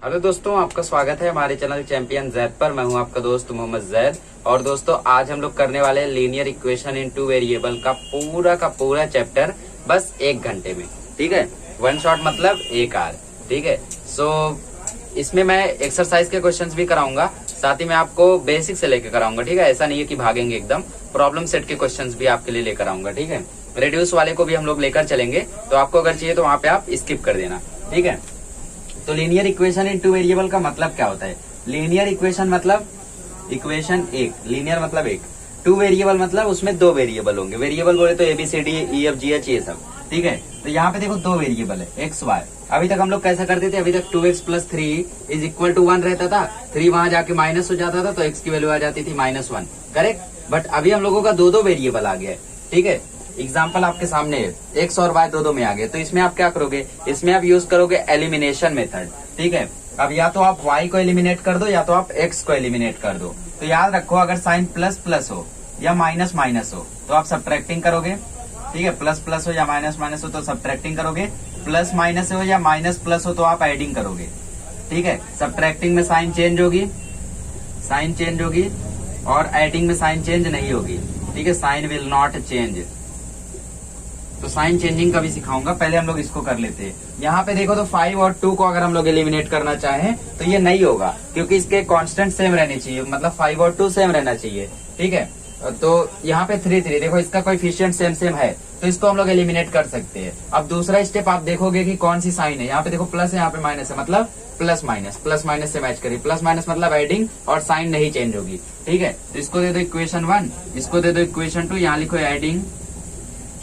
Hello दोस्तों, आपका स्वागत है हमारे चैनल चैंपियन जैद पर। मैं हूं आपका दोस्त मोहम्मद जैद। और दोस्तों, आज हम लोग करने वाले हैं linear equation in two variable का पूरा चैप्टर बस 1 घंटे में। ठीक है, वन शॉट मतलब एक आवर। ठीक है, सो इसमें मैं एक्सरसाइज के क्वेश्चंस भी कराऊंगा, साथ ही मैं आपको बेसिक से लेकर कराऊंगा। ठीक है, ऐसा नहीं है कि भागेंगे एकदम। प्रॉब्लम सेट के क्वेश्चंस भी आपके लिए लेकर आऊंगा। ठीक है, रेड्यूस वाले को भी हम लोग लेकर चलेंगे, तो आपको अगर चाहिए तो वहां पे आप स्किप कर देना। ठीक है, तो linear equation in two variable का मतलब क्या होता है? लीनियर इक्वेशन मतलब इक्वेशन एक, लीनियर मतलब एक, टू वेरिएबल मतलब उसमें 2 वेरिएबल होंगे। वेरिएबल बोले तो ABCD EFGH ये सब। ठीक है, तो यहाँ पे देखो 2 वेरिएबल है x y। अभी तक हम लोग कैसा करते थे? अभी तक 2x + 3 = 1 रहता था। 3 वहां जाके माइनस हो जाता था, तो x की वैल्यू आ जाती थी -1। करेक्ट। बट अभी हम लोगों का 2 वेरिएबल आ गया है। ठीक है, एग्जाम्पल आपके सामने है, x और y 2 में आ गए, तो इसमें आप क्या करोगे? इसमें आप यूज करोगे एलिमिनेशन मेथड। ठीक है, अब या तो आप y को एलिमिनेट कर दो या तो आप x को एलिमिनेट कर दो। तो याद रखो, अगर साइन प्लस प्लस हो या माइनस माइनस हो तो आप सब्ट्रैक्टिंग करोगे। ठीक है, प्लस प्लस हो या माइनस माइनस हो तो सब्ट्रैक्टिंग करोगे। प्लस माइनस हो या माइनस प्लस हो तो आप एडिंग करोगे। ठीक है, सब्ट्रैक्टिंग में साइन चेंज होगी, और एडिंग में साइन चेंज नहीं होगी। ठीक है, साइन विल नॉट चेंज। तो साइन चेंजिंग का भी सिखाऊंगा, पहले हम लोग इसको कर लेते हैं। यहाँ पे देखो तो 5 और 2 को अगर हम लोग एलिमिनेट करना चाहें तो ये नहीं होगा, क्योंकि इसके कांस्टेंट सेम रहने चाहिए, मतलब 5 और 2 सेम रहना चाहिए। ठीक है, तो यहाँ पे 3 देखो, इसका कोएफिशिएंट सेम है, तो इसको हम लोग एलिमिनेट कर सकते हैं। अब दूसरा स्टेप आप देखोगे कि कौन सी साइन है। यहाँ पे देखो प्लस है, यहाँ पे माइनस है, मतलब प्लस माइनस से मैच करिए। प्लस माइनस मतलब एडिंग, और साइन नहीं चेंज होगी। ठीक है, तो इसको दे दो इक्वेशन 1, इसको दे दो इक्वेशन 2, यहाँ लिखो एडिंग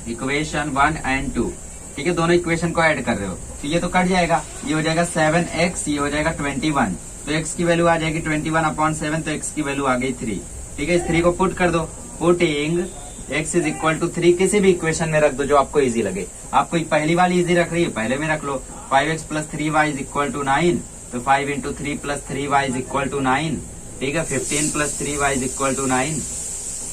इक्वेशन 1 and 2। ठीक है, दोनों इक्वेशन को ऐड कर रहे हो तो ये तो कट जाएगा, ये हो जाएगा 7x, ये हो जाएगा 21। तो x की वैल्यू आ जाएगी 21/7, तो x की वैल्यू आ गई 3। ठीक है, इस 3 को पुट कर दो। पुटिंग x = 3 किसी भी इक्वेशन में रख दो जो आपको इजी लगे। आपको पहली वाली इजी रख रही है, पहले में रख लो। 5x + 3y = 9, तो 5 × 3 + 3y = 9। ठीक है, 15 + 3y = 9।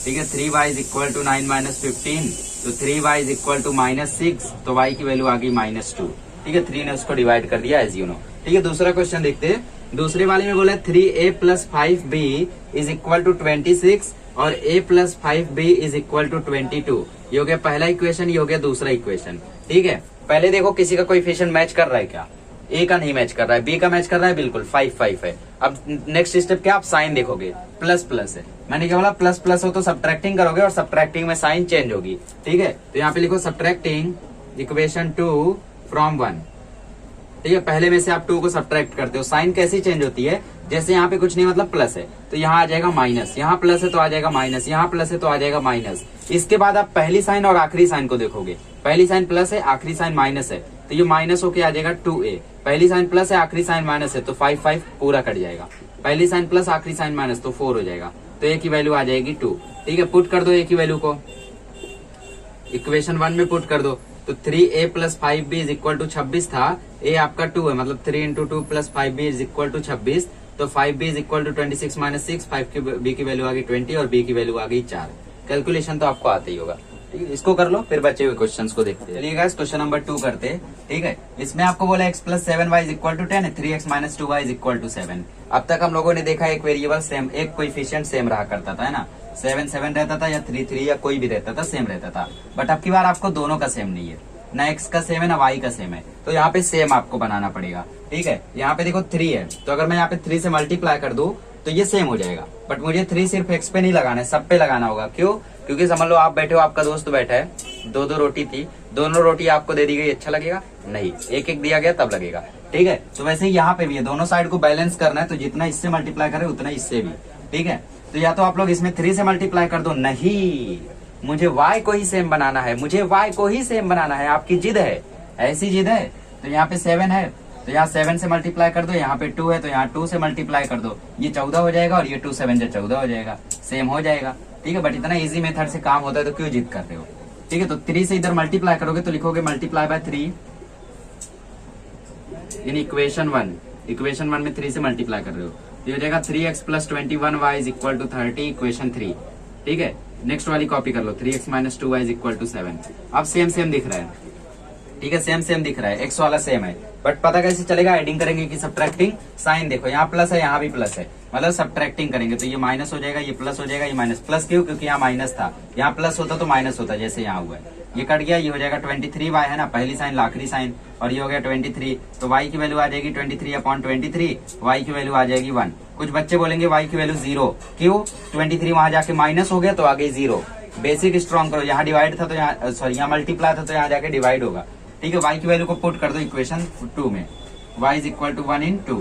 ठीक है, 3y = 9 - 15, तो 3y = -6, तो y की वैल्यू आ गई -2। ठीक है, 3 ने उसको डिवाइड कर दिया एज यू नो। ठीक है, दूसरा क्वेश्चन देखते हैं। दूसरे वाले में बोला 3a + 5b = 26 और a + 5b = 22। ये हो गया पहला इक्वेशन, ये हो गया दूसरा इक्वेशन। ठीक है, पहले देखो किसी का कोएफिशिएंट मैच कर रहा है क्या? ए का नहीं मैच कर रहा है, बी का मैच कर रहा है, बिल्कुल 5 है। अब नेक्स्ट स्टेप क्या? आप साइन देखोगे, प्लस प्लस है। मैंने क्या बोला? प्लस प्लस हो तो सब्ट्रैक्टिंग करोगे, और सब्ट्रैक्टिंग में साइन चेंज होगी। ठीक है, तो यहाँ पे लिखो सब्ट्रैक्टिंग इक्वेशन 2 from 1। ठीक है, पहले में से आप 2 को सब्ट्रैक्ट करते हो। साइन कैसी चेंज होती है? जैसे यहाँ पे कुछ नहीं, मतलब प्लस है तो यहाँ आ जाएगा माइनस, यहाँ प्लस है तो आ जाएगा माइनस, यहाँ प्लस है तो आ जाएगा माइनस। इसके बाद आप पहली साइन और आखिरी साइन को देखोगे। पहली साइन प्लस है, आखिरी साइन माइनस है, तो ये माइनस होके आ जाएगा 2a। पहली साइन प्लस है, आखिरी साइन माइनस है, तो 5 पूरा कट जाएगा। पहली साइन प्लस, आखिरी साइन माइनस, तो 4 हो जाएगा। तो a की वैल्यू आ जाएगी 2। ठीक है, पुट कर दो a की वैल्यू को इक्वेशन 1 में पुट कर दो। तो 3a + 5b = 26 था, a आपका 2 है, मतलब 3 × 2 + 5b = 26। तो 5b = 26 - 6, 5 की b की वैल्यू आ गई 20 और b की वैल्यू आ गई 4। कैलकुलेशन तो आपको आते ही होगा। ठीक है, इसको कर लो, फिर बचे हुए क्वेश्चंस को देखते हैं। चलिए गाइस, क्वेश्चन नंबर 2 करते हैं। ठीक है, इसमें आपको बोला x + 7y = 10, 3x - 2y = 7। अब तक हम लोगों ने देखा एक वेरिएबल सेम, एक कोएफिशिएंट सेम रहा करता था, है ना? 7 रहता था, या 3 या कोई भी रहता था, सेम रहता था। बट अब की बार आपको दोनों का सेम नहीं है, ना x का सेम है ना y का सेम है, तो यहाँ पे सेम आपको बनाना पड़ेगा। ठीक है, यहाँ पे देखो 3 है, तो अगर मैं यहाँ पे 3 से मल्टीप्लाई कर दूं तो ये सेम हो जाएगा। बट मुझे 3 सिर्फ x पे नहीं लगाना है, सब पे लगाना होगा। क्यों? क्योंकि समझ लो आप बैठे हो, आपका दोस्त बैठा है, 2 रोटी थी, दोनों रोटी आपको दे दी गई, अच्छा लगेगा? नहीं, एक एक दिया गया तब लगेगा। ठीक है, तो वैसे ही यहाँ पे भी है, दोनों साइड को बैलेंस करना है, तो जितना इससे मल्टीप्लाई करे उतना इससे भी। ठीक है, तो या तो आप लोग इसमें 3 से मल्टीप्लाई कर दो, नहीं, मुझे y को ही सेम बनाना है, मुझे y को ही सेम बनाना है। आपकी जिद है, ऐसी जिद है। तो यहाँ पे 7 है, तो यहाँ 7 से मल्टीप्लाई कर दो, यहाँ पे 2 है तो यहाँ 2 से मल्टीप्लाई कर दो, ये 14 हो जाएगा, और ये 2 7 जो 14 हो जाएगा, सेम हो जाएगा। ठीक है, बट इतना इजी मेथड से काम होता है तो क्यों जिद कर रहे हो? ठीक है, तो 3 से इधर मल्टीप्लाई करोगे तो लिखोगे multiply by 3 in equation 1। Equation 1 में 3 से मल्टीप्लाई कर रहे हो, ये हो जाएगा 3x + 21y = 30, इक्वेशन 3। ठीक है, नेक्स्ट वाली कॉपी कर लो, 3x - 2y = 7। अब सेम दिख रहा है। ठीक है, सेम सेम दिख रहा है, एक्स वाला सेम है, बट पता कैसे चलेगा, एडिंग करेंगे कि सब्ट्रैक्टिंग। साइन देखो यहाँ प्लस है, यहाँ भी प्लस है, मतलब सब्ट्रैक्टिंग करेंगे तो ये माइनस हो जाएगा, ये प्लस हो जाएगा, ये माइनस। प्लस क्यों? क्योंकि यहाँ माइनस था, यहाँ प्लस होता तो माइनस होता, जैसे यहाँ हुआ है। ये कट गया, ये हो जाएगा 23y है ना, पहली साइन आखिरी साइन, और ये हो गया 23, तो y की वैल्यू आ जाएगी 23/23, y की वैल्यू आ जाएगी 1। कुछ बच्चे बोलेंगे y की वैल्यू 0, क्यों? 23 वहां जाके माइनस हो गया तो आ गई 0। बेसिक स्ट्रॉन्ग करो, यहाँ डिवाइड था तो यहाँ, सॉरी यहाँ मल्टीप्लाई था तो यहाँ जाके डिवाइड होगा। ठीक है, y की वैल्यू को पुट कर दो इक्वेशन 2 में, y इज इक्वल टू 1 इन 2।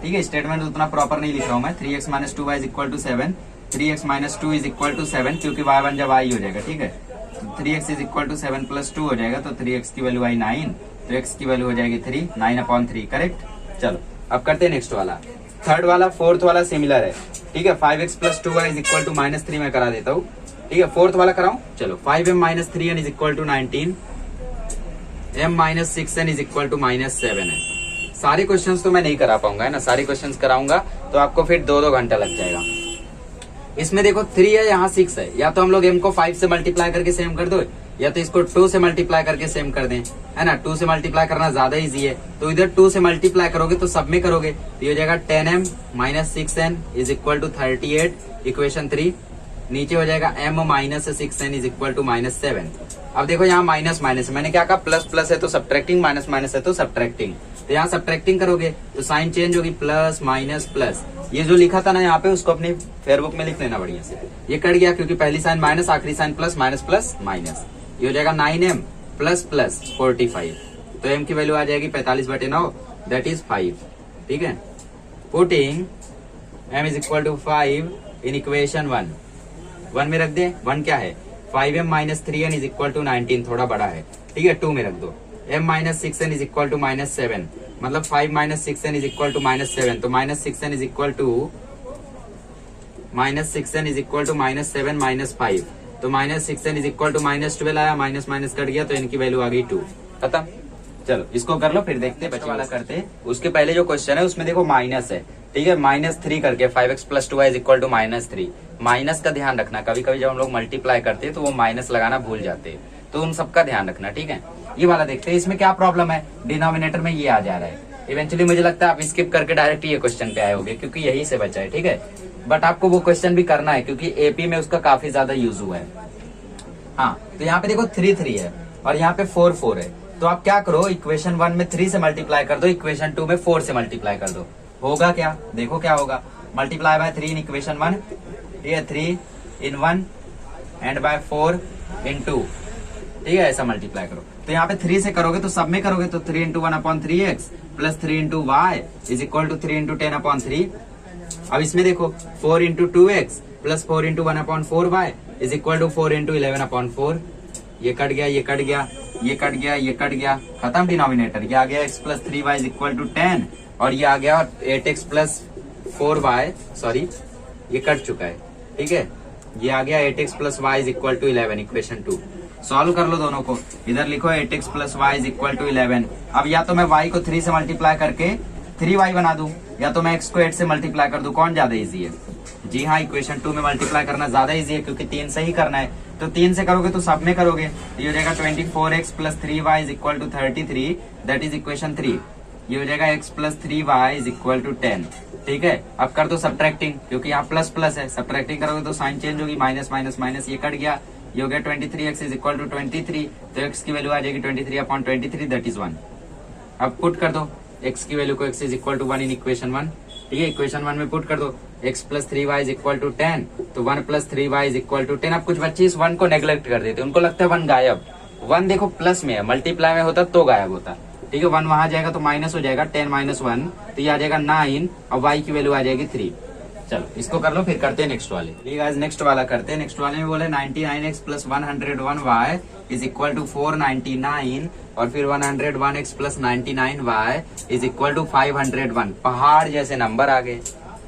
ठीक है, स्टेटमेंट उतना प्रॉपर नहीं लिख रहा हूँ मैं। 3x - 2y is equal to 7, 3x - 2 is equal to 7, क्योंकि y बन जब y हो जाएगा। ठीक है, 3x इज इक्वल टू 7 + 2 हो जाएगा, तो 3x की वैल्यू आई 9, तो x की वैल्यू हो जाएगी 3, 9/3। करेक्ट। चलो अब करते हैं नेक्स्ट वाला। थर्ड वाला फोर्थ वाला सिमिलर है। ठीक है, 5x + 2y is equal to -3 में करा देता हूँ। ठीक है, फोर्थ वाला कराऊं। चलो 5m - 3n is equal to 19, m - 6n is equal to -7 है। सारे क्वेश्चंस तो मैं नहीं करा पाऊंगा, है ना, सारे क्वेश्चंस कराऊंगा तो आपको फिर 2-2 घंटा लग जाएगा। इसमें देखो 3 है, यहाँ 6 है, या तो हम लोग m को 5 से मल्टीप्लाई करके सेम कर दो, या तो इसको 2 से मल्टीप्लाई करके सेम कर दें, है ना। 2 से मल्टीप्लाई करना ज्यादा इजी है, तो इधर 2 से मल्टीप्लाई करोगे तो सब में करोगे तो ये हो जाएगा 10m - 6n is equal to 38, equation 3। नीचे हो जाएगा m - 6n is equal to -7। अब देखो यहाँ माइनस माइनस, मैंने क्या कहा, प्लस प्लस है तो सब्ट्रैक्टिंग, माइनस माइनस है तो सब्ट्रैक्टिंग। तो यहाँ सब्ट्रैक्टिंग करोगे तो साइन चेंज होगी, प्लस माइनस प्लस। ये जो लिखा था ना यहाँ पे, उसको अपनी फेयरबुक में लिख लेना बढ़िया से। ये कट गया क्योंकि पहली साइन माइनस, आखिरी sign plus, minus plus minus. ये हो जाएगा 9m प्लस प्लस 45, तो m की वैल्यू आ जाएगी 45/9, दैट इज 5। ठीक है, putting m is equal to 5 in equation 1 में रख दे। 1 क्या है, 5m - 3n is equal to 19, थोड़ा बड़ा है। ठीक है, 2 में रख दो। m - 6n is equal to -7, मतलब 5 - 6n इज इक्वल टू -7, तो -6n is equal to -6n is equal to -7 - 5, तो -6n इज इक्वल टू -12 आया, माइनस माइनस कट गया तो इनकी वैल्यू आ गई 2। खत्म। चलो इसको कर लो, फिर देखते हैं बच्चे वाला करते हैं। उसके पहले जो क्वेश्चन है उसमें देखो माइनस है। ठीक है, -3 करके 5x + 2y is equal to -3। Minus का ध्यान रखना, कभी कभी जब हम लोग मल्टीप्लाई करते हैं तो वो माइनस लगाना भूल जाते हैं, तो उन सबका ध्यान रखना। ठीक है, ये वाला देखते हैं, इसमें क्या प्रॉब्लम है, डिनोमिनेटर में ये आ जा रहा है। इवेंचुअली मुझे लगता है आप स्किप करके डायरेक्ट ये क्वेश्चन पे आए होगे, क्योंकि यही से बचा है। ठीक है, बट आपको वो क्वेश्चन भी करना है क्योंकि एपी में उसका काफी ज्यादा यूज हुआ है। हाँ, तो यहाँ पे देखो 3 है और यहाँ पे 4 है, तो आप क्या करो, इक्वेशन 1 में 3 से मल्टीप्लाई कर दो, इक्वेशन 2 में 4 से मल्टीप्लाई कर दो। होगा क्या, देखो क्या होगा, मल्टीप्लाई बाय 3 इन इक्वेशन 1, ये 3 इन 1 एंड बाय 4 इन 2। ठीक है, ऐसा मल्टीप्लाई करो। तो यहाँ पे 3 से करोगे तो सब में करोगे तो 3 × 1/3x plus 3 × y is equal to 3 × 10/3। अब इसमें देखो 4 × 2x plus 4 × 1/4y is equal to 4 × 11/4। ये कट गया, ये कट गया, ये कट गया, ये कट गया, खत्म डिनोमिनेटर। ये आ गया x + 3y is equal to 10, और ये आ गया 8x + 4y, सॉरी ये कट चुका है। ठीक है, ये आ गया 8x + y is equal to 11, equation 2। Solve कर लो दोनों को, इधर लिखो 8x + y is equal to 11। अब या तो मैं y को 3 से मल्टीप्लाई करके 3y बना दूं, या तो मैं x को 8 से मल्टीप्लाई कर दूं, कौन ज्यादा इजी है? जी हाँ, इक्वेशन 2 में मल्टीप्लाई करना ज्यादा इजी है, क्योंकि 3 से ही करना है। तो 3 से करोगे तो सब में करोगे, ये हो जाएगा 24x + 3y is equal to 33, that is equation 3। ये हो जाएगा x + 3y is equal to 10। ठीक है, अब कर दो सब्ट्रैक्टिंग, क्योंकि यहाँ प्लस प्लस है, सब्ट्रैक्टिंग करोगे तो साइन चेंज होगी, माइनस माइनस माइनस, ये कट गया, ये हो गया 23x इज इक्वल टू 23, तो x की वैल्यू आ जाएगी 23/23, दैट इज 1। अब पुट कर दो x की वैल्यू को, x is equal to 1 in equation 1। ठीक है, इक्वेशन 1 में पुट कर दो x + 3y is equal to 10, तो 1 + 3y इज इक्वल टू 10। अब कुछ बच्चे इस 1 को नेग्लेक्ट कर देते हैं, उनको लगता है 1 गायब। 1 देखो प्लस में है, मल्टीप्लाई में होता तो गायब होता। ठीक है, 1 वहां जाएगा तो माइनस हो जाएगा, 10 - 1, तो ये आ जाएगा 9, और y की वैल्यू आ जाएगी 3। चलो इसको कर लो, फिर करते हैं नेक्स्ट वाले। ठीक है, नेक्स्ट वाला करते हैं। नेक्स्ट वाले में बोले 99x + 101y is equal to 499, और फिर 101x + 99y is equal to 501। पहाड़ जैसे नंबर आ गए,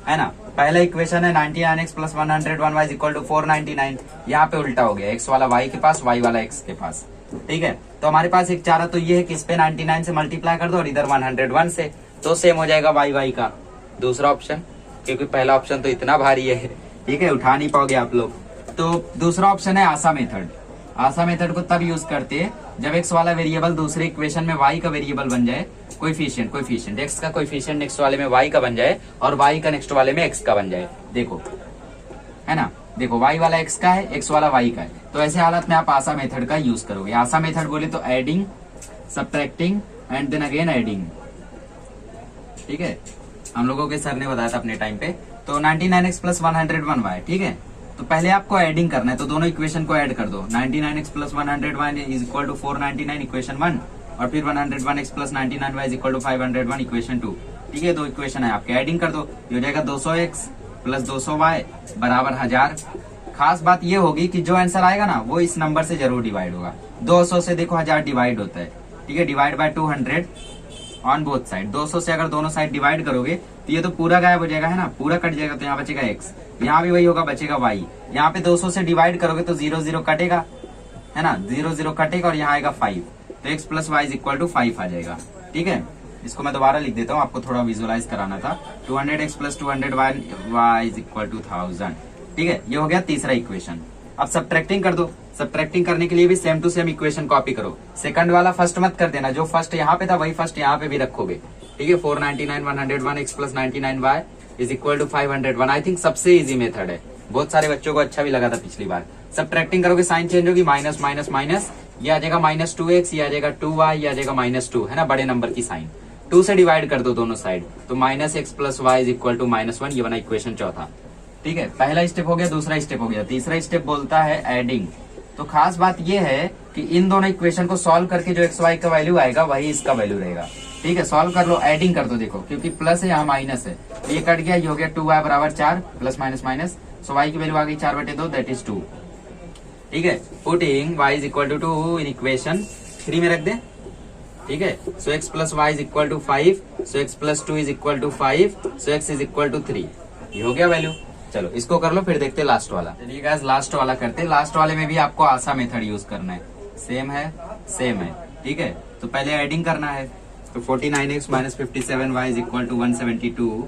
है ना। पहला इक्वेशन है 99x + 101y is equal to 499, यहाँ पे उल्टा हो गया, x वाला y के पास, y वाला x के पास। ठीक है, तो हमारे पास एक चारा तो ये है कि इस पे 99 से मल्टीप्लाई कर दो और इधर 101 से, तो सेम हो जाएगा y का दूसरा ऑप्शन, क्योंकि पहला ऑप्शन तो इतना भारी है। ठीक है, उठा नहीं पाओगे आप लोग। तो दूसरा ऑप्शन है आशा मेथड। आशा मेथड को तब यूज करते हैं जब एक्स वाला वेरिएबल दूसरे इक्वेशन में वाई का वेरिएबल बन जाए, कोएफिशिएंट एक्स का कोएफिशिएंट नेक्स्ट वाले में वाई का बन जाए और वाई का नेक्स्ट वाले में एक्स का बन जाए। देखो है ना, देखो वाई वाला एक्स का है, एक्स वाला वाई का है, तो ऐसे हालत में आप आशा मेथड का यूज करोगे। आशा मेथड बोले तो adding, subtracting and then again adding. ठीक है, हम लोगों के सर ने बताया था अपने टाइम पे। तो 99x प्लस 101y, ठीक है, तो पहले आपको एडिंग करना है, तो दोनों इक्वेशन को ऐड कर दो। 99x plus 101 is equal to 499 equation 1, और फिर 101x plus 99y is equal to 501 equation 2। ठीक है, दो इक्वेशन है आपके, एडिंग कर दो, ये हो जाएगा 200x प्लस 200y बराबर 1000। खास बात ये होगी कि जो आंसर आएगा ना वो इस नंबर से जरूर डिवाइड होगा। 200 से देखो 1000 डिवाइड होता है, ठीक है, divide by 200 on both side. 200 से अगर दोनों साइड डिवाइड करोगे तो ये तो पूरा गायब हो जाएगा, है ना, पूरा कट जाएगा, तो यहाँ बचेगा x, यहाँ भी वही होगा, बचेगा y। यहाँ पे 200 से डिवाइड करोगे तो 0 0 कटेगा, है ना, 0 0 कटेगा और यहाँ आएगा 5, तो x plus y is equal to 5 आ जाएगा। ठीक है, इसको मैं दोबारा लिख देता हूँ, आपको थोड़ा विजुअलाइज कराना था। 200x plus 200y is equal to 1000। ठीक है, ये हो गया तीसरा इक्वेशन। अब सब्ट्रैक्टिंग कर दो। सब्ट्रैक्टिंग करने के लिए भी same to same equation copy करो। सेकंड वाला फर्स्ट मत कर देना, जो फर्स्ट यहाँ पे था वही फर्स्ट यहाँ पे भी रखोगे। ठीक है, 499 101 x plus 99y is equal to 501। I think सबसे इजी मेथड है, बहुत सारे बच्चों को अच्छा भी लगा था पिछली बार। सब्ट्रैक्टिंग करोगे साइन चेंज होगी, माइनस माइनस माइनस, ये आ जाएगा -2x, ये आ जाएगा 2y, ये आ जाएगा -2, है ना, बड़े नंबर की साइन। 2 से डिवाइड कर दो दोनों साइड, तो -x plus y is equal to -1, ये बना इक्वेशन चौथा। ठीक है, पहला स्टेप हो गया, दूसरा स्टेप हो गया, तीसरा स्टेप बोलता है एडिंग। तो खास बात ये है कि इन दोनों इक्वेशन को सॉल्व करके जो एक्स वाई का वैल्यू आएगा वही इसका वैल्यू रहेगा। ठीक है, सॉल्व कर लो, एडिंग कर दो, देखो क्योंकि प्लस है यहाँ माइनस है, ये कट गया, ये हो गया 2y बराबर 4 plus minus minus, so y की वैल्यू आ गई 4/2 दैट इज 2। ठीक है, putting y is equal to 2 in equation 3 में रख दे। ठीक है, so x plus y is equal to 5, so x plus 2 is equal to 5, so x is equal to 3, ये हो गया वैल्यू। चलो इसको कर लो, फिर देखते हैं लास्ट वाला। चलिए गाइस लास्ट वाला करते हैं। लास्ट वाले में भी आपको आशा मेथड यूज करना है, सेम है। ठीक है, तो पहले एडिंग करना है, तो 49x minus 57y is equal to 172,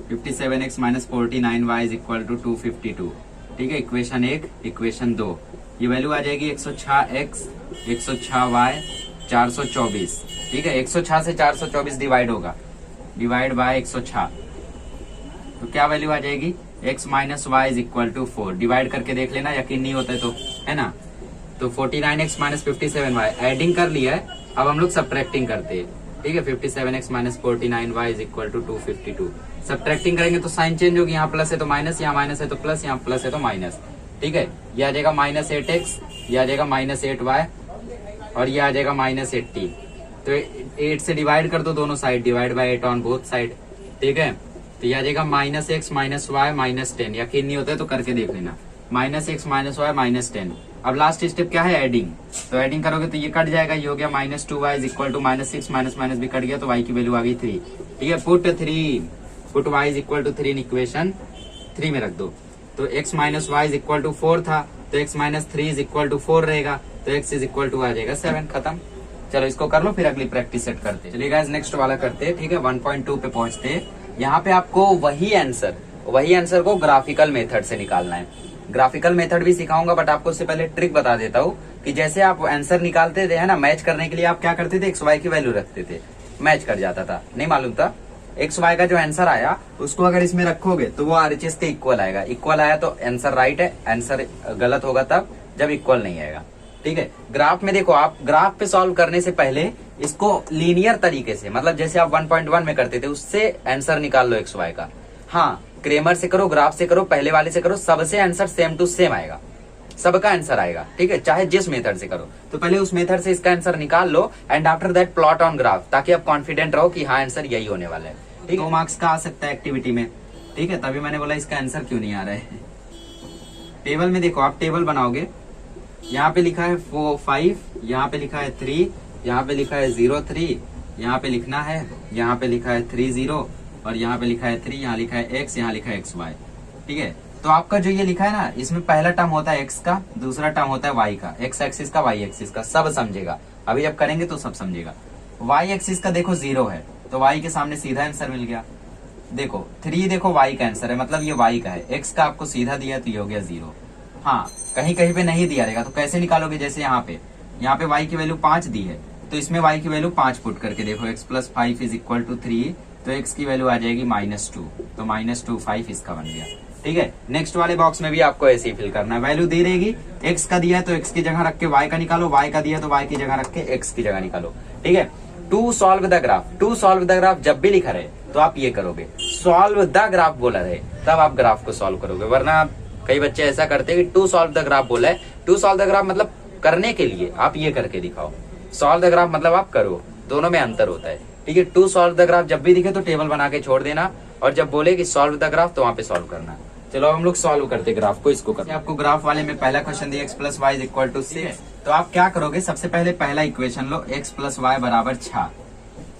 57x minus 49y is equal to 252। ठीक है, इक्वेशन 1, इक्वेशन 2, ये वैल्यू आ जाएगी 106x 106y 424। ठीक है, 106 से 424 डिवाइड होगा, डिवाइड बाय 106, तो क्या वैल्यू आ जाएगी, x minus y is equal to 4। Divide करके देख लेना, यकीन नहीं होता है तो, है ना। तो 49x माइनस 57y एडिंग कर लिया है, अब हम लोग सब्ट्रैक्टिंग करते हैं। ठीक है, 57x minus 49y is equal to 252। Subtracting करेंगे तो साइन चेंज होगी, यहाँ प्लस है तो माइनस, यहाँ माइनस है तो प्लस, यहाँ प्लस है तो माइनस। ठीक है, ये आ जाएगा -8x, ये आ जाएगा -8y, और ये आ जाएगा -80। तो 8 से डिवाइड कर दो दोनों side, divide by 8 on both side. ठीक है, तो ये आ जाएगा -x माइनस वाई माइनस 10, यकीन नहीं होता है तो करके देख लेना, -x माइनस वाई माइनस 10। अब लास्ट स्टेप क्या है, एडिंग। तो एडिंग करोगे तो ये कट जाएगा, ये हो गया -2y is equal to -6, minus minus भी कट गया, तो y की वैल्यू आ गई 3। ठीक है, put y is equal to 3 in equation 3 में रख दो। तो x minus y is equal to 4 था, तो x minus 3 is equal to 4 रहेगा, तो x इज इक्वल टू आ जाएगा 7, खत्म। चलो इसको कर लो, फिर अगली प्रैक्टिस सेट करते हैं। चलिए गाइस नेक्स्ट वाला करते हैं। ठीक है, 1.2 पे पहुंचते हैं। यहाँ पे आपको वही आंसर को ग्राफिकल मेथड से निकालना है। ग्राफिकल मेथड भी सिखाऊंगा, बट आपको उससे पहले ट्रिक बता देता हूँ कि जैसे आप आंसर निकालते थे, है ना, मैच करने के लिए आप क्या करते थे, एक्स वाई की वैल्यू रखते थे, मैच कर जाता था, नहीं मालूम था। एक्स वाई का जो आंसर आया उसको अगर इसमें रखोगे तो वो आरएचएस के इक्वल आएगा। इक्वल आया तो आंसर राइट है, आंसर गलत होगा तब जब इक्वल नहीं आएगा। ठीक है, ग्राफ में देखो, आप ग्राफ पे सॉल्व करने से पहले इसको लीनियर तरीके से, मतलब जैसे आप 1.1 में करते थे उससे आंसर निकाल लो एक्स वाई का। हाँ, क्रेमर से करो, ग्राफ से करो, पहले वाले से करो, सबसे आंसर सेम टू सेम आएगा, सबका आंसर आएगा। ठीक है, चाहे जिस मेथड से करो, तो पहले उस मेथड से इसका आंसर निकाल लो and after that plot on graph, ताकि आप कॉन्फिडेंट रहो कि हाँ आंसर यही होने वाला है। ठीक है, 2 मार्क्स का आ सकता है एक्टिविटी में। ठीक है, तभी मैंने बोला इसका आंसर क्यों नहीं आ रहा है। टेबल में देखो, आप टेबल बनाओगे, यहाँ पे लिखा है 5, यहाँ पे लिखा है 3, यहाँ पे लिखा है 03, यहाँ पे लिखना है, यहाँ पे लिखा है 30, और यहाँ पे लिखा है 3, यहाँ लिखा है x, यहाँ लिखा है xy। ठीक है, तो आपका जो ये लिखा है ना, इसमें पहला टर्म होता है x का, दूसरा टर्म होता है y का, x एक्सिस का, y एक्सिस का, सब समझेगा। अभी जब करेंगे तो सब समझेगा। y एक्सिस का देखो 0 है, तो y के सामने सीधा आंसर मिल गया। देखो 3 देखो y का आंसर है, मतलब ये y का है, x का आपको सीधा दिया तो ये हो गया 0। हाँ कहीं कहीं पे नहीं दिया रहेगा तो कैसे निकालोगे, जैसे यहाँ पे y की वैल्यू 5 दी है तो इसमें y की वैल्यू 5 पुट करके देखो, x plus 5 is equal to 3, तो x की वैल्यू आ जाएगी -2, तो -2 5 इसका बन गया। ठीक है, नेक्स्ट वाले बॉक्स में भी आपको ऐसे ही फिल करना है, वैल्यू दी रहेगी, x का दिया है तो x की जगह रख के y का निकालो, y का दिया है तो y की जगह रख के x की जगह निकालो। ठीक है, to solve the graph, to solve the graph जब भी लिखा रहे तो आप ये करोगे, सॉल्व द ग्राफ बोला रहे तब आप ग्राफ को सॉल्व करोगे, वरना कई बच्चे ऐसा करते हैं कि टू सॉल्व द ग्राफ बोला है, टू सॉल्व द ग्राफ मतलब करने के लिए, आप ये करके दिखाओ, सॉल्व द ग्राफ मतलब आप करो, दोनों में अंतर होता है। ठीक है, टू सॉल्व द ग्राफ जब भी दिखे तो टेबल बना के छोड़ देना, और जब बोले कि सॉल्व द ग्राफ तो वहां पे सॉल्व करना। चलो हम लोग सॉल्व करते ग्राफ को, इसको करते। आपको ग्राफ वाले में पहला क्वेश्चन दिया x plus y is equal to 6, तो आप क्या करोगे, सबसे पहले पहला इक्वेशन लो, x प्लस वाई बराबर 6,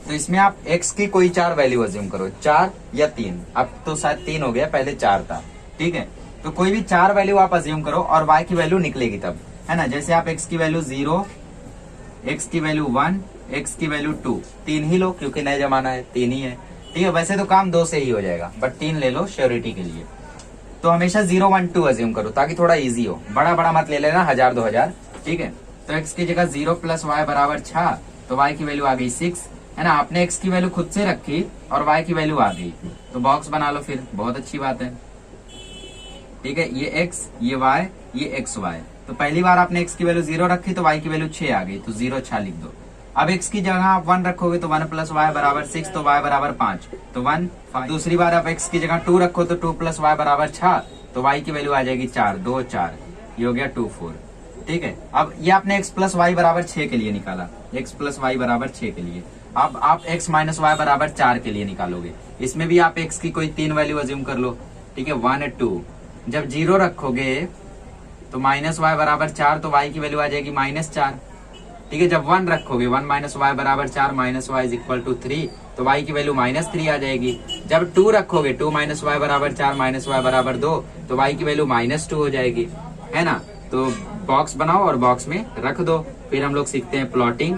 तो इसमें आप x की कोई 4 वैल्यू अज्यूम करो, 4 या 3, अब तो शायद 3 हो गया, पहले 4 था। ठीक है, तो कोई भी 4 वैल्यू आप अज्यूम करो और y की वैल्यू निकलेगी तब, है ना, जैसे आप x की वैल्यू 0, x की वैल्यू 1, x की वैल्यू 2, 3 ही लो क्योंकि नया जमाना है, 3 ही है। ठीक है, वैसे तो काम 2 से ही हो जाएगा बट 3 ले लो श्योरिटी के लिए, तो हमेशा 0 1 2 अज्यूम करो ताकि थोड़ा इजी हो, बड़ा बड़ा मत ले लेना 1000 2000। ठीक है, तो x की जगह 0 प्लस वाई बराबर 6, तो y की वैल्यू आ गई 6, है ना, आपने x की वैल्यू खुद से रखी और y की वैल्यू आ गई, तो बॉक्स बना लो फिर, बहुत अच्छी बात है। ठीक है, ये x, ये y, ये xy, तो पहली बार आपने x की वैल्यू 0 रखी तो y की वैल्यू 6 आ गई, तो 0 6 लिख दो। अब x की जगह आप 1 रखोगे तो 1 प्लस वाई बराबर 6, तो y बराबर 5, तो 1 5। दूसरी बार आप x की जगह 2 रखो तो 2 प्लस वाई बराबर 6, तो y की वैल्यू आ जाएगी 4, 2 4, ये हो गया 2 4। ठीक है, अब ये आपने x प्लस वाई बराबर 6 के लिए निकाला, x प्लस वाई बराबर 6 के लिए, अब आप x माइनस वाई बराबर 4 के लिए निकालोगे, इसमें भी आप x की कोई 3 वैल्यू अज्यूम कर लो। ठीक है, 1 2, जब 0 रखोगे तो माइनस वाई बराबर 4, तो y की वैल्यू आ जाएगी -4। ठीक है, जब 1 रखोगे 1 माइनस वाई बराबर 4, minus y is equal to 3, तो y की वैल्यू -3 आ जाएगी। जब 2 रखोगे 2 माइनस वाई बराबर 4, माइनस वाई बराबर 2, तो y की वैल्यू -2 हो जाएगी, है ना। तो बॉक्स बनाओ और बॉक्स में रख दो, फिर हम लोग सीखते हैं प्लॉटिंग।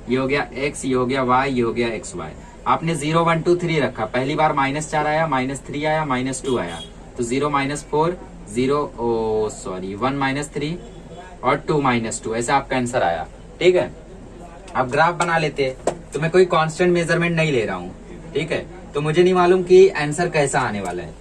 ये हो गया x, ये हो गया y, ये हो गया xy। आपने 0 1 2 3 रखा, पहली बार -4 आया, -3 आया, -2 आया, तो 0 -4 0 सॉरी 1 -3 और 2 -2, ऐसा आपका आंसर आया। ठीक है, अब ग्राफ बना लेते हैं, तो मैं कोई कांस्टेंट मेजरमेंट नहीं ले रहा हूँ। ठीक है, तो मुझे नहीं मालूम कि आंसर कैसा आने वाला है,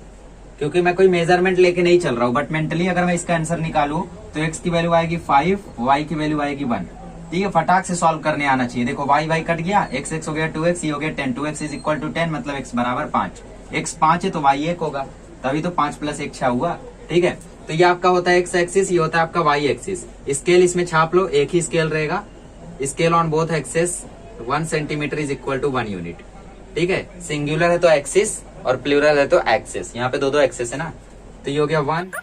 क्योंकि मैं कोई मेजरमेंट लेके नहीं चल रहा हूँ, बट मेंटली अगर मैं इसका आंसर निकालूं तो x की वैल्यू आएगी 5, y की वैल्यू आएगी 1। ठीक है, फटाक से सॉल्व करने आना चाहिए। देखो y कट गया, x हो गया 2x, ये हो गया 10, 2x इज इक्वल टू 10, मतलब x बराबर 5, x 5 है तो y 1 होगा, तभी तो 5 + 1 6 हुआ। ठीक है, तो ये आपका होता है x एक्सिस, ये होता है आपका y एक्सिस। स्केल इसमें छाप लो, एक ही स्केल रहेगा, scale on both axis 1 centimetre is equal to 1 unit. ठीक है, सिंगुलर है तो एक्सिस और प्लूरल है तो एक्सिस, यहाँ पे दो एक्सिस है ना, तो ये हो गया 1।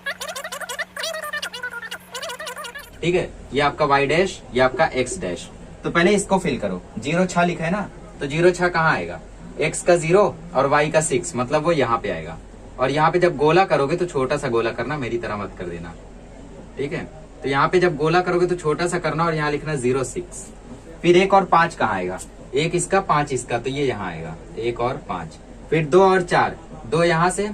ठीक है, ये आपका y डैश, ये आपका x डैश। तो पहले इसको फिल करो, 0 6 लिखा है ना, तो 0 6 कहाँ आएगा, x का 0 और y का 6, मतलब वो यहाँ पे आएगा। और यहाँ पे जब गोला करोगे तो छोटा सा गोला करना, मेरी तरह मत कर देना। ठीक है, तो यहाँ पे जब गोला करोगे तो छोटा सा करना और यहाँ लिखना 0 6। फिर 1 और 5 कहाँ आएगा, 1 इसका 5 इसका, तो ये यहाँ आएगा 1 और 5। फिर 2 और 4, 2 यहाँ से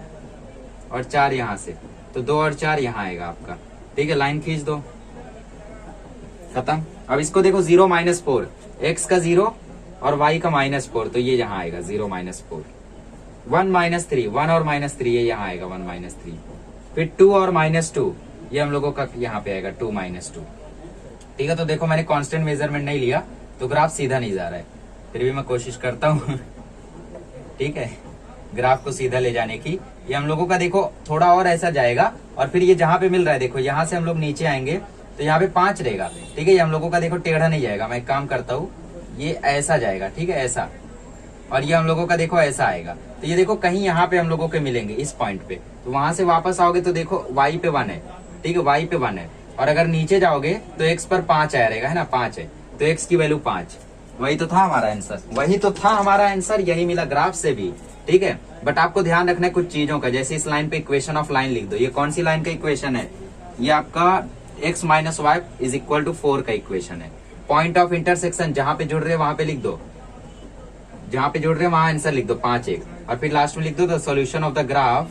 और 4 यहाँ से, तो 2 और 4 यहाँ आएगा आपका। ठीक है, लाइन खींच दो, खत्म। अब इसको देखो 0 -4, x का 0 और y का -4, तो ये यहाँ आएगा 0 -4। 1 -3, 1 और -3 ये यहाँ आएगा 1 -3। फिर 2 और -2 ये हम लोगों का यहाँ पे आएगा 2 -2। ठीक है, तो देखो मैंने कांस्टेंट मेजरमेंट नहीं लिया तो ग्राफ सीधा नहीं जा रहा है, फिर भी मैं कोशिश करता हूँ। ठीक है, ग्राफ को सीधा ले जाने की। ये हम लोगों का देखो थोड़ा और ऐसा जाएगा, और फिर ये जहां पे मिल रहा है देखो, यहाँ से हम लोग नीचे आएंगे तो यहाँ पे 5 रहेगा। ठीक है, ये हम लोगों का देखो टेढ़ा नहीं जाएगा, मैं एक काम करता हूँ, ये ऐसा जाएगा। ठीक है, ऐसा, और ये हम लोगों का देखो ऐसा आएगा। तो ये देखो कहीं यहाँ पे हम लोगों के मिलेंगे इस पॉइंट पे, तो वहां से वापस आओगे तो देखो y पे 1 है। ठीक है, y पे 1 है, और अगर नीचे जाओगे तो x पर 5 आया रहेगा, है ना, 5 है, तो x की वैल्यू 5। वही तो था हमारा आंसर, वही तो था हमारा आंसर, यही मिला ग्राफ से भी। ठीक है, बट आपको ध्यान रखना है कुछ चीजों का, जैसे इस लाइन पे इक्वेशन ऑफ लाइन लिख दो। ये कौन सी लाइन का इक्वेशन है, ये आपका x minus y is equal to 4 का इक्वेशन है। पॉइंट ऑफ इंटरसेक्शन जहां पे जुड़ रहे हैं वहां पे लिख दो, जहां पे जुड़ रहे हैं वहां आंसर लिख दो 5 1। और फिर लास्ट में लिख दो the solution of the graph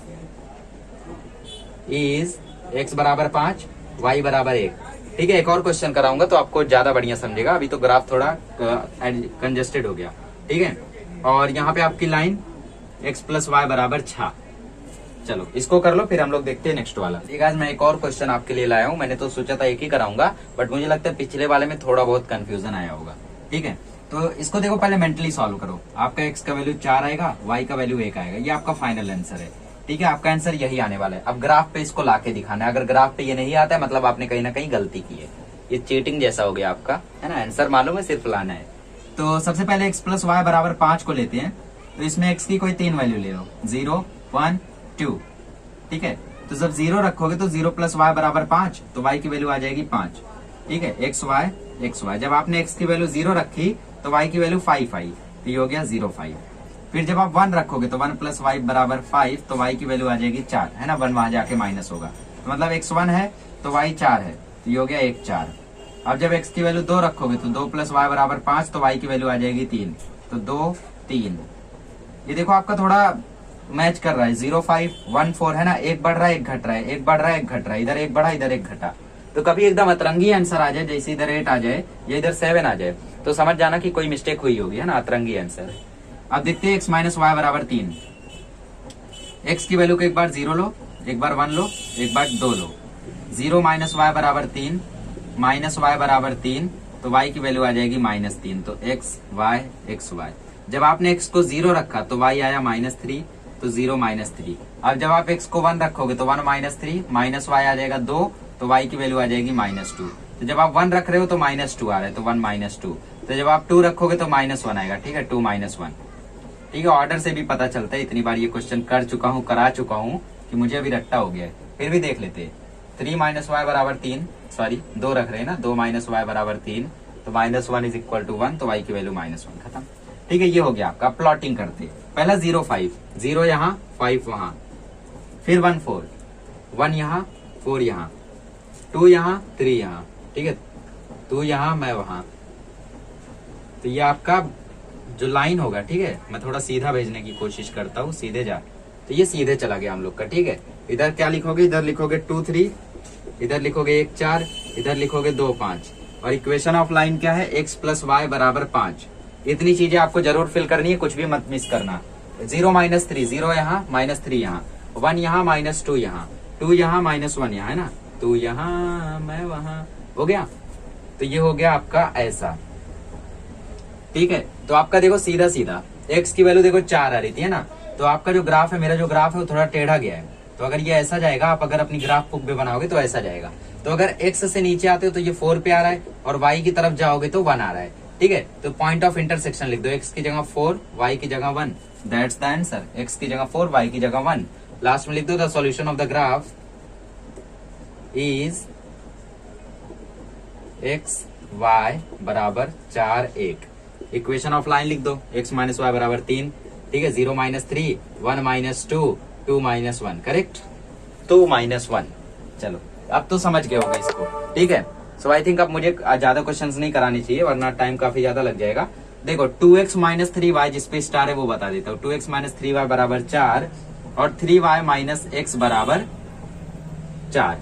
is x बराबर 5 y बराबर 1। ठीक है, एक और क्वेश्चन कराऊंगा तो आपको ज्यादा बढ़िया समझेगा, अभी तो ग्राफ थोड़ा कंजेस्टेड हो गया। ठीक है, और यहाँ पे आपकी लाइन x प्लस वाई बराबर 6। चलो इसको कर लो, फिर हम लोग देखते हैं नेक्स्ट वाला। ठीक है, आज मैं एक और क्वेश्चन आपके लिए लाया हूँ। मैंने तो सोचा था एक ही कराऊंगा, बट मुझे लगता है पिछले वाले में थोड़ा बहुत कंफ्यूजन आया होगा। ठीक है, तो इसको देखो पहले मेंटली सॉल्व करो। आपका x का वैल्यू 4 आएगा, y का वैल्यू 1 आएगा, ये आपका फाइनल आंसर है। ठीक है, आपका आंसर यही आने वाला है। अब ग्राफ पे इसको लाके दिखाना है। अगर ग्राफ पे ये नहीं आता है मतलब आपने कहीं ना कहीं गलती की है, ये चीटिंग जैसा हो गया आपका, है ना। आंसर मालूम है, सिर्फ लाना है। तो सबसे पहले x प्लस वाई बराबर 5 को लेते हैं। तो इसमें x की कोई 3 वैल्यू ले लो, 0, 1, 2। ठीक है, तो जब 0 रखोगे तो 0 प्लस वाई बराबर 5, तो y की वैल्यू आ जाएगी 5। ठीक है, एक्स वाई। जब आपने x की वैल्यू 0 रखी तो y की वैल्यू 5 आई, तो ये हो गया 0, 5। फिर जब आप 1 रखोगे तो 1 प्लस वाई बराबर 5, तो y की वैल्यू आ जाएगी 4, है ना। 1 वहां जाके माइनस होगा, तो मतलब x 1 है तो y 4 है, तो ये हो गया 1, 4। अब जब x की वैल्यू 2 रखोगे तो 2 प्लस वाई बराबर 5, तो y की वैल्यू आ जाएगी 3, तो 2, 3। ये देखो आपका थोड़ा मैच कर रहा है, 0, 5, 1, 4 है ना। एक बढ़ रहा है एक घट रहा है, एक बढ़ रहा है एक घट रहा है, इधर एक बढ़ा इधर एक घटा। तो कभी एकदम अतरंगी आंसर आ जाए, जैसे इधर 8 आ जाए या इधर 7 आ जाए, तो समझ जाना कि कोई मिस्टेक हुई होगी, है ना, अतरंगी आंसर है। अब देखते हैं x माइनस वाई बराबर 3। x की वैल्यू को एक बार 0 लो, एक बार 1 लो, एक बार 2 लो। 0 माइनस वाई बराबर 3, माइनस वाई बराबर 3, तो y की वैल्यू आ जाएगी -3, तो x y। जब आपने x को 0 रखा तो y आया -3, तो 0 -3। अब जब आप x को 1 रखोगे तो 1 -3, माइनस y आ जाएगा 2, तो y की वैल्यू आ जाएगी -2। तो जब आप 1 रख रहे हो तो -2 आ रहा है, तो 1 -2। तो जब आप 2 रखोगे तो -1 आएगा। ठीक है, 2 -1। ठीक है, ऑर्डर से भी पता चलता है, इतनी बार ये क्वेश्चन करा चुका हूँ कि मुझे अभी रट्टा हो गया है। फिर भी देख लेते हैं। 3 माइनस वाई बराबर 3, सॉरी 2 रख रहे हैं ना, 2 माइनस वाई बराबर 3, तो -1 इज इक्वल टू 1, तो y की वैल्यू -1, खत्म। ठीक है, ये हो गया आपका। प्लॉटिंग करते पहला 0, 5, 0 यहाँ 5 वहां, फिर 1, 4, 1 यहाँ 4 यहाँ, 2 यहाँ 3 यहाँ। ठीक है, 2 यहाँ मैं वहां, तो ये आपका जो लाइन होगा। ठीक है, मैं थोड़ा सीधा भेजने की कोशिश करता हूँ, सीधे जा, तो ये सीधे चला गया हम लोग का। ठीक है, इधर क्या लिखोगे, इधर लिखोगे 2, 3, इधर लिखोगे 1, 4, इधर लिखोगे 2, 5, और इक्वेशन ऑफ लाइन क्या है, x प्लस वाई बराबर 5। इतनी चीजें आपको जरूर फिल करनी है, कुछ भी मत मिस करना। 0 -3, 0 यहाँ -3 यहाँ, 1 यहाँ -2 यहाँ, 2 यहाँ -1 यहाँ, है ना, 2 यहाँ मैं वहां, हो गया। तो ये हो गया आपका ऐसा। ठीक है, तो आपका देखो सीधा सीधा x की वैल्यू देखो 4 आ रही थी, है ना। तो आपका जो ग्राफ है, मेरा जो ग्राफ है वो थोड़ा टेढ़ा गया है। तो अगर ये ऐसा जाएगा, आप अगर अपनी ग्राफ बुक में बनाओगे तो ऐसा जाएगा। तो अगर x से नीचे आते हो तो ये 4 पे आ रहा है, और y की तरफ जाओगे तो 1 आ रहा है। ठीक है, तो पॉइंट ऑफ इंटरसेक्शन लिख दो, x की जगह 4, y की जगह 1, दैट्स द आंसर। x की जगह 4, y की जगह 1। लास्ट में लिख दो the solution of the graph is x y बराबर 4, 1। इक्वेशन ऑफ लाइन लिख दो, x माइनस वाई बराबर 3। ठीक है, 0 -3, 1 -2, 2 -1, करेक्ट, 2 -1। चलो अब तो समझ गए होगा इसको। ठीक है, सो आई थिंक अब मुझे ज्यादा क्वेश्चंस नहीं कराने चाहिए, वरना टाइम काफी ज्यादा लग जाएगा। देखो 2x - 3y जिसपे स्टार है वो बता देता हूँ। 2x - 3y बराबर 4, और 3y - x बराबर 4,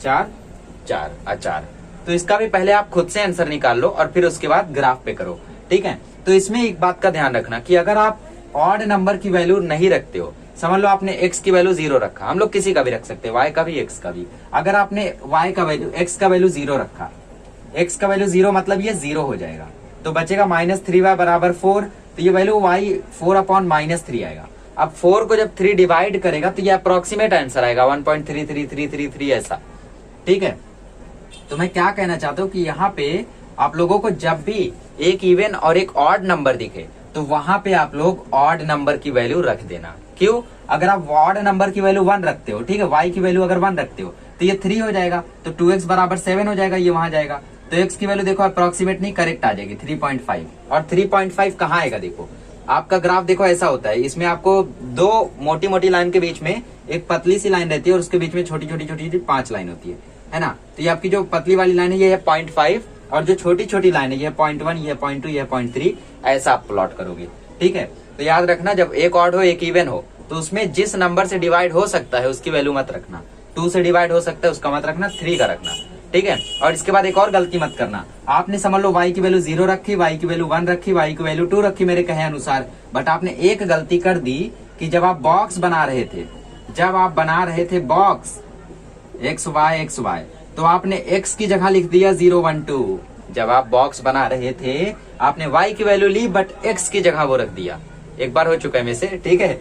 4, 4। तो इसका भी पहले आप खुद से आंसर निकाल लो और फिर उसके बाद ग्राफ पे करो। ठीक है, तो इसमें एक बात का ध्यान रखना कि अगर आप ऑड नंबर की वैल्यू नहीं रखते हो, समझ लो आपने x की वैल्यू 0 रखा, हम लोग किसी का भी रख सकते हैं, y का भी x का भी। अगर आपने y का वैल्यू x का वैल्यू 0 रखा, x का वैल्यू 0 मतलब ये 0 हो जाएगा, तो बचेगा -3y बराबर 4, तो ये वैल्यू y 4/-3 आएगा। अब 4 को जब 3 डिवाइड करेगा तो ये अप्रोक्सीमेट आंसर आएगा 1.33333 ऐसा। ठीक है, तो मैं क्या कहना चाहता हूँ कि यहाँ पे आप लोगों को जब भी एक इवन और एक ऑड नंबर दिखे तो वहां पे आप लोग ऑड नंबर की वैल्यू रख देना। क्यों? अगर आप ऑड नंबर की वैल्यू 1 रखते हो, ठीक है, y की वैल्यू अगर 1 रखते हो तो ये 3 हो जाएगा, तो 2x बराबर 7 हो जाएगा, ये वहां जाएगा। तो x की वैल्यू देखो अप्रोक्सीमेट नहीं, करेक्ट आ जाएगी 3.5। और 3.5 कहाँ आएगा, देखो आपका ग्राफ देखो ऐसा होता है, इसमें आपको 2 मोटी मोटी लाइन के बीच में एक पतली सी लाइन रहती है और उसके बीच में छोटी छोटी 5 लाइन होती है ना। तो ये आपकी जो पतली वाली लाइन है ये है 0.5, और जो छोटी छोटी लाइन है ये 0.1, ये 0.2, ये 0.3, ऐसा आप प्लॉट करोगे। ठीक है, तो याद रखना जब एक ऑड हो एक इवन हो तो उसमें जिस नंबर से डिवाइड हो सकता है उसकी वैल्यू मत रखना। 2 से डिवाइड हो सकता है उसका मत रखना, 3 का रखना, ठीक है। और इसके बाद एक और गलती मत करना, आपने समझ लो y की वैल्यू 0 रखी, y की वैल्यू 1 रखी, y की वैल्यू 2 रखी मेरे कहे अनुसार, बट आपने एक गलती कर दी कि जब आप बॉक्स बना रहे थे, बॉक्स x y, तो आपने x की जगह लिख दिया 0 1 2। जब आप बॉक्स बना रहे थे आपने y की वैल्यू ली बट x की जगह वो रख दिया। एक बार हो चुका है मेरे से, ठीक है,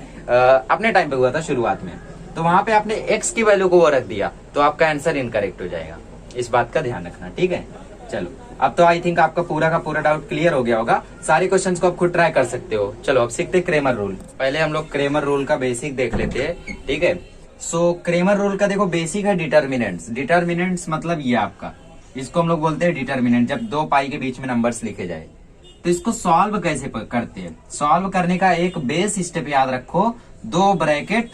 अपने टाइम पे हुआ था शुरुआत में, तो वहां पे आपने x की वैल्यू को वो रख दिया, तो आपका आंसर इनकरेक्ट हो जाएगा। इस बात का ध्यान रखना, ठीक है। चलो अब तो आई थिंक आपका पूरा का पूरा डाउट क्लियर हो गया होगा। सारे क्वेश्चंस को आप खुद ट्राई कर सकते हो। चलो अब सीखते क्रेमर रूल। पहले हम लोग क्रेमर रूल का बेसिक देख लेते हैं, ठीक है। सो क्रेमर रूल का देखो बेसिक है डिटर्मिनेंट्स। डिटर्मिनेंट्स मतलब ये आपका, इसको हम लोग बोलते हैं डिटर्मिनेंट, जब दो पाई के बीच में नंबर्स लिखे जाए। तो इसको सॉल्व कैसे करते हैं? सॉल्व करने का एक बेस स्टेप याद रखो, 2 ब्रैकेट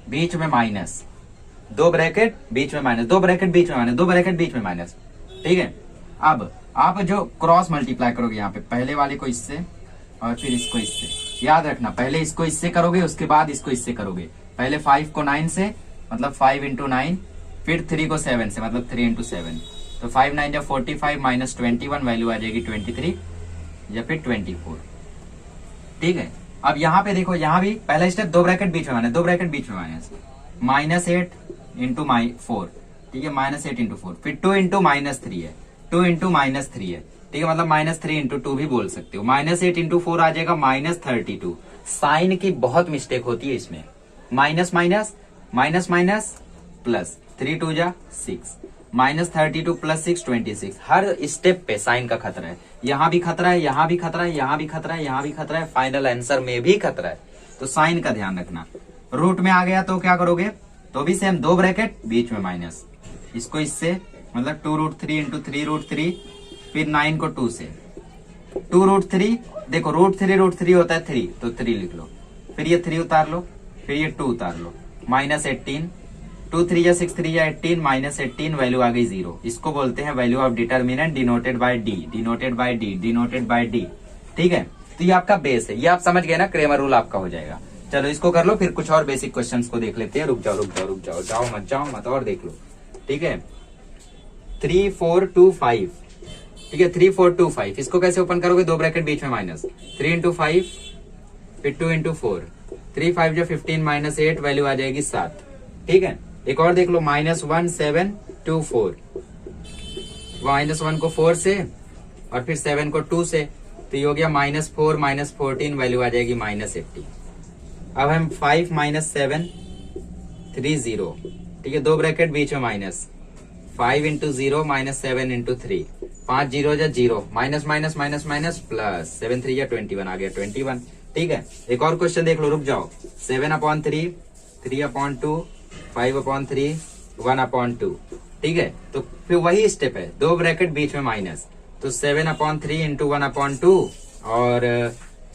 बीच में माइनस, 2 ब्रैकेट बीच में माइनस, 2 ब्रैकेट बीच में माइनस, 2 ब्रैकेट बीच में माइनस, ठीक है। अब आप जो क्रॉस मल्टीप्लाई करोगे यहाँ पे, पहले वाले को इससे और फिर इसको इससे, याद रखना पहले इसको इससे करोगे उसके बाद इसको इससे करोगे। पहले 5 को 9 से मतलब 5 इंटू 9, फिर 3 को 7 से मतलब 3 इंटू 7, तो 5 9 या 45 माइनस 21 वैल्यू आ जाएगी 23 या फिर 24, ठीक है। अब यहाँ पे देखो, यहाँ भी पहला स्टेप 2 ब्रैकेट बीच में माइनस, 2 ब्रैकेट बीच में माइनस, -8 इंटू 4, ठीक है, -8 इंटू 4, फिर 2 इंटू -3 है, 2 इंटू -3 है, ठीक है, मतलब -3 इंटू 2 भी बोल सकते हो। -8 इंटू 4 आ जाएगा -32। साइन की बहुत मिस्टेक होती है इसमें, minus minus minus minus plus, 3 2 जा 6, -32 प्लस 6 26। हर स्टेप पे साइन का खतरा है, यहाँ भी खतरा है, यहाँ भी खतरा है, यहाँ भी खतरा है, यहाँ भी खतरा है, फाइनल आंसर में भी खतरा है, तो साइन का ध्यान रखना। रूट में आ गया तो क्या करोगे, तो भी सेम 2 ब्रैकेट बीच में माइनस, इसको इससे मतलब 2√3 इंटू 3√3, फिर 9 को 2 से, 2√3, देखो √3 होता है 3, तो 3 लिख लो, फिर ये 3 उतार लो, फिर ये 2 उतार लो, -18, 2 3 या 6 3 या 18, -18 वैल्यू आ गई 0। इसको बोलते हैं value of determinant denoted by D, denoted by D, denoted by D, ठीक है। तो ये आपका बेस है, ये आप समझ गए ना, क्रेमर रूल आपका हो जाएगा। चलो इसको कर लो, फिर कुछ और बेसिक क्वेश्चंस को देख लेते हैं। रुक जाओ, जाओ मत और देख लो, ठीक है। 3 4 2 5, ठीक है, 3 4 2 5, इसको कैसे ओपन करोगे, 2 ब्रैकेट बीच में माइनस, 3 इंटू 5 फिर 2 इंटू 4, 3 5 जो 15 -8 वैल्यू आ जाएगी 7, ठीक है। एक और देख लो, -1 7 2 4, -1 को 4 से और फिर 7 को 2 से, तो ये हो गया -4 -14 वैल्यू आ जाएगी -80। अब हम 5 -7 3 0, ठीक है, 2 ब्रैकेट बीच में माइनस, 5 इंटू 0 -7 इंटू 3, 5 0 या 0, minus minus minus minus plus, 7 3 या 21 आ गया 21, ठीक है। एक और क्वेश्चन देख लो, रुक जाओ, 7/3, 3/2, 5/3, 1/2, ठीक है। तो फिर वही स्टेप है, 2 ब्रैकेट बीच में माइनस, तो 7/3 इंटू 1/2 और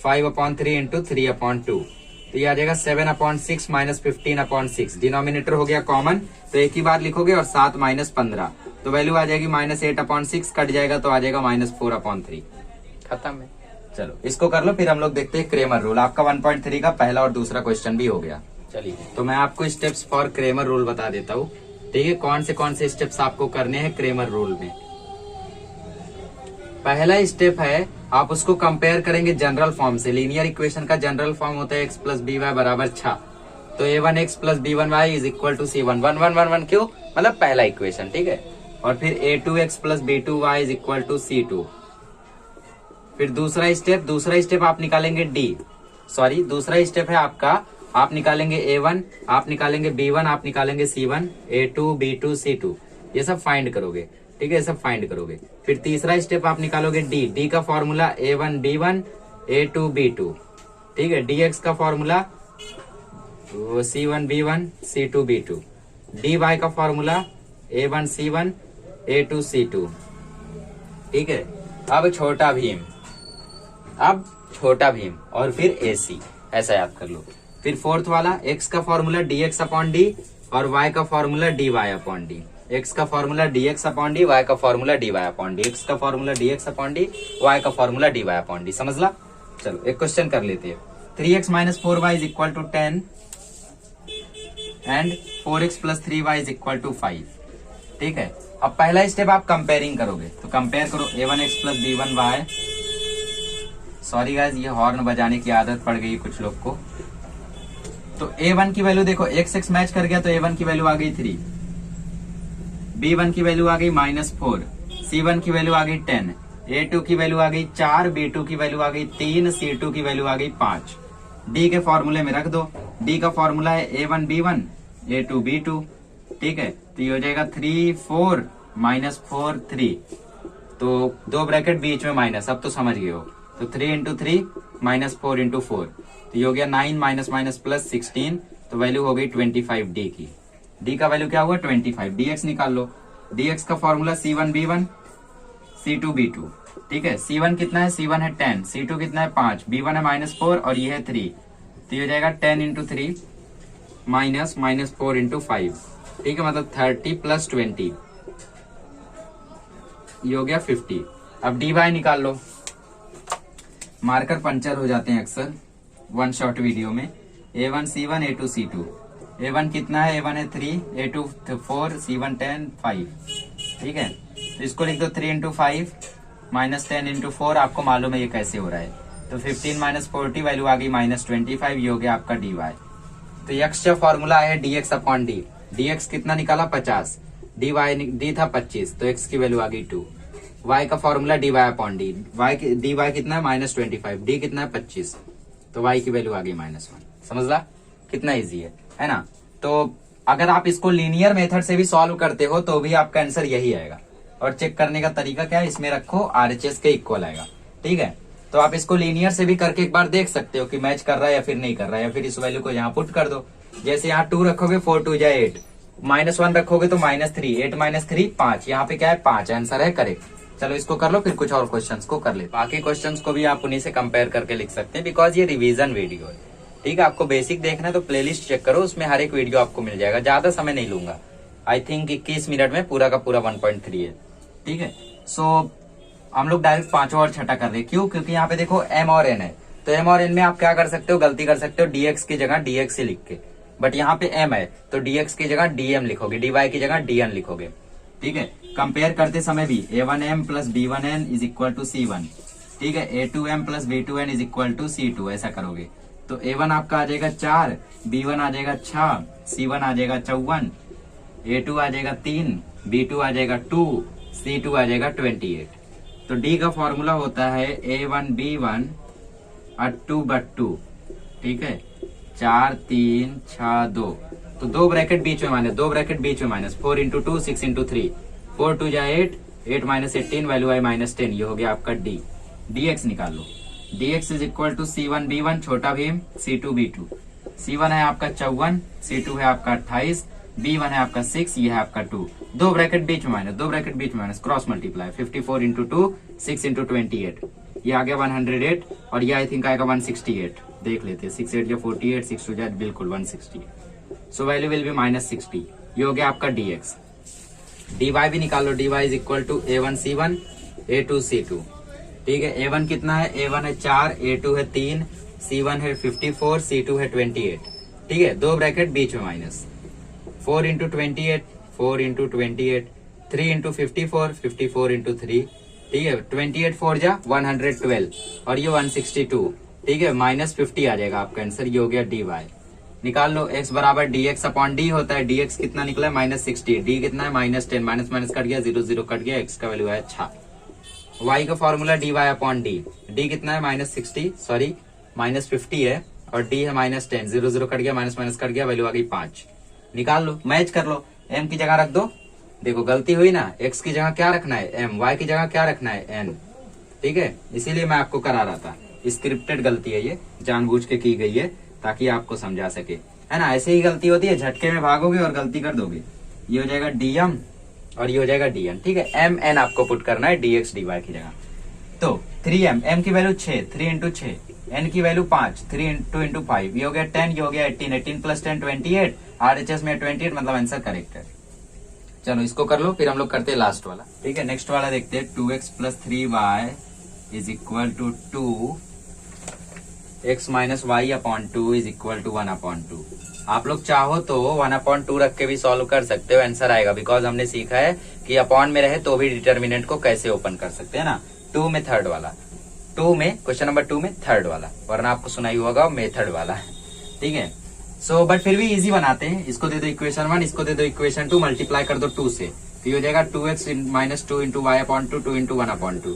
5/3 इंटू 3/2, तो ये आ जाएगा 7/6 -15/6। डिनोमिनेटर हो गया कॉमन, तो एक ही बार लिखोगे, और 7 -15, तो वैल्यू आ जाएगी -8/6, कट जाएगा तो आ जाएगा -4/3, खत्म है। चलो इसको कर लो, फिर हम लोग देखते हैं क्रेमर रूल। आपका 1.3 का पहला और दूसरा क्वेश्चन भी हो गया। चलिए तो मैं आपको स्टेप्स फॉर क्रेमर रूल बता देता हूँ, ठीक है, कौन से स्टेप्स आपको करने हैं क्रेमर रूल में। पहला स्टेप है, आप उसको कंपेयर करेंगे जनरल फॉर्म से। लीनियर इक्वेशन का जनरल फॉर्म होता है x + by बराबर 6, तो a1x + b1y is equal to c1, 1 1 1 1 क्यों, मतलब पहला इक्वेशन, ठीक है। और फिर a2x + b2y is equal to c2। फिर दूसरा स्टेप आप निकालेंगे दूसरा स्टेप है आपका, आप निकालेंगे a1, आप निकालेंगे b1, आप निकालेंगे c1, a2 b2 c2, ये सब फाइंड करोगे, ठीक है, ये सब फाइंड करोगे। फिर तीसरा स्टेप आप निकालोगे डी का formula a1 b1 a2 b2, ठीक है, dx का formula c1 b1 c2 b2, dy का formula a1 c1 a2 c2, ठीक है। अब छोटा भीम और फिर ac, ऐसा याद कर लो। फिर फोर्थ वाला, x का फॉर्मूला dx/d और y का फॉर्मूला dy/d, x का फॉर्मूला dx/d, y का फॉर्मूला dy/d, x का फॉर्मूला dx/d, y का फॉर्मूला dy/d, समझ ला। चलो एक क्वेश्चन कर लेते हैं। 3x minus 4y is equal to 10 and 4x plus 3y is equal to 5। ठीक है, अब पहला स्टेप आप कंपेयरिंग करोगे, तो कंपेयर करो a1x plus b1y। Sorry guys, ये हॉर्न बजाने की आदत पड़ गई कुछ लोग को। तो a1 की वैल्यू देखो, x मैच कर गया तो a1 की वैल्यू आ गई 3, b1 की वैल्यू आ गई -4, c1 की वैल्यू आ गई 10, a2 की वैल्यू आ गई 4, b2 की वैल्यू आ गई 3, c2 की वैल्यू आ गई 5। d के फॉर्मूले में रख दो, d का फॉर्मूला है a1 b1 a2 b2। ठीक है, तो ये हो जाएगा 3 4 -4 3, तो दो ब्रैकेट बीच में माइनस, अब तो समझ गए हो। तो 3 इंटू 3 -4 इंटू 4, तो ये हो गया 9 माइनस प्लस 16, तो वैल्यू हो गई 25 डी की। डी का वैल्यू क्या हुआ 25। dx निकाल लो, dx का formula c1 b1 c2 b2। ठीक है, c1 कितना है, c1 है 10, c2 कितना है 5, b1 है -4 और ये है 3, तो ये हो जाएगा 10 इंटू 3 -4 इंटू 5। ठीक है, मतलब 30 प्लस 20, ये हो गया 50। अब डी वाई निकाल लो। मार्कर पंचर हो जाते हैं अक्सर वन शॉट वीडियो में। a1 c1 a2 c2, a1 कितना है, a1 है 3, a2 4, c1 10 5। ठीक है, तो इसको लिख दो 3 इंटू 5 -10 इंटू 4, आपको मालूम है ये कैसे हो रहा है। तो 15 -40 वैल्यू आ गई -25, ये हो गया आपका डी वाई। तो यक्स का फॉर्मूला है dx अपॉन डी। dx कितना निकाला 50, डी वाई डी था 25, तो x की वैल्यू आ गई 2। y का formula dy upon D, dy कितना है -25, d कितना है 25, तो y की वैल्यू आ गई -1। समझ ला कितना इजी है ना। तो अगर आप इसको लीनियर मेथड से भी सॉल्व करते हो तो भी आपका आंसर यही आएगा। और चेक करने का तरीका क्या है, इसमें रखो RHS के इक्वल आएगा। ठीक है, तो आप इसको लीनियर से भी करके एक बार देख सकते हो कि मैच कर रहा है या फिर नहीं कर रहा है, या फिर इस वैल्यू को यहाँ पुट कर दो। जैसे यहाँ 2 रखोगे 4 2 जाए 8, -1 रखोगे तो -3, 8 -3 5, यहाँ पे क्या है 5, आंसर है करेक्ट। चलो इसको कर लो, फिर कुछ और क्वेश्चंस को कर ले। बाकी क्वेश्चंस को भी आप उन्हीं से कंपेयर करके लिख सकते हैं, बिकॉज ये रिवीजन वीडियो है। ठीक है, आपको बेसिक देखना है तो प्लेलिस्ट चेक करो, उसमें हर एक वीडियो आपको मिल जाएगा। ज्यादा समय नहीं लूंगा, आई थिंक 21 मिनट में पूरा का पूरा 1.3 है। ठीक है, सो हम लोग डायरेक्ट पांचवा और छठा कर रहे हैं। क्यों? क्योंकि यहाँ पे देखो m और n है, तो m और n में आप क्या कर सकते हो, गलती कर सकते हो dx की जगह dx ही लिख के, बट यहाँ पे m है तो dx की जगह dm लिखोगे, dy की जगह dn लिखोगे। ठीक है, कंपेयर करते समय भी a1m plus b1n is equal to c1। ठीक है, a2m plus b2n is equal to c2, ऐसा करोगे तो a1 आपका आ जाएगा 4, b1 आ जाएगा 6, c1 आ जाएगा 54, a2 आ जाएगा 3, b2 आ जाएगा 2, c2 आ जाएगा 28। तो d का फॉर्मूला होता है a1 b1 2/2। ठीक है, 4 3 6 2, तो दो ब्रैकेट बीच में माइनस, दो ब्रैकेट बीच में माइनस, 4 इंटू 2 6 इंटू 3, 4 2 जा 8, 8 -18 वैल्यू आई -10, ये हो गया आपका d। dx निकाल लो, dx is equal to c1 b1 छोटा भीम c2 b2। c1 है आपका 54, c2 है आपका 28, b1 है आपका 6, ये है आपका 2, दो ब्रैकेट बीच में माइनस, दो ब्रैकेट बीच में minus, cross multiply 54 into 2 6 into 28, ये आ गया 108 और ये आई थिंक आएगा 168। देख लेते हैं, 6 8 या 48, 6 2 जाए बिल्कुल 168, सो वैल्यू विल बी -60। ये हो गया आपका dx। dy भी निकाल लो, dy is equal to a1 c1 a2 c2। ठीक है, a1 कितना है, a1 है 4, a2 है 3, c1 है 54, c2 है 28। ठीक है, दो ब्रैकेट बीच में minus, 4 into 28, 4 into 28, 3 into 54, 54 into 3। ठीक है, 28 4 जा 112 और ये 162। ठीक है, -50 आ जाएगा आपका आंसर, ये हो गया dy। निकाल लो, x बराबर dx अपॉन d होता है, dx कितना निकला है -60, d कितना है -10, माइनस माइनस कट गया, 0 0 कट गया, x का वैल्यू है 6। y का फॉर्मूला dy अपॉन d कितना है -60, सॉरी -50 है और d है -10, 0 0 कट गया, माइनस माइनस कट गया, वैल्यू आ गई 5। निकाल लो, मैच कर लो, m की जगह रख दो। देखो गलती हुई ना, x की जगह क्या रखना है m, y की जगह क्या रखना है n। ठीक है, इसीलिए मैं आपको करा रहा था, स्क्रिप्टेड गलती है ये, जानबूझ के की गई है ताकि आपको समझा सके, है ना। ऐसे ही गलती होती है, झटके में भागोगे और गलती कर दोगे। ये हो जाएगा dm और ये हो जाएगा dn। ठीक है, m n आपको पुट करना है dx dy की जगह। तो 3m, m की वैल्यू 6, 3 इंटू 6, n की वैल्यू 5, 3 इंटू 5, ये हो गया 10, ये हो गया 18, 18 प्लस 10 28, RHS में 28, मतलब आंसर करेक्ट है। चलो इसको कर लो, फिर हम लोग करते हैं लास्ट वाला। ठीक है, नेक्स्ट वाला देखते हैं, 2x plus 3y is equal to 2 x minus y upon two is equal to 1/2। आप लोग चाहो तो 1/2 रख के भी सॉल्व कर सकते हो, आंसर आएगा। बिकॉज हमने सीखा है कि अपॉन में रहे तो भी डिटर्मिनेंट को कैसे ओपन कर सकते हैं ना। 2 में थर्ड वाला, 2 में क्वेश्चन नंबर 2 में थर्ड वाला, वरना आपको सुनाई होगा मेथड वाला, ठीक है। सो बट फिर भी इजी बनाते हैं। इसको दे दो इक्वेशन 1, इसको दे दो इक्वेशन 2, मल्टीप्लाई कर दो 2 से, तो ये हो जाएगा 2x minus 2 into y upon 2, 2 into 1/2।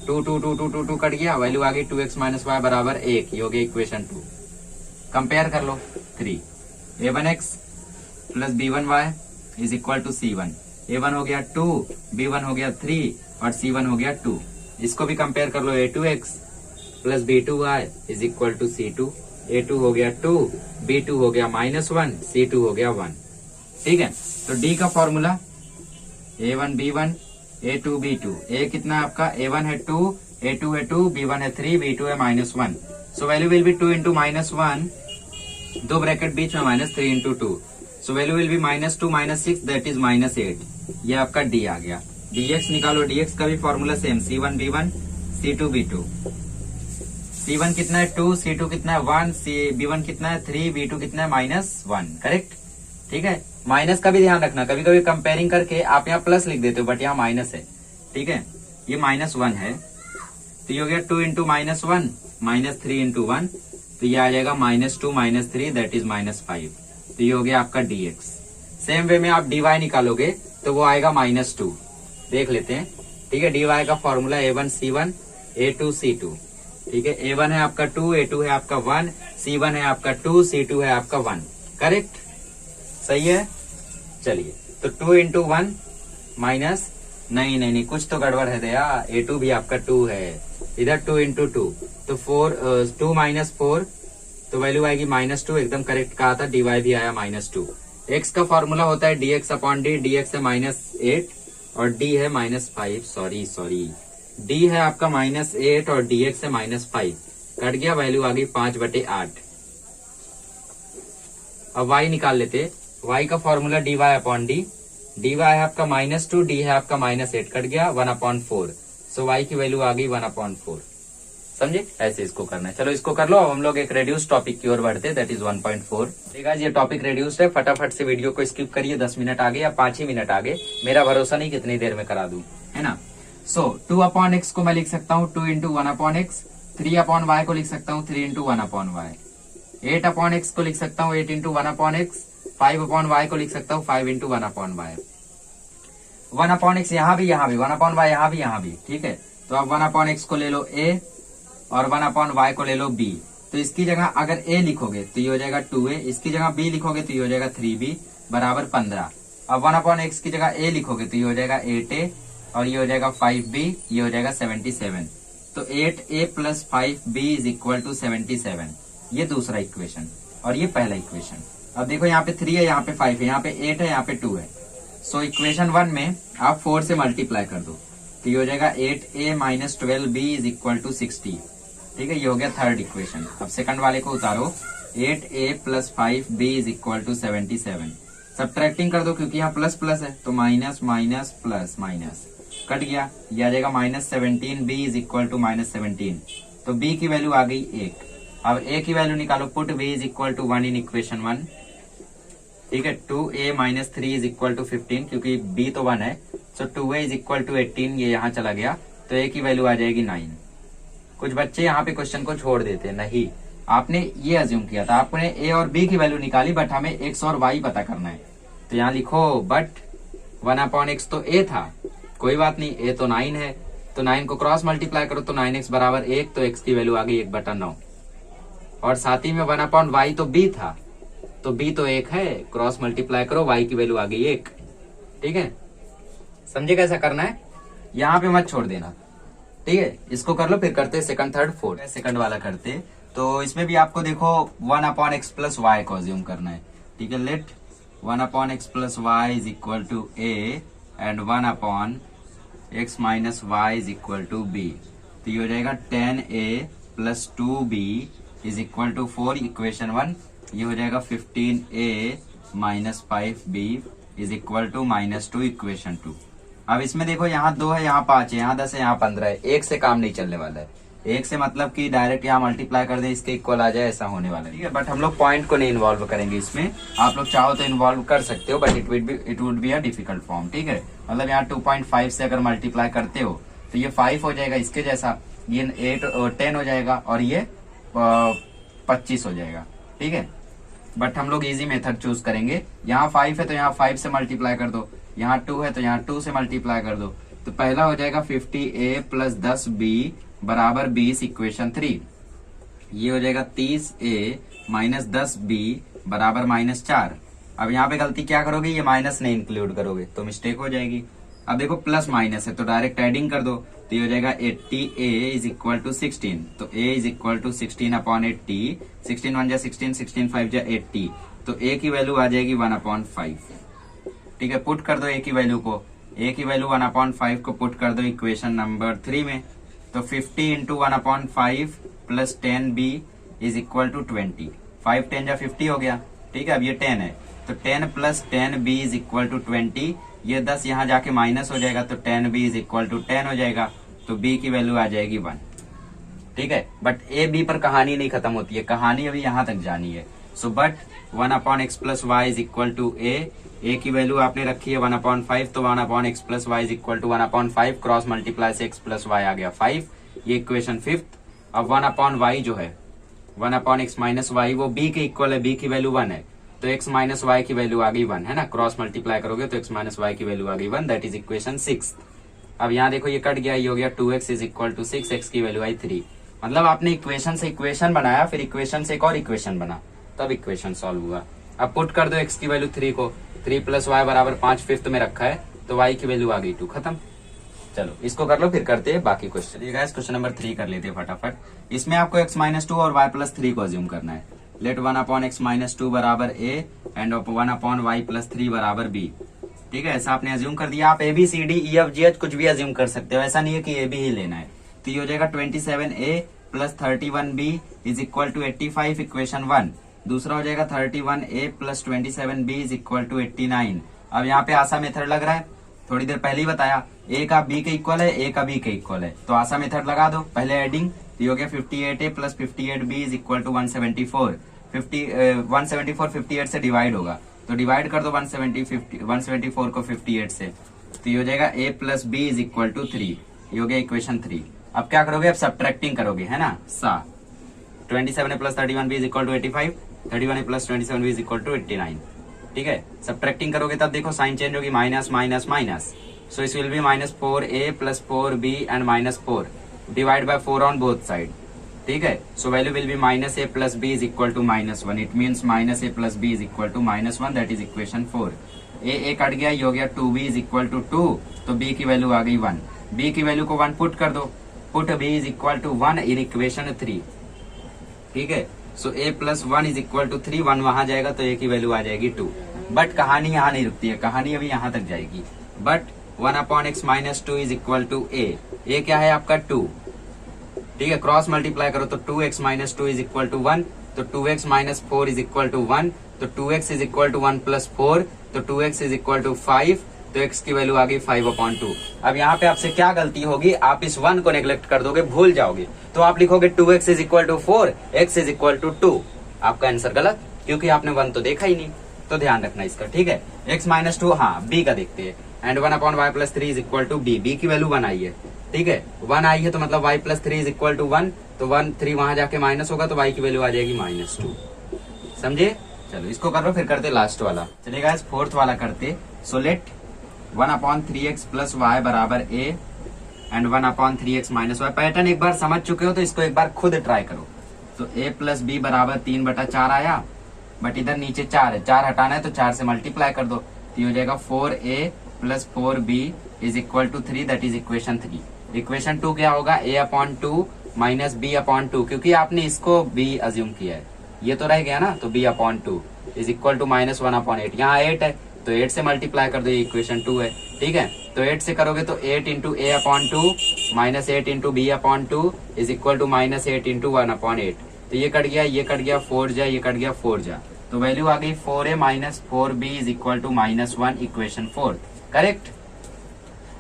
2 2 2 2 2 2 cut गया, वैल्यू आ गई 2x माइनस वाई बराबर 1। ये हो गया इक्वेशन 2। कंपेयर कर लो 3, a1x plus b1y is equal to c1। a1 हो गया 2, b1 हो गया 3 और c1 हो गया 2। इसको भी कंपेयर कर लो, a2x plus b2y is equal to c2। a2 हो गया 2, b2 हो गया -1, c2 हो गया 1। ठीक है, तो d का formula a1 b1 a2 b2। a कितना है आपका, a1 है 2, a2 है 2, b1 है 3, b2 है -1। So value will B 2 into -1, दो ब्रैकेट बीच में -3 into 2। So value will B -2 -6 that is -8। ये आपका d आ गया। dx निकालो, dx का भी formula same, c1 b1 c2 b2। c1 कितना है 2, c2 कितना है 1, b1 कितना है 3, b2 कितना है -1। करेक्ट, ठीक है। माइनस का भी ध्यान रखना, कभी कभी कंपेयरिंग करके आप यहाँ प्लस लिख देते हो बट यहाँ माइनस है, ठीक है। ये -1 है, तो ये हो गया 2 इंटू -1 -3 इंटू 1, तो ये आ जाएगा -2 -3 दैट इज -5। तो ये हो गया आपका dx। सेम वे में आप dy निकालोगे तो वो आएगा -2। देख लेते हैं, ठीक है। dy का formula a1 c1 a2 c2, ठीक है। a1 है आपका 2, a2 है आपका 1, c1 है आपका 2, c2 है आपका 1। करेक्ट, सही है। चलिए, तो 2 इंटू 1 माइनस, नहीं, कुछ तो गड़बड़ है दया। a2 भी आपका 2 है, इधर 2 इंटू 2, तो 2 माइनस 4, तो वैल्यू आएगी -2। एकदम करेक्ट कहा था, dy भी आया -2। x का फॉर्मूला होता है dx अपॉन डी, dx है -8 और d है -5। सॉरी, d है आपका -8 और dx है -5। कट गया, वैल्यू आ गई 5/8। अब y निकाल लेते। y का formula dy upon D, dy है आपका -2, d है आपका -8, कट गया 1/4। सो y की वैल्यू आ गई 1/4। समझे, ऐसे इसको करना है। चलो इसको कर लो। अब हम लोग एक रेड्यूस टॉपिक की ओर बढ़ते हैं, दैट इज 1.4। ठीक है, ये टॉपिक रेड्यूस्ड है। फटाफट से वीडियो को स्किप करिए, 10 मिनट आगे या 5 ही मिनट आगे, मेरा भरोसा नहीं कितनी देर में करा दूं, है ना। सो 2/x को मैं लिख सकता हूँ 2 इंटू 1/x, 3/y को लिख सकता हूँ 3 इंटू 1/y, 8/x को लिख सकता हूँ 8 इंटू 1/x, 5/y को लिख सकता हूँ 5 इंटू 1/y। 1/x यहाँ भी 1/y यहाँ भी, ठीक है। तो अब 1/x को ले लो a और 1/y को ले लो b। तो इसकी जगह अगर a लिखोगे तो ये हो जाएगा 2a, इसकी जगह b लिखोगे तो ये हो जाएगा 3b बराबर 15। अब 1/x की जगह a लिखोगे तो ये हो जाएगा 8a और ये हो जाएगा 5b, ये हो जाएगा 77। तो 8a plus 5b is equal to 77। ये दूसरा इक्वेशन और ये पहला इक्वेशन। अब देखो यहाँ पे 3 है, यहाँ पे 5 है, यहाँ पे 8 है, यहाँ पे 2 है। सो इक्वेशन 1 में आप 4 से मल्टीप्लाई कर दो तो ये हो जाएगा 8a minus 12b is equal to 60। ठीक है, ये हो गया थर्ड इक्वेशन। अब सेकंड वाले को उतारो, 8a plus 5b is equal to 77। Subtracting कर दो क्योंकि यहाँ प्लस प्लस है, तो minus minus plus minus cut गया, ये आ जाएगा -17b इज इक्वल टू -17। तो b की वैल्यू आ गई 1। अब a की वैल्यू निकालो, put b is equal to 1 in equation 1। ठीक है, 2a minus 3 is equal to 15 क्योंकि b तो 1 है। सो 2a इज इक्वल टू 18, ये यहाँ चला गया तो a की वैल्यू आ जाएगी 9। कुछ बच्चे यहाँ पे क्वेश्चन को छोड़ देते हैं, नहीं, आपने ये अज्यूम किया था, आपने a और b की वैल्यू निकाली बट हमें x और y पता करना है। तो यहाँ लिखो बट 1/x तो a था, कोई बात नहीं, a तो 9 है, तो 9 को क्रॉस मल्टीप्लाई करो तो 9x बराबर 1, तो x की वैल्यू आ गई 1/9। और साथ ही में 1/y तो b था, तो b तो 1 है, क्रॉस मल्टीप्लाई करो, y की वैल्यू आ गई 1। ठीक है, समझे कैसा करना है, यहाँ पे मत छोड़ देना। ठीक है, इसको कर लो, फिर करते हैं सेकंड थर्ड फोर्थ। सेकंड वाला करते, तो इसमें भी आपको देखो 1/x प्लस वाई को अज्यूम करना है। ठीक है, let 1/x plus y is equal to a and 1/x minus y is equal to b। तो ये हो जाएगा 10a plus 2b is equal to 4 equation 1। ये हो जाएगा 15a minus 5b is equal to -2 equation 2। अब इसमें देखो यहाँ 2 है, यहाँ 5 है, यहाँ 10 है, यहाँ 15 है, एक से काम नहीं चलने वाला है। 1 से मतलब कि डायरेक्ट यहाँ मल्टीप्लाई कर दें इसके इक्वल आ जाए, ऐसा होने वाला है, ठीक है। बट हम लोग पॉइंट को नहीं इन्वॉल्व करेंगे इसमें, आप लोग चाहो तो इन्वॉल्व कर सकते हो, but it would be a difficult form, ठीक है। मतलब यहाँ 2.5 से अगर मल्टीप्लाई करते हो तो ये 5 हो जाएगा इसके जैसा, ये 10 हो जाएगा और ये 25 हो जाएगा, ठीक है। बट हम लोग इजी मेथड चूज करेंगे। यहाँ 5 है तो यहाँ 5 से मल्टीप्लाई कर दो, यहाँ 2 है तो यहाँ 2 से मल्टीप्लाई कर दो। तो पहला हो जाएगा 50a प्लस 10b बराबर 20 इक्वेशन 3। ये हो जाएगा 30a माइनस 10b बराबर -4। अब यहाँ पे गलती क्या करोगे, ये माइनस नहीं इंक्लूड करोगे तो मिस्टेक हो जाएगी। अब देखो प्लस माइनस है तो डायरेक्ट एडिंग कर दो, तो ये हो जाएगा 80a इज इक्वल टू 16। तो a is equal to 16 upon 80, 16 1 जा 16, 16 5 जा 80, तो a की वैल्यू आ जाएगी 1/5, ठीक है। पुट कर दो a की वैल्यू को, a की वैल्यू 1/5 को पुट कर दो इक्वेशन नंबर 3 में। तो 50 into 1/5 plus 10b is equal to 20, 5 10 जा 50 हो गया, ठीक है। अब ये 10 है तो 10 plus 10b is equal to 20, ये 10 यहाँ जाके माइनस हो जाएगा तो 10b इज इक्वल टू 10 हो जाएगा, तो b की वैल्यू आ जाएगी 1, ठीक है। बट a b पर कहानी नहीं खत्म होती है, कहानी अभी यहाँ तक जानी है। So but 1/x plus y is equal to a की वैल्यू आपने रखी है 1/5, तो 1/x plus y is equal to 1/5, cross multiply से x प्लस वाई आ गया 5, ये इक्वेशन 5th। अब 1/y जो है 1/x माइनस वाई वो b के इक्वल है, b की वैल्यू 1 है, तो x माइनस वाई की वैल्यू आ गई 1, है ना। क्रॉस मल्टीप्लाई करोगे तो x माइनस वाई की वैल्यू आ गई 1, दैट इज इक्वेशन 6। अब यहाँ देखो ये कट गया, ये हो गया 2x is equal to 6, x की वैल्यू आई 3। मतलब आपने इक्वेशन से इक्वेशन बनाया, फिर इक्वेशन से एक और इक्वेशन बना, तब इक्वेशन सॉल्व हुआ। अब पुट कर दो x की वैल्यू 3 को, 3 प्लस वाई बराबर 5 फिफ्थ में रखा है, तो y की वैल्यू आ गई 2, खत्म। चलो इसको कर लो, फिर करते हैं बाकी क्वेश्चन। क्वेश्चन नंबर 3 कर लेते हैं फटाफट। इसमें आपको x माइनस 2 और y प्लस 3 को अज्यूम करना है। लेट 1/x माइनस 2 बराबर a एंड 1/y प्लस 3 बराबर b, ठीक है। ऐसा आपने अज्यूम कर दिया। आप A B C D E F G H कुछ भी अज्यूम कर सकते हो, ऐसा नहीं है कि ए बी ही लेना है। तो ये हो जाएगा 27a plus 31b is equal to 85 equation 1। दूसरा हो जाएगा 31a plus 27b is equal to 89। अब यहाँ पे आशा मेथड लग रहा है, थोड़ी देर पहले ही बताया, a का b के इक्वल है, a का b के इक्वल है, तो आशा मेथड लगा दो। पहले एडिंग, तो ये हो गया 58a plus 58b is equal to 174। 174 58 से डिवाइड होगा, तो डिवाइड कर दो 174 को 58 से, तो ये हो जाएगा a plus b is equal to 3, ये हो गया इक्वेशन 3। अब क्या करोगे, अब सब्ट्रैक्टिंग करोगे, है ना। 27a plus 31b is equal to 85, 31a plus 27b is equal to 89, ठीक है। सब्ट्रैक्टिंग करोगे तब देखो साइन चेंज होगी, माइनस माइनस माइनस, सो इस will be -4a plus 4b and -4 divide by 4 on both side, ठीक है। So value will be -a plus b is equal to -1, it means -a plus b is equal to -1, that is equation 4। a cut गया, ये हो गया 2b is equal to 2, तो b की value आ गई 1। b की वैल्यू को 1 पुट कर दो, put b is equal to 1 in equation 3, ठीक है। So a plus 1 is equal to 3, 1 वहां जाएगा तो a की वैल्यू आ जाएगी 2। बट कहानी यहाँ नहीं रुकती है, कहानी अभी यहाँ तक जाएगी। But 1/x minus 2 is equal to a क्या है आपका 2, ठीक है। क्रॉस मल्टीप्लाई करो तो 2x minus 2 is equal to 1, तो 2x minus 4 is equal to 1, तो 2x is equal to 1 plus 4, तो 2x इज इक्वल टू 5, तो x की वैल्यू आ गई 5/2। अब यहाँ पे आपसे क्या गलती होगी, आप इस 1 को नेग्लेक्ट कर दोगे, भूल जाओगे, तो आप लिखोगे 2x is equal to 4, x is equal to 2। आपका आंसर गलत, क्योंकि आपने 1 तो देखा ही नहीं, तो ध्यान रखना इसका, ठीक है। x माइनस 2, हाँ b का देखते हैं, and 1/y plus 3 is equal to b की वैल्यू 1 आई है, ठीक है। 1 आई है तो मतलब y plus 3 is equal to 1, तो 1 3 वहां जाके माइनस होगा, तो y की वैल्यू आ जाएगी -2, समझे। चलो इसको करो, फिर करते लास्ट वाला। चलिए गाइस फोर्थ वाला करते। So let 1/3x plus y बराबर a and 1/3x minus y. Pattern एक बार समझ चुके हो तो इसको एक बार खुद ट्राई करो। तो a प्लस b बराबर 3/4 आया, बट इधर नीचे 4 है, 4 हटाना है तो 4 से मल्टीप्लाई कर दो, तो ये हो जाएगा 4a plus 4b is equal to 3, that is equation 3। Equation 2 क्या होगा, a/2 माइनस b/2, क्योंकि आपने इसको b अज्यूम किया है, ये तो रह गया ना, तो b/2 इज इक्वल टू -1/8। यहाँ 8 है तो 8 से मल्टीप्लाई कर दो, ये इक्वेशन 2 है, ठीक है। तो 8 से करोगे तो 8 into a/2 minus 8 into b/2 is equal to -8 into 1/8। तो ये कट गया, ये कट गया, 4 जा, ये कट गया, 4 जा, तो वैल्यू आ गई 4a minus 4b is equal to -1, equation 4, correct.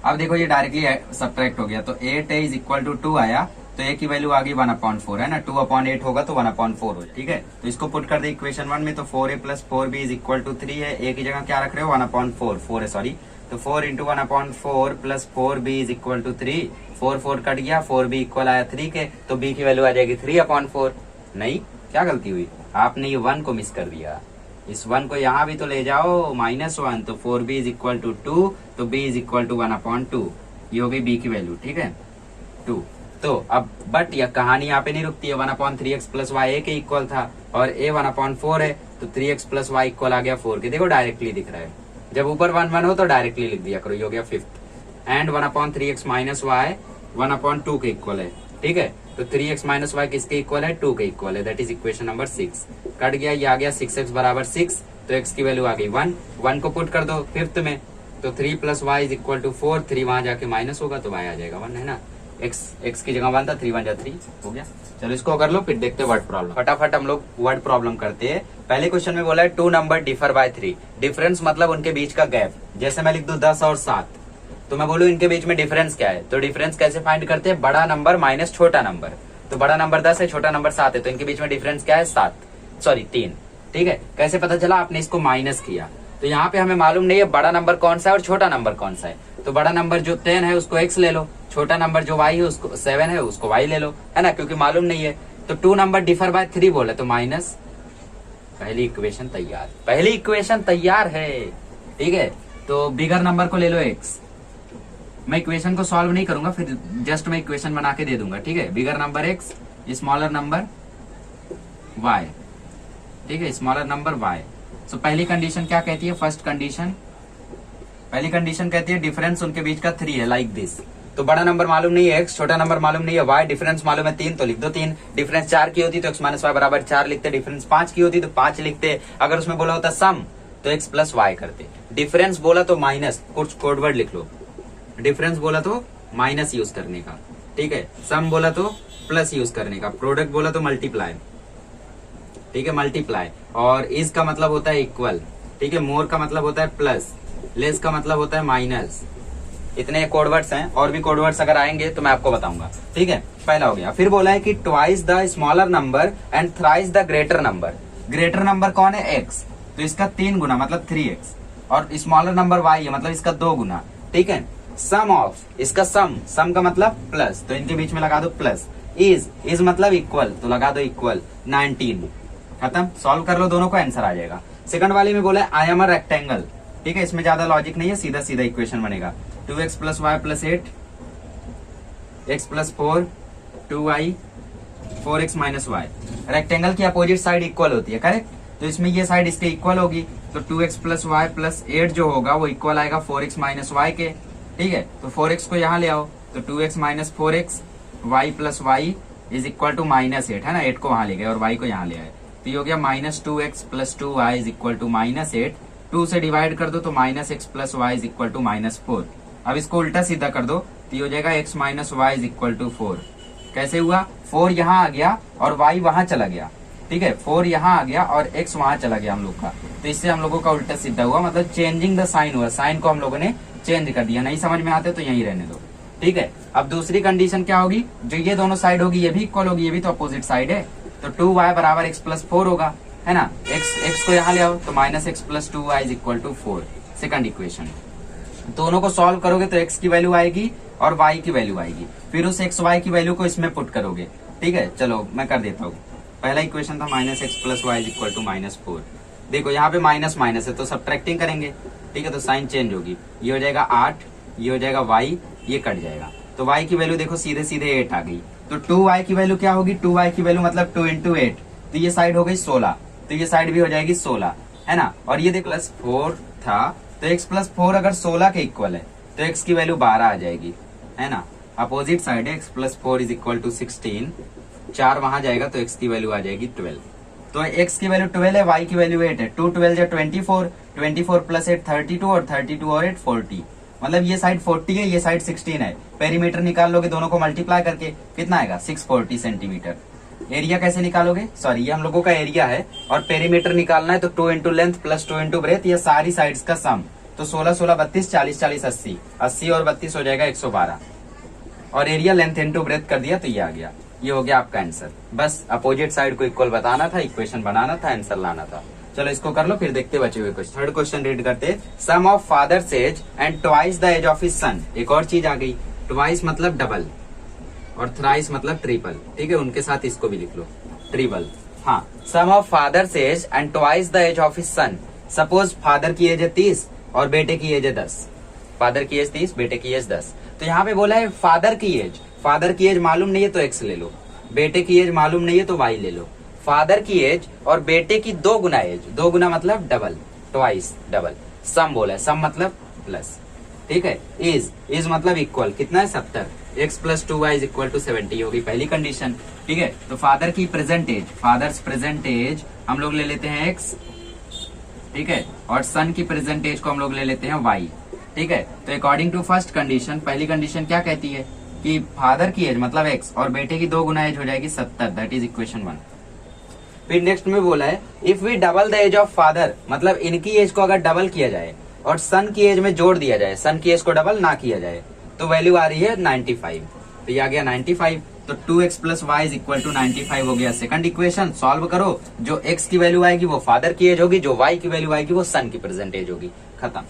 अब देखो ये डायरेक्टली सब्ट्रैक्ट हो गया, तो 8a इज इक्वल टू 2 आया, तो ए की वैल्यू आ गई 1/4 है ना, 2/8 होगा तो 1/4 हो, ठीक है। तो इसको पुट कर दे इक्वेशन 1 में, तो 4a + 4b = 3 है। ए की जगह क्या रख रहे हो 1/4, 4 है सॉरी, तो 4 × 1/4 + 4b = 3, 4 4 कट गया, 4b इक्वल आया 3 के, तो b की वैल्यू आ जाएगी 3/4। नहीं, क्या गलती हुई, आपने ये 1 को मिस कर दिया, इस 1 को यहाँ भी तो ले जाओ -1, तो 4b = 2, तो b = 1/2, ये हो गई b की वैल्यू, ठीक है 2। तो अब बट यह कहानी यहाँ पे नहीं रुकती है, 1/3x + y a के इक्वल था और a 1/4 है, तो 3x + y इक्वल आ गया 4 के। देखो डायरेक्टली दिख रहा है, जब ऊपर 1 1 हो तो डायरेक्टली लिख दिया करो, ये हो गया 5th। एंड 1/3x - y 1/2 के इक्वल है, ठीक है। तो 3x - y किसके इक्वल है, 2 के इक्वल है, that is equation number 6। Cut गया, ये आ गया 6x = 6, तो x की वैल्यू आ गई 1, 1 को पुट कर दो 5th में, तो 3 + y = 4, 3 वहां जाके माइनस होगा तो y आ जाएगा 1, है ना। x की जगह 1 था, 3 × 1 = 3 हो गया। चलो इसको कर लो, फिर देखते हैं वर्ड प्रॉब्लम। फटाफट हम लोग वर्ड प्रॉब्लम करते हैं। पहले क्वेश्चन में बोला है 2 नंबर डिफर बाय 3, डिफरेंस मतलब उनके बीच का गैप। जैसे मैं लिख दूं 10 और 7, तो मैं बोलूं इनके बीच में डिफरेंस क्या है, तो डिफरेंस कैसे फाइंड करते हैं, बड़ा नंबर माइनस छोटा नंबर। तो बड़ा नंबर 10 है, छोटा नंबर 7 है, तो इनके बीच में डिफरेंस क्या है 3, ठीक है। कैसे पता चला, आपने इसको माइनस किया, तो यहाँ पे हमें मालूम नहीं है बड़ा नंबर कौन सा है और छोटा नंबर कौन सा है। तो बड़ा नंबर जो 10 है उसको x ले लो, छोटा नंबर जो y है उसको 7 है उसको y ले लो, है ना, क्योंकि मालूम नहीं है। तो 2 नंबर डिफर बाय 3 बोले तो माइनस, पहली इक्वेशन तैयार है, ठीक है। तो बिगर नंबर को ले लो x, मैं इक्वेशन को सॉल्व नहीं करूंगा, फिर जस्ट मैं इक्वेशन बना के दे दूंगा, ठीक है। Bigger number x, smaller number y, ठीक है, स्मॉलर नंबर y। तो पहली कंडीशन क्या कहती है, पहली कंडीशन कहती है डिफरेंस उनके बीच का 3 है, लाइक दिस। तो बड़ा नंबर मालूम नहीं है x, छोटा नंबर मालूम नहीं है y, डिफरेंस मालूम है 3, तो लिख दो 3। डिफरेंस 4 की होती तो x - y = 4 लिखते, डिफरेंस 5 की होती तो 5 लिखते। अगर उसमें बोला होता सम तो x + y करते। डिफरेंस बोला तो माइनस, कुछ कोडवर्ड लिख लो, डिफरेंस बोला तो माइनस यूज करने का, ठीक है। सम बोला तो प्लस यूज करने का, प्रोडक्ट बोला तो मल्टीप्लाई, ठीक है, मल्टीप्लाई। और इज का मतलब होता है इक्वल, ठीक है। मोर का मतलब होता है प्लस, लेस का मतलब होता है माइनस। इतने कोडवर्ड्स हैं, और भी कोडवर्ड्स अगर आएंगे तो मैं आपको बताऊंगा, ठीक है। पहला हो गया। फिर बोला है कि twice the smaller number and thrice the greater number. Greater number कौन है, x, तो इसका 3 गुना मतलब 3x, और स्मॉलर नंबर y है मतलब इसका 2 गुना, ठीक है। सम ऑफ, इसका सम का मतलब प्लस, तो इनके बीच में लगा दो प्लस। इज मतलब इक्वल, तो लगा दो इक्वल 19, खत्म। सॉल्व कर लो दोनों को, आंसर आ जाएगा। सेकंड वाले में बोला आई एम अ रेक्टेंगल, ठीक है, इसमें ज्यादा लॉजिक नहीं है, सीधा सीधा इक्वेशन बनेगा। 2x + y + 8, x + 4, 2y, 4x - y। Rectangle की अपोजिट साइड इक्वल होती है, करेक्ट। तो इसमें ये साइड इसके इक्वल होगी, तो 2x + y + 8 जो होगा वो इक्वल आएगा 4x - y के, ठीक है। तो 4x को यहाँ ले आओ, तो 2x - 4x, y + y = -8, है ना, 8 को वहां ले गए और y को यहाँ ले आए, तो ये हो गया -2x + 2y = -8। 2 से डिवाइड कर दो तो -x + y = -4। अब इसको उल्टा सीधा कर दो तो ये हो जाएगा x - y = 4। कैसे हुआ, 4 यहाँ आ गया और y वहां चला गया, ठीक है। 4 यहाँ आ गया और x वहां चला गया हम लोग का, तो इससे हम लोगों का उल्टा सीधा हुआ, मतलब चेंजिंग द साइन हुआ, साइन को हम लोगों ने चेंज कर दिया। नहीं समझ में आते तो यही रहने दो, ठीक है। अब दूसरी कंडीशन क्या होगी, जो ये दोनों साइड होगी ये भी इक्वल होगी, ये भी तो अपोजिट साइड है, तो 2y = x + 4 होगा, है ना। x को यहाँ ले आओ तो -x + 2y = 4, सेकंड इक्वेशन। दोनों को सॉल्व करोगे तो x की वैल्यू आएगी और y की वैल्यू आएगी, फिर उस x y की वैल्यू को इसमें पुट करोगे, ठीक है। चलो मैं कर देता हूँ। पहला इक्वेशन था -x + y = -4। देखो यहाँ पे माइनस माइनस है तो सब्ट्रैक्टिंग करेंगे, ठीक है, तो साइन चेंज होगी, ये हो जाएगा 8, ये हो जाएगा y, ये कट जाएगा, तो y की वैल्यू देखो सीधे सीधे 8 आ गई। तो 2y की वैल्यू क्या होगी, 2y की वैल्यू मतलब 2 × 8, तो ये साइड हो गई 16, तो ये साइड भी हो जाएगी 16, है ना। और ये देखो +4 था, तो x + 4 अगर 16 के इक्वल है तो x की वैल्यू 12 आ जाएगी, है ना। अपोजिट साइड है, x + 4 = 16, 4 वहां जाएगा तो x की वैल्यू आ जाएगी 12। तो x की वैल्यू 12 है, y की वैल्यू 8 है, 2 12 = 24, 24 + 8 32, और 32 और 8 40, मतलब ये साइड 40 है, ये साइड 16 है। पेरीमीटर निकाल लोगे दोनों को मल्टीप्लाई करके, कितना आएगा 640 सेंटीमीटर। एरिया कैसे निकालोगे, सॉरी ये हम लोगों का एरिया है और पेरीमीटर निकालना है, तो 2 × लेंथ + 2 × ब्रेथ, ये सारी साइड्स का सम, तो 16 16 32 40 40 80 80 और 32 हो जाएगा 112, और एरिया लेंथ इनटू ब्रेथ कर दिया तो ये आ गया। ये हो गया आपका आंसर। बस अपोजिट साइड को इक्वल बताना था, इक्वेशन बनाना था, आंसर लाना था। चलो इसको कर लो, फिर देखते बचे हुए क्वेश्चन। थर्ड क्वेश्चन रीड करते। Sum of father's age and twice the age of his son. एक और चीज आ गई, ट्वाइस मतलब डबल और थ्राइस मतलब ट्रिपल। ठीक है, उनके साथ इसको भी लिख लो, ट्रिपल। हाँ, sum of father's age and twice the age of his son. Suppose father की एज है 30 और बेटे की एज है 10। फादर की एज 30, बेटे की एज 10। तो यहाँ पे बोला है फादर की एज। फादर की एज मालूम नहीं है तो एक्स ले लो, बेटे की एज मालूम नहीं है तो वाई ले लो। फादर की एज और बेटे की 2 गुना एज, 2 गुना मतलब डबल, ट्वाइस डबल। सम बोला है, सम मतलब प्लस। ठीक है, इज मतलब इक्वल, कितना है 70। x plus 2y is equal to 70 होगी पहली कंडीशन। ठीक है, तो फादर की present age, father's present age हम लोग ले लेते हैं x। ठीक है, और सन की प्रेजेंट एज को हम लोग ले लेते हैं y। ठीक है, तो अकॉर्डिंग टू फर्स्ट कंडीशन, पहली कंडीशन क्या कहती है कि फादर की एज मतलब x और बेटे की 2 गुना एज हो जाएगी 70, दैट इज इक्वेशन 1। फिर नेक्स्ट में बोला है if we double the age of father, मतलब इनकी एज को अगर डबल किया जाए और सन की एज में जोड़ दिया जाए, सन की एज को डबल ना किया जाए, तो वैल्यू आ रही है 95। तो ये आ गया 95। तो 2x plus y is equal to 95 हो गया। सेकंड इक्वेशन सॉल्व करो, जो x की वैल्यू आएगी वो फादर की एज होगी, जो y की वैल्यू आएगी वो सन की प्रेजेंट एज होगी। खत्म।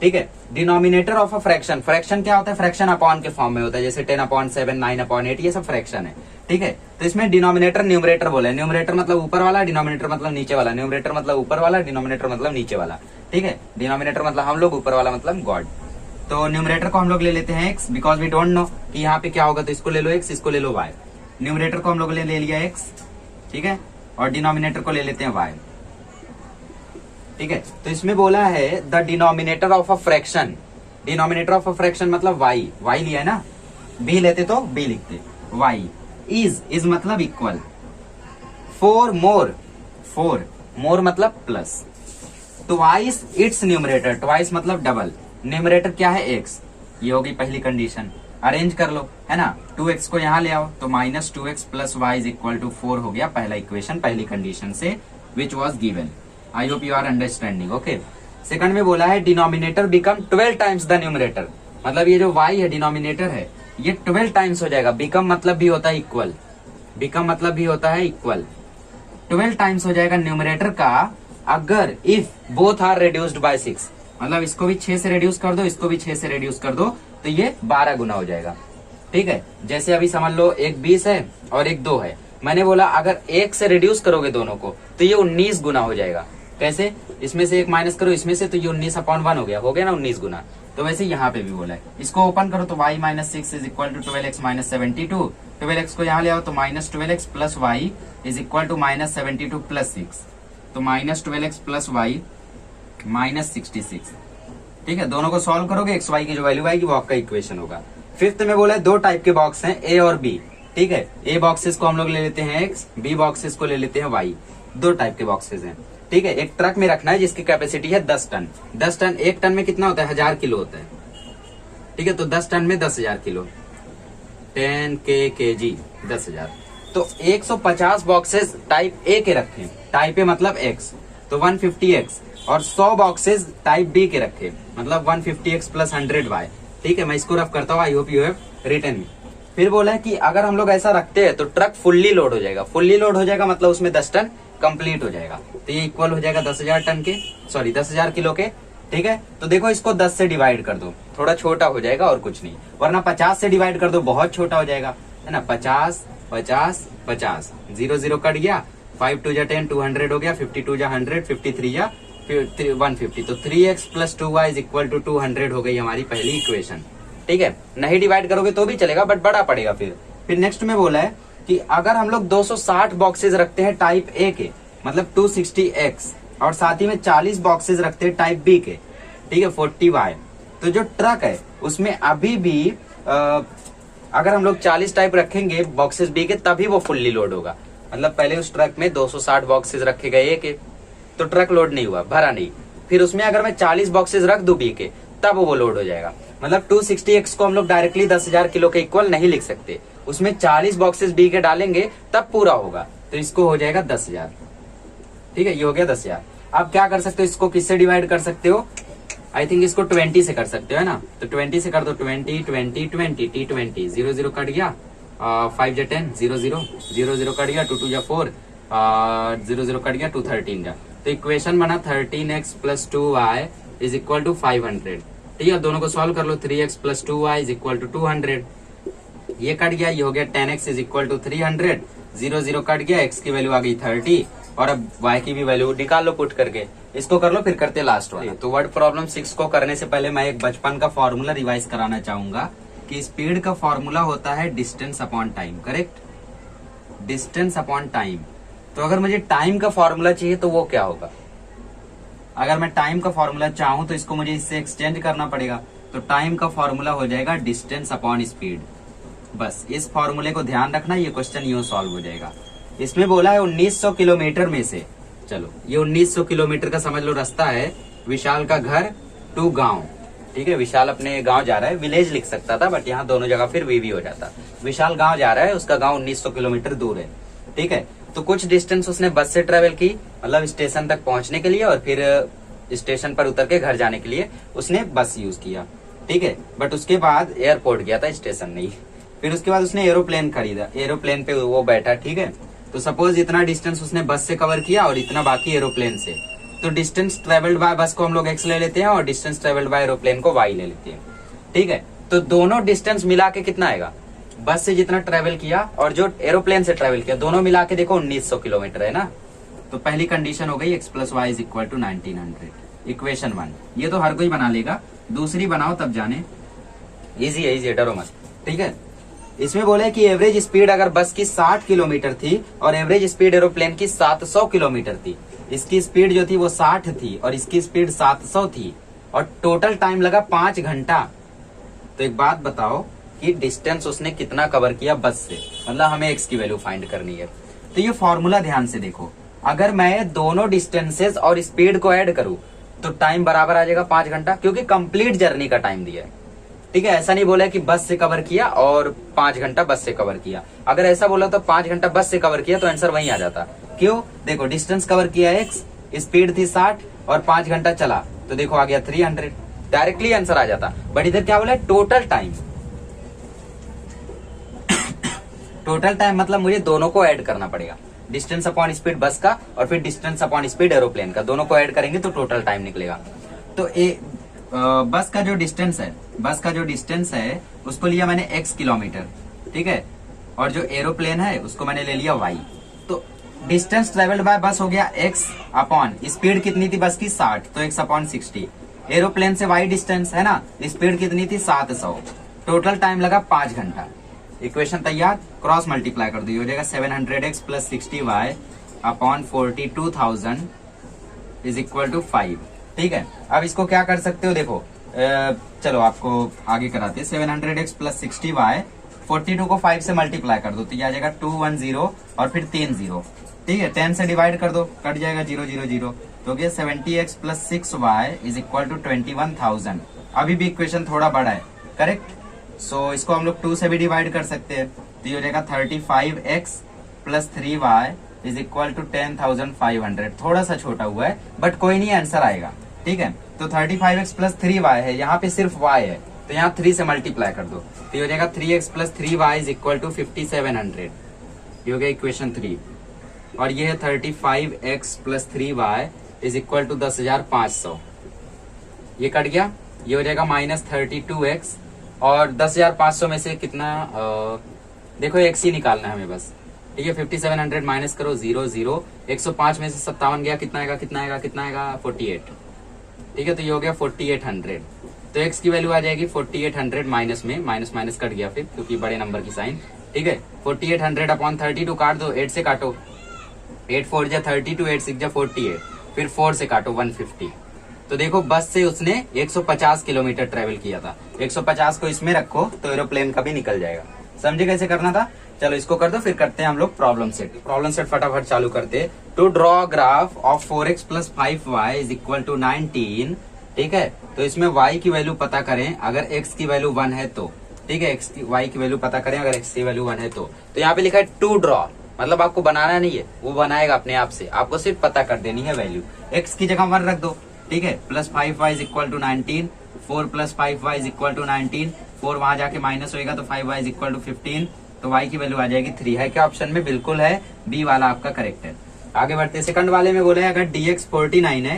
ठीक है, denominator of a fraction. Fraction क्या होता है? फ्रैक्शन अपॉन के फॉर्म में होता है, जैसे 10/7, 9/8, ये सब फ्रैक्शन है। ठीक है, तो इसमें डिनोमिनेटर न्यूमरेटर बोले। न्यूमरेटर मतलब ऊपर वाला, डिनोमिनेटर मतलब नीचे वाला। न्यूमरेटर मतलब ऊपर वाला, डिनोमिनेटर मतलब नीचे वाला। ठीक है, डिनोमिनेटर मतलब हम लोग, ऊपर वाला मतलब गॉड। तो न्यूमरेटर को हम लोग ले लेते हैं x, because we don't know कि यहाँ पे क्या होगा, तो इसको ले लो x, इसको ले लो y। न्यूमरेटर को हम लोग ले लिया x, ठीक है, और डिनोमिनेटर को ले लेते हैं y। ठीक है, तो इसमें बोला है the denominator of a fraction. Denominator of a fraction मतलब y लिया है ना, b लेते तो b लिखते, y इज मतलब इक्वल, 4 मोर मतलब plus, twice its numerator, twice मतलब डबल, न्यूमरेटर क्या है x, ये होगी पहली कंडीशन। अरेंज कर लो, है ना, 2x को यहाँ ले आओ तो -2x plus y is equal to 4 हो गया पहला इक्वेशन, पहली कंडीशन से, which was given. I hope you are understanding. Okay, second में बोला है denominator become 12 times the numerator, मतलब ये जो y है डिनोमिनेटर है, ये 12 टाइम्स हो जाएगा। बिकम मतलब भी होता है इक्वल, बिकम मतलब भी होता है इक्वल, 12 टाइम्स हो जाएगा न्यूमरेटर का अगर if both are reduced by 6, मतलब इसको भी 6 से रिड्यूस कर दो, इसको भी 6 से रिड्यूस कर दो, तो ये 12 गुना हो जाएगा। ठीक है, जैसे अभी समझ लो एक 20 है और एक 2 है, मैंने बोला अगर 1 से रिड्यूस करोगे दोनों को तो ये 19 गुना हो जाएगा। कैसे? इसमें से 1 माइनस करो इसमें से, तो ये 19/1 हो गया ना 19 गुना। तो वैसे यहाँ पे भी बोला है, इसको ओपन करो तो y - 6 is equal to 12x - 72, 12x को यहाँ ले आओ तो -12x plus y is equal to -72 plus 6, तो -12x प्लस वाई -66। ठीक है, दोनों को सॉल्व करोगे x y की जो वैल्यू आएगी वो आपका इक्वेशन होगा। फिफ्थ में बोला है 2 टाइप के बॉक्स हैं, ए और बी। ठीक है, ए बॉक्सेस को हम लोग ले लेते हैं x, बी बॉक्सेस को ले लेते हैं y। 2 टाइप के बॉक्सेस हैं। ठीक है, एक ट्रक में रखना है जिसकी कैपेसिटी है 10 टन। 10 टन, 1 टन में कितना होता है? 1000 किलो होता है। ठीक है, तो 10 टन में 10,000 किलो, 10 kg 10,000। तो 150 बॉक्सेस टाइप ए के रखे, टाइप ए मतलब x, तो 150x, और 100 बॉक्सेस टाइप बी के रखे, मतलब 150x प्लस 100y। ठीक है, मैं इसको रफ करता हूँ, I hope you have written. फिर बोला है कि अगर हम लोग ऐसा रखते हैं तो ट्रक फुल्ली लोड हो जाएगा। फुल्ली लोड हो जाएगा मतलब उसमें 10 टन कंप्लीट हो जाएगा, तो ये इक्वल हो जाएगा 10,000 टन के, सॉरी 10,000 किलो के। ठीक है, तो देखो इसको 10 से डिवाइड कर दो, थोड़ा छोटा हो जाएगा और कुछ नहीं, वरना 50 से डिवाइड कर दो, बहुत छोटा हो जाएगा, है ना। 50 50 50, 0 0 कट गया, 5 2 10, 200 हो गया, 52 100, 53 150, तो 3x plus 2y is equal to 200 हो गई हमारी पहली इक्वेशन। ठीक है, नहीं डिवाइड करोगे तो भी चलेगा बट बड़ा पड़ेगा। फिर नेक्स्ट में बोला है कि अगर हम लोग 260 बॉक्सेस रखते हैं टाइप ए के, मतलब 260x, और साथ ही में 40 बॉक्सेस रखते हैं टाइप बी के, ठीक है 40y, तो जो ट्रक है उसमें अभी भी अगर हम लोग 40 टाइप रखेंगे बॉक्सेस बी के तभी वो फुल्ली लोड होगा। मतलब पहले उस ट्रक में 260 बॉक्सेस रखे गए ए के, तो ट्रक लोड नहीं हुआ, भरा नहीं। फिर उसमें अगर मैं 40 बॉक्सेस रख दूं बी के, तब वो लोड हो जाएगा। मतलब 260x को हम लोग डायरेक्टली 10,000 किलो के इक्वल नहीं लिख सकते, उसमें 40 बॉक्सेस बी के डालेंगे तब पूरा होगा, तो इसको हो जाएगा 10,000। ठीक है, ये हो गया 10,000। अब क्या कर सकते हो, इसको किससे डिवाइड कर सकते हो? आई थिंक इसको 20 से कर सकते हो, है ना? तो 20 से कर दो, 20 20 20 T20, 0 0 कट गया, 5 जा 10, 0 0 0 0 कट गया, 2 2 जा 4, 0 0 कट गया, 2 13 जा। तो इक्वेशन बना 13x plus 2y is equal to 500। ठीक है, दोनों को सॉल्व कर लो। 3x plus 2y is equal to 200, ये कट गया, ये हो गया 10x is equal to 300, 0 0 cut गया, x की वैल्यू आ गई 30 और अब y की भी वैल्यू निकाल लो पुट करके। इसको कर लो, फिर करते लास्ट वाला। तो वर्ड प्रॉब्लम 6 को करने से पहले मैं एक बचपन का फॉर्मूला रिवाइज कराना चाहूंगा कि स्पीड का फॉर्मूला होता है distance upon time, correct? Distance upon time. तो अगर मुझे टाइम का फॉर्मूला चाहिए तो वो क्या होगा? अगर मैं टाइम का फॉर्मूला चाहूं तो इसको मुझे इससे एक्सचेंज करना पड़ेगा। तो टाइम का फॉर्मूला हो जाएगा डिस्टेंस अपॉन स्पीड। बस इस फॉर्मूले को ध्यान रखना, ये क्वेश्चन यूं सॉल्व हो जाएगा। इसमें बोला है 1900 किलोमीटर में से, चलो ये 1900 किलोमीटर का समझ लो रास्ता है विशाल का घर टू गांव। ठीक है, विशाल अपने गांव जा रहा है, विलेज लिख सकता था बट यहाँ दोनों जगह फिर वीवी हो जाता। विशाल गांव जा रहा है, उसका गांव 1900 किलोमीटर दूर है। ठीक है, तो कुछ डिस्टेंस उसने बस से ट्रेवल की, मतलब स्टेशन तक पहुंचने के लिए, और फिर स्टेशन पर उतर के घर जाने के लिए उसने बस यूज किया। ठीक है, बट उसके बाद एयरपोर्ट गया था, स्टेशन नहीं। फिर उसके बाद उसने एरोप्लेन खरीदा, एरोप्लेन पे वो बैठा। ठीक है, तो सपोज इतना डिस्टेंस उसने बस से कवर किया और इतना बाकी एरोप्लेन से। तो डिस्टेंस ट्रेवल्ड बाय बस को हम लोग x ले लेते हैं और डिस्टेंस ट्रेवल्ड बाय एरोप्लेन को y ले लेते हैं। ठीक है, तो दोनों डिस्टेंस मिला के कितना आएगा? बस से जितना ट्रेवल किया और जो एरोप्लेन से ट्रेवल किया, दोनों मिला के देखो 1900 किलोमीटर है ना। तो पहली कंडीशन हो गई x plus y is equal to 1900, equation 1। ये तो हर कोई बना लेगा, दूसरी बनाओ तब जाने। इजी है, इजी है, डरो मत। ठीक है, इसमें बोले कि एवरेज स्पीड अगर बस की 60 किलोमीटर थी और एवरेज स्पीड एरोप्लेन की 700 किलोमीटर थी। इसकी स्पीड जो थी वो 60 थी और इसकी स्पीड 700 थी और टोटल टाइम लगा 5 घंटा। तो एक बात बताओ कि डिस्टेंस उसने कितना कवर किया बस से, मतलब हमें एक्स की वैल्यू फाइंड करनी है। तो ये फॉर्मूला ध्यान से देखो, अगर मैं दोनों डिस्टेंसेस और स्पीड को ऐड करूं तो टाइम बराबर आ जाएगा 5 घंटा, क्योंकि कंप्लीट जर्नी का टाइम दिया है। ठीक है, ऐसा नहीं बोला कि बस से कवर किया और 5 घंटा बस से कवर किया। अगर ऐसा बोला तो 5 घंटा बस से कवर किया तो आंसर वहीं आ जाता। क्यों? देखो डिस्टेंस कवर किया x, स्पीड थी 60 और 5 घंटा चला, तो देखो आ गया 300, डायरेक्टली आंसर आ जाता। बट इधर क्या बोला है? Total time. टोटल टाइम मतलब मुझे दोनों को ऐड करना पड़ेगा, डिस्टेंस अपॉन स्पीड बस का और फिर डिस्टेंस अपॉन स्पीड एरोप्लेन का, दोनों को ऐड करेंगे तो टोटल टाइम निकलेगा। तो बस का जो डिस्टेंस है उसको लिया मैंने x किलोमीटर। ठीक है, और जो एरोप्लेन है उसको मैंने ले लिया y। तो डिस्टेंस ट्रेवल्ड बाय बस हो गया x अपॉन स्पीड कितनी थी बस की 60, तो x अपॉन 60। एरोप्लेन से y डिस्टेंस है ना, स्पीड कितनी थी 700, टोटल टाइम लगा 5 घंटा। इक्वेशन तैयार, क्रॉस मल्टीप्लाई कर दो, हो जाएगा 700x plus 60y upon 42,000 is equal to 5। ठीक है, अब इसको क्या कर सकते हो, देखो चलो आपको आगे कराते हैं। 700x प्लस 60y, 42 को 5 से मल्टीप्लाई कर दो तो ये आ जाएगा 210 और फिर 3 0। ठीक है, 10 से डिवाइड कर दो, कट जाएगा 0 0 0, तो क्या 70x plus 6y is equal to 21,000। अभी भी इक्वेशन थोड़ा बड़ा है, करेक्ट? सो इसको हम लोग 2 से भी डिवाइड कर सकते हैं, तो ये हो जाएगा 35x plus 3y is equal to 10,500। थोड़ा सा छोटा हुआ है बट कोई नहीं, आंसर आएगा। ठीक है, तो 35x प्लस 3y है, यहाँ पे सिर्फ y है तो यहाँ 3 से मल्टीप्लाई कर दो, तो ये हो जाएगा 3x plus 3y is equal to 5700। ये हो गया इक्वेशन 3। और ये है 35x plus 3y is equal to 10,500। ये कट गया, ये हो जाएगा माइनस 32x और 10,500 में से कितना देखो x ही निकालना है हमें बस। ठीक है, 5700 माइनस करो 0 0, 105 में से 57 गया, कितना आएगा 48। ठीक है, तो ये हो गया 4800। तो x की वैल्यू आ जाएगी 4800 माइनस में, माइनस माइनस कट गया फिर क्योंकि बड़े नंबर की साइन। ठीक है, 4800 अपॉन 32 काट दो, 8 से काटो, 8 4 जा 32, 8 6 जा 48, फिर 4 से काटो 150। तो देखो बस से उसने 150 किलोमीटर ट्रेवल किया था, 150 को इसमें रखो तो एरोप्लेन का भी निकल जाएगा। समझे कैसे करना था? चलो इसको कर दो, फिर करते हैं हम लोग प्रॉब्लम सेट फटाफट चालू करते हैं। To draw graph of 4x plus 5y is equal to 19। ठीक है, तो इसमें y की वैल्यू पता करें अगर x की वैल्यू 1 है तो। ठीक है, y की वैल्यू पता करें अगर x की वैल्यू 1 है तो यहाँ पे लिखा है टू ड्रॉ, मतलब आपको बनाना नहीं है, वो बनाएगा अपने आप से, आपको सिर्फ पता कर देनी है वैल्यू। x की जगह 1 रख दो, ठीक है, plus 5y is equal to 19, 4 plus 5y is equal to 19, 4 वहां जाके माइनस होएगा तो 5y इज इक्वल टू 15, तो y की वैल्यू आ जाएगी 3। है क्या ऑप्शन में? बिल्कुल है, बी वाला आपका करेक्ट है। आगे बढ़ते, सेकंड वाले में बोले अगर dx 49 है,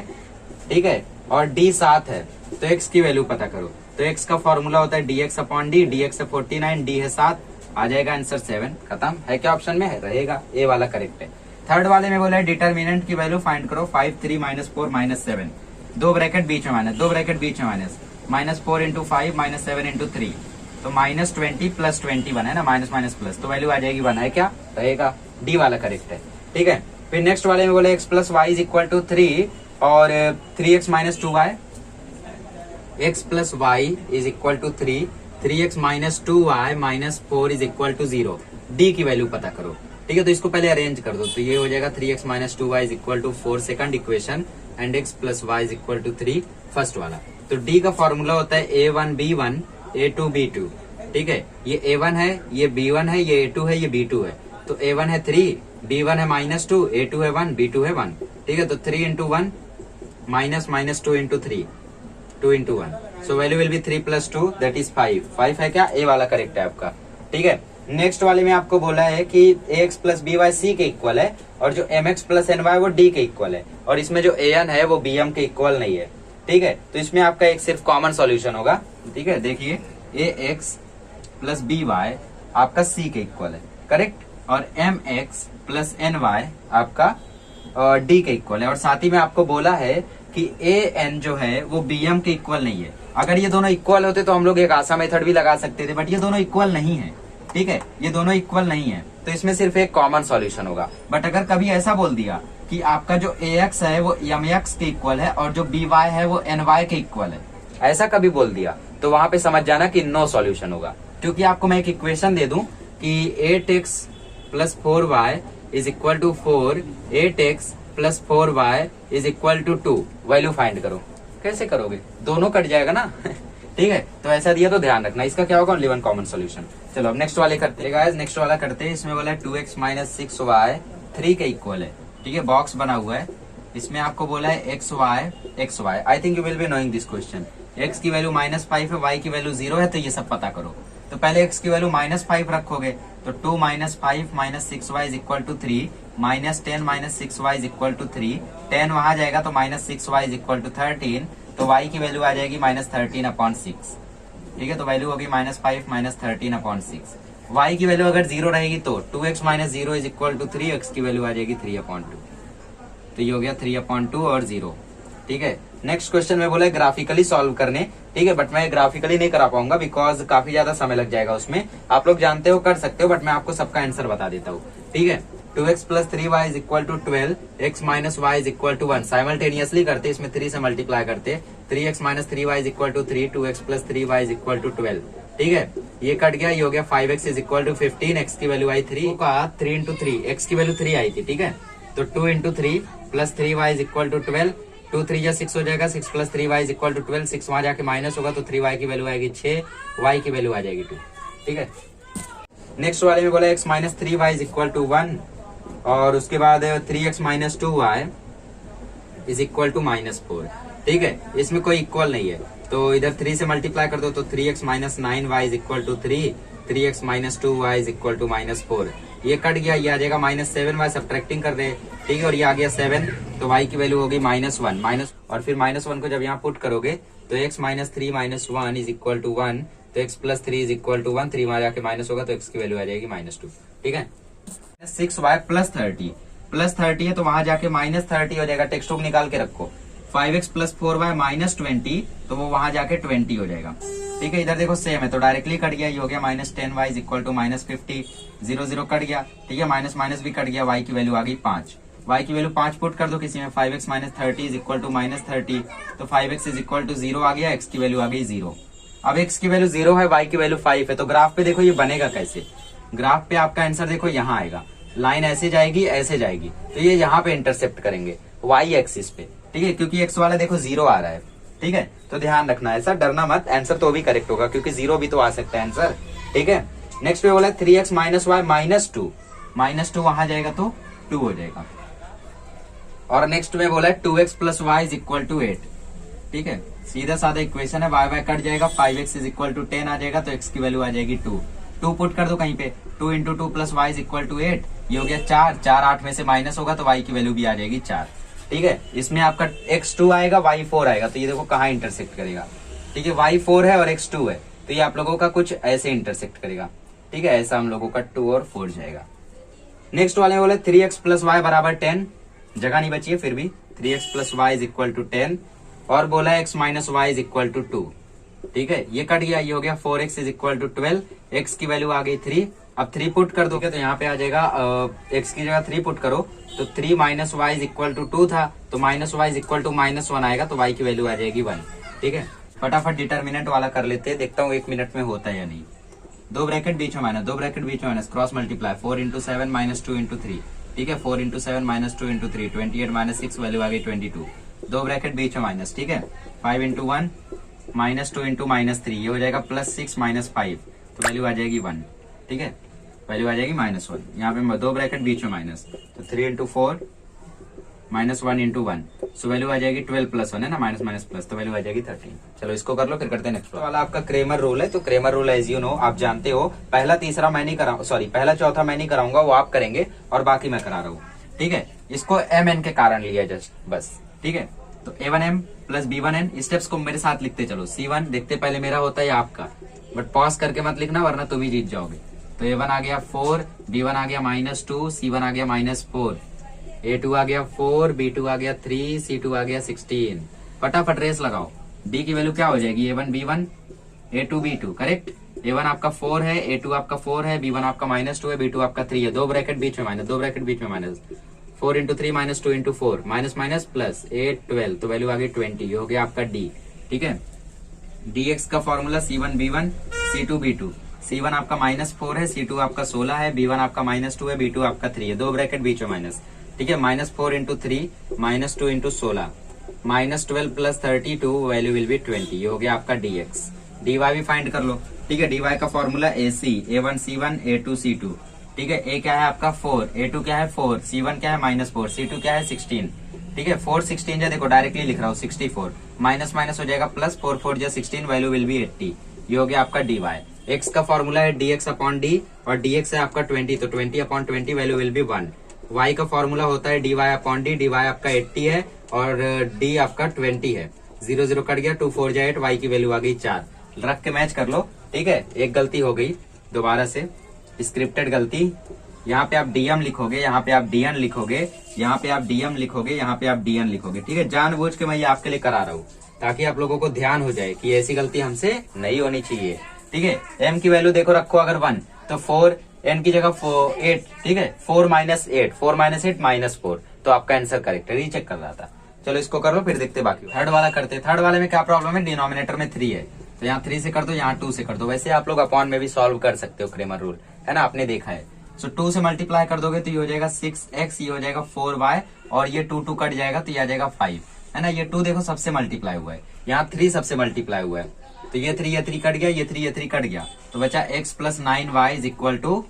ठीक है, और d 7 है, तो x की वैल्यू पता करो। तो x का फॉर्मूला होता है dx अपॉन d, dx है 49, d है 7, आ जाएगा आंसर 7। खत्म। है क्या ऑप्शन में? है, रहेगा, ए वाला करेक्ट है। थर्ड वाले में बोला है डिटर्मिनेंट की वैल्यू फाइंड करो, 5 3 माइनस 4 माइनस 7, दो ब्रैकेट बीच में माइनस, दो ब्रैकेट बीच में minus, minus 4 into 5 minus 7 into 3, तो माइनस 20 प्लस 21 है ना, माइनस माइनस प्लस, तो वैल्यू आ जाएगी 1। है क्या? रहेगा, डी वाला करेक्ट है। ठीक है, फिर नेक्स्ट वाले में बोले x plus y is equal to 3 और 3x minus 2y, x plus y is equal to 3, 3x minus 2y minus 4 is equal to 0, D की वैल्यू पता करो। ठीक है, तो इसको पहले अरेंज कर दो, तो ये हो जाएगा 3x minus 2y is equal to 4 second equation and x plus y is equal to 3 first वाला। तो डी का फॉर्मूला होता है a1 b1 a2 b2। ठीक है, ये a1 है, ये b1 है, ये a2 है, ये b2 है, तो a1 है 3, b1 है माइनस 2, a2 है 1, b2 है 1। ठीक है, तो 3 into 1 minus minus 2 into 3, 2 into 1, so value will B 3 plus 2 that is 5। 5 है क्या? ए वाला करेक्ट है आपका। ठीक है, नेक्स्ट वाले में आपको बोला है कि ax plus b y c के इक्वल है और जो mx प्लस एन वाई वो d के इक्वल है, और इसमें जो an है वो bm के इक्वल नहीं है। ठीक है, तो इसमें आपका एक सिर्फ कॉमन सॉल्यूशन होगा। ठीक है, देखिए ax प्लस बी वाई आपका c के इक्वल है, करेक्ट, और mx प्लस एन वाई आपका d के इक्वल है, और साथ ही में आपको बोला है कि an जो है वो bm के इक्वल नहीं है। अगर ये दोनों इक्वल होते तो हम लोग एक आसान मेथड भी लगा सकते थे, बट ये दोनों इक्वल नहीं है। ठीक है, ये दोनों इक्वल नहीं है, तो इसमें सिर्फ एक कॉमन सॉल्यूशन होगा। बट अगर कभी ऐसा बोल दिया कि आपका जो ax है वो mx के इक्वल है और जो by है वो ny के इक्वल है, ऐसा कभी बोल दिया तो वहां पे समझ जाना कि नो सॉल्यूशन होगा। क्योंकि आपको मैं एक इक्वेशन दे दूं कि 8x plus 4y is equal to 4, 8x plus 4y is equal to 2, value find करो। कैसे करोगे? दोनों कट जाएगा ना। ठीक है, तो ऐसा दिया तो ध्यान रखना, इसका क्या होगा? Only one common solution. चलो अब नेक्स्ट वाले करते हैं गाइस, नेक्स्ट वाला करते हैं। इसमें बोला है 2x माइनस 6y 3 के इक्वल है। ठीक है, बॉक्स बना हुआ है, इसमें आपको बोला है xy, I think you will be knowing this question. x की वैल्यू -5 है, y की वैल्यू 0 है, तो ये सब पता करो। तो पहले x की वैल्यू -5 रखोगे, तो 2 minus 5 minus 6y is equal to 3, minus 10 minus 6y is equal to 3, 10 वहां जाएगा तो minus 6y is equal to 13, तो y की वैल्यू आ जाएगी -13/6। ठीक है, तो वैल्यू होगी -5 माइनस 13/6। y की वैल्यू अगर 0 रहेगी तो 2x minus 0 is equal to 3, x की वैल्यू आ जाएगी 3/2, तो ये हो गया 3/2 और 0। ठीक है, नेक्स्ट क्वेश्चन में बोला है ग्राफिकली सॉल्व करने। ठीक है, बट मैं ग्राफिकली नहीं करा पाऊंगा बिकॉज काफी ज्यादा समय लग जाएगा उसमें। आप लोग जानते हो, कर सकते हो, बट मैं आपको सबका आंसर बता देता हूँ। ठीक है, 2x plus 3y is equal to 12, x minus y is equal to 1, simultaneously करते, इसमें 3 से मल्टीप्लाई करते, 3x minus 3y is equal to 3, 2x plus 3y is equal to 12। ठीक है, ये कट गया, ये हो गया 5x is equal to 15, x की वैल्यू आई 3 का 3 इंटू 3, x की वैल्यू 3 आई थी। ठीक है, तो 2 into 3 plus 3y is equal to 12, 2 3 या 6 हो जाएगा, 6 plus 3y is equal to 12, 6 वहां जाके माइनस होगा तो 3y की वैल्यू आएगी 6, y की वैल्यू आ जाएगी 2। ठीक है, नेक्स्ट वाले में बोला x minus 3y is equal to 1 और उसके बाद 3x minus 2y is equal to -4। ठीक है, इसमें कोई इक्वल नहीं है, तो इधर 3 से मल्टीप्लाई कर दो, तो 3x minus 9y is equal to 3, 3x minus 2y is equal to -4, ये कट गया, ये आ जाएगा -7y, सब्ट्रैक्टिंग कर दे। ठीक है, और ये आ गया 7, तो y की वैल्यू होगी -1 माइनस, और फिर -1 को जब यहाँ पुट करोगे तो x minus 3 minus 1 is equal to 1, तो x plus 3 is equal to 1, 3 वहां जाके माइनस होगा तो x की वैल्यू आ जाएगी -2। ठीक है, 6y प्लस 30 है, तो वहां जाके -30 हो जाएगा, टेक्स्ट बुक निकाल के रखो। 5x प्लस 4y -20, तो वो वहां जाके 20 हो जाएगा। ठीक है, इधर देखो सेम है, तो डायरेक्टली कट गया, ये हो गया -10y is equal to -50, 0 0 cut गया। ठीक है, माइनस माइनस भी कट गया, y की वैल्यू आ गई 5, y की वैल्यू 5 पुट कर दो किसी में, 5x minus 30 is equal to -30, तो 5x इज इक्वल टू 0 आ गया, x की वैल्यू आ गई 0। अब x की वैल्यू 0 है, y की वैल्यू 5 है, तो ग्राफ पे देखो ये बनेगा कैसे। ग्राफ पे आपका आंसर देखो यहाँ आएगा, लाइन ऐसे जाएगी, ऐसे जाएगी, तो ये यहाँ पे इंटरसेप्ट करेंगे y एक्सिस पे। ठीक है, क्योंकि x वाला देखो 0 आ रहा है। ठीक है, तो ध्यान रखना, ऐसा डरना मत, आंसर तो भी करेक्ट होगा क्योंकि 0 भी तो आ सकता है आंसर। ठीक है, नेक्स्ट पे बोला 3x माइनस y -2 वहां जाएगा तो 2 हो जाएगा, और नेक्स्ट में बोला 2x plus y is equal to 8, ठीक है, सीधा साधा इक्वेशन है, वाई वाई कट जाएगा, 5x इज इक्वल टू 10 आ जाएगा, तो x की वैल्यू आ जाएगी 2। 2 पुट कर दो कहीं पे, 2 into 2 plus y is equal to 8, ये हो गया 4, 4 8 में से माइनस होगा तो y की वैल्यू भी आ जाएगी 4। ठीक है, इसमें आपका x 2 आएगा, y 4 आएगा, तो ये देखो कहाँ इंटरसेक्ट करेगा। ठीक है, y 4 है और x 2 है, तो ये आप लोगों का कुछ ऐसे इंटरसेक्ट करेगा। ठीक है, ऐसा हम लोगों का 2 और 4 जाएगा। नेक्स्ट वाले में बोले 3x प्लस वाई बराबर 10, जगह नहीं बची है फिर भी, 3x plus y is equal to 10, और बोला x minus y is equal to 2। ठीक है, ये कट गया, ये हो गया 4x is equal to 12, x की वैल्यू आ गई 3। अब 3 पुट कर दोगे तो यहाँ पे आ जाएगा, x की जगह 3 पुट करो तो 3 minus y is equal to 2 था, तो minus y is equal to -1 आएगा, तो y की वैल्यू आ जाएगी 1। ठीक है, फटाफट डिटर्मिनेंट वाला कर लेते हैं, देखता हूँ 1 मिनट में होता है या नहीं। 2 ब्रैकेट बीच में माइनस, 2 ब्रैकेट बीच में minus, cross multiply, 4 into 7 minus 2 into 3। ठीक है, 4 into 7 minus 2 into 3, 28 minus 6 value आ गई 22। 2 ब्रैकेट बीच में माइनस, ठीक है, 5 इंटू 1 माइनस 2 इंटू माइनस 3, ये हो जाएगा प्लस 6 माइनस 5, तो वैल्यू आ जाएगी 1। ठीक है, वैल्यू आ जाएगी -1। यहाँ पे 2 ब्रैकेट बीच में माइनस, तो 3 into 4 minus 1 into 1, so value आ जाएगी 12 प्लस 1 है ना, माइनस माइनस प्लस, तो वैल्यू आ जाएगी 13। चलो इसको कर लो, फिर करते हैं नेक्स्ट वाला। आपका क्रेमर रूल है, तो Cramer rule as you know आप जानते हो, पहला तीसरा मैं नहीं कराऊंगा, सॉरी पहला चौथा मैं नहीं कराऊंगा, वो आप करेंगे और बाकी मैं करा रहा हूँ। ठीक है, इसको mn के कारण लिया जस्ट बस। ठीक है, तो a1m प्लस b1n, स्टेप्स को मेरे साथ लिखते चलो। c1 देखते पहले मेरा होता है आपका, बट पॉज करके मत लिखना वरना तुम ही जीत जाओगे। तो a1 आ गया 4, b1 आ गया -2, c1 आ गया -4, a2 आ गया 4, b2 आ गया 3, c2 आ गया 16। फटाफट रेस लगाओ, d की वैल्यू क्या हो जाएगी, a1 b1 a2 b2, correct. a1 आपका 4 है, a2 आपका 4 है, b1 आपका -2 है, b2 आपका 3 है, 2 ब्रैकेट बीच में माइनस, 2 ब्रैकेट बीच में minus, 4 into 3 minus 2 into 4, minus minus plus 8 12, तो वैल्यू आ गई 20, ये हो गया आपका d। ठीक है, dx का formula c1 b1 c2 b2, c1 आपका -4 है, c2 आपका 16 है, b1 आपका -2 है, b2 आपका 3 है, 2 ब्रैकेट बीच में माइनस। ठीक है, -4 into 3 -2 into 16, -12 plus 32, value will B 20, ये हो गया आपका dx। dy भी फाइंड कर लो। ठीक है, dy का formula ac, a1 c1 a2 c2। ठीक है, a क्या है आपका 4, a2 क्या है 4, c1 क्या है -4, c2 क्या है 16। ठीक है, 4 16 जो देखो डायरेक्टली लिख रहा हूँ 64, माइनस माइनस हो जाएगा प्लस, 4 4 जो 16, वैल्यू विल बी 80, ये हो गया आपका dy। x का फॉर्मूला है dx अपॉन d, और dx है आपका 20, तो 20 upon 20 value will B 1। y का फॉर्मूला होता है dy अपॉन d, dy आपका 80 है और d आपका 20 है, 0 0 कट गया, 2 4 8, y की वैल्यू आ गई 4। रख के मैच कर लो। ठीक है, एक गलती हो गई दोबारा से, स्क्रिप्टेड गलती, यहाँ पे आप dm लिखोगे, यहाँ पे आप dn लिखोगे, यहाँ पे आप dm लिखोगे, यहाँ पे आप dn लिखोगे। ठीक है, जानबूझ के मैं ये आपके लिए करा रहा हूँ ताकि आप लोगों को ध्यान हो जाए कि ऐसी गलती हमसे नहीं होनी चाहिए। ठीक है, m की वैल्यू देखो रखो अगर 1, तो 4, n की जगह 8। ठीक है, 4 माइनस 8, 4 माइनस 8 -4, तो आपका आंसर करेक्ट है, रीचेक कर रहा था। चलो इसको कर लो, फिर देखते बाकी। थर्ड वाला करते, थर्ड वाले में क्या प्रॉब्लम है, डिनोमिनेटर में 3 है, तो यहाँ 3 से कर दो, यहाँ 2 से कर दो। वैसे आप लोग अपॉन में भी सॉल्व कर सकते हो, क्रेमर रूल है ना, आपने देखा है। सो 2 से मल्टीप्लाई कर दोगे तो ये हो जाएगा 6x, ये हो जाएगा 4y, और ये 2 2 कट जाएगा तो ये आ जाएगा 5, है ना। ये 2 देखो सबसे मल्टीप्लाई हुआ है, यहाँ 3 सबसे मल्टीप्लाई हुआ है, तो ये 3 कट गया, ये 3 कट गया, तो बचा x plus 9y is equal to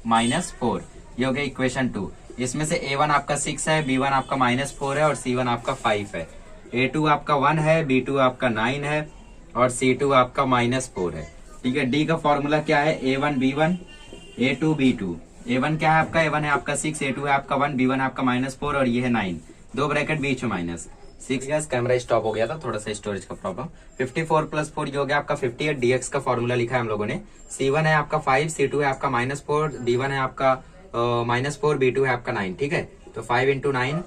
-4, ये हो गया इक्वेशन 2। इसमें से a1 आपका 6 है, b1 आपका -4 है, और c1 आपका 5 है, a2 आपका 1 है, b2 आपका 9 है, और c2 आपका -4 है। ठीक है, d का फॉर्मूला क्या है, a1 b1 a2 b2, a1 क्या है आपका, a1 है आपका 6, a2 है आपका 1, b1 आपका -4, और ये है 9, 2 ब्रैकेट बीच में माइनस 6। गैस कैमरा स्टॉप हो गया था, थोड़ा सा स्टोरेज का प्रॉब्लम। 54 प्लस 4 ये हो गया आपका 58, dx का फॉर्मूला लिखा है हम लोगों ने, c1 है आपका 5, c2 है आपका -4, d1 है आपका -4, b2 है आपका 9। ठीक है, तो 5 इंटू 9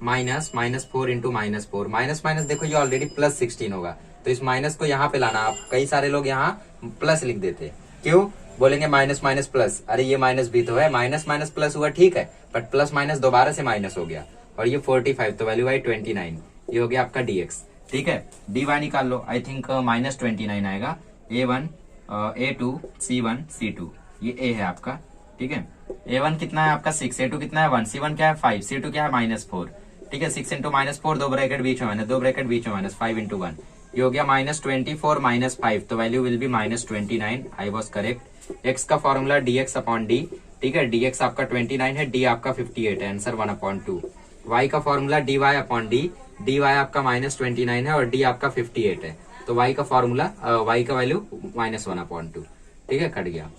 -4 इंटू -4, माइनस माइनस देखो ये ऑलरेडी प्लस 16 होगा, तो इस माइनस को यहाँ पे लाना। आप कई सारे लोग यहाँ प्लस लिख देते, क्यों बोलेंगे माइनस माइनस प्लस, अरे ये माइनस भी तो है, माइनस माइनस प्लस हुआ ठीक है, बट प्लस माइनस दोबारा से माइनस हो गया, और ये 45, तो वैल्यू आई 29, ये हो गया आपका dx। ठीक है, dy निकाल लो, आई थिंक -29 आएगा, a1 a2 c1 c2, ये a है आपका। ठीक है, a1 कितना है आपका 6, a2 कितना है 1, c1 क्या है 5, c2 क्या है -4। ठीक है, 6 इंटू -4, 2 ब्रैकेट बीच में माइनस, 2 ब्रैकेट बीच में माइनस, 5 इंटू 1, ये हो गया -24 -5, तो value will B -29, I was correct. x का फॉर्मूला dx अपॉन d। ठीक है, dx आपका 29 है, d आपका 58 है, आंसर 1/2। y का formula dy upon d, dy आपका -29 है और d आपका 58 है, तो y का फॉर्मूला y का वैल्यू -1/2। ठीक है, कट गया।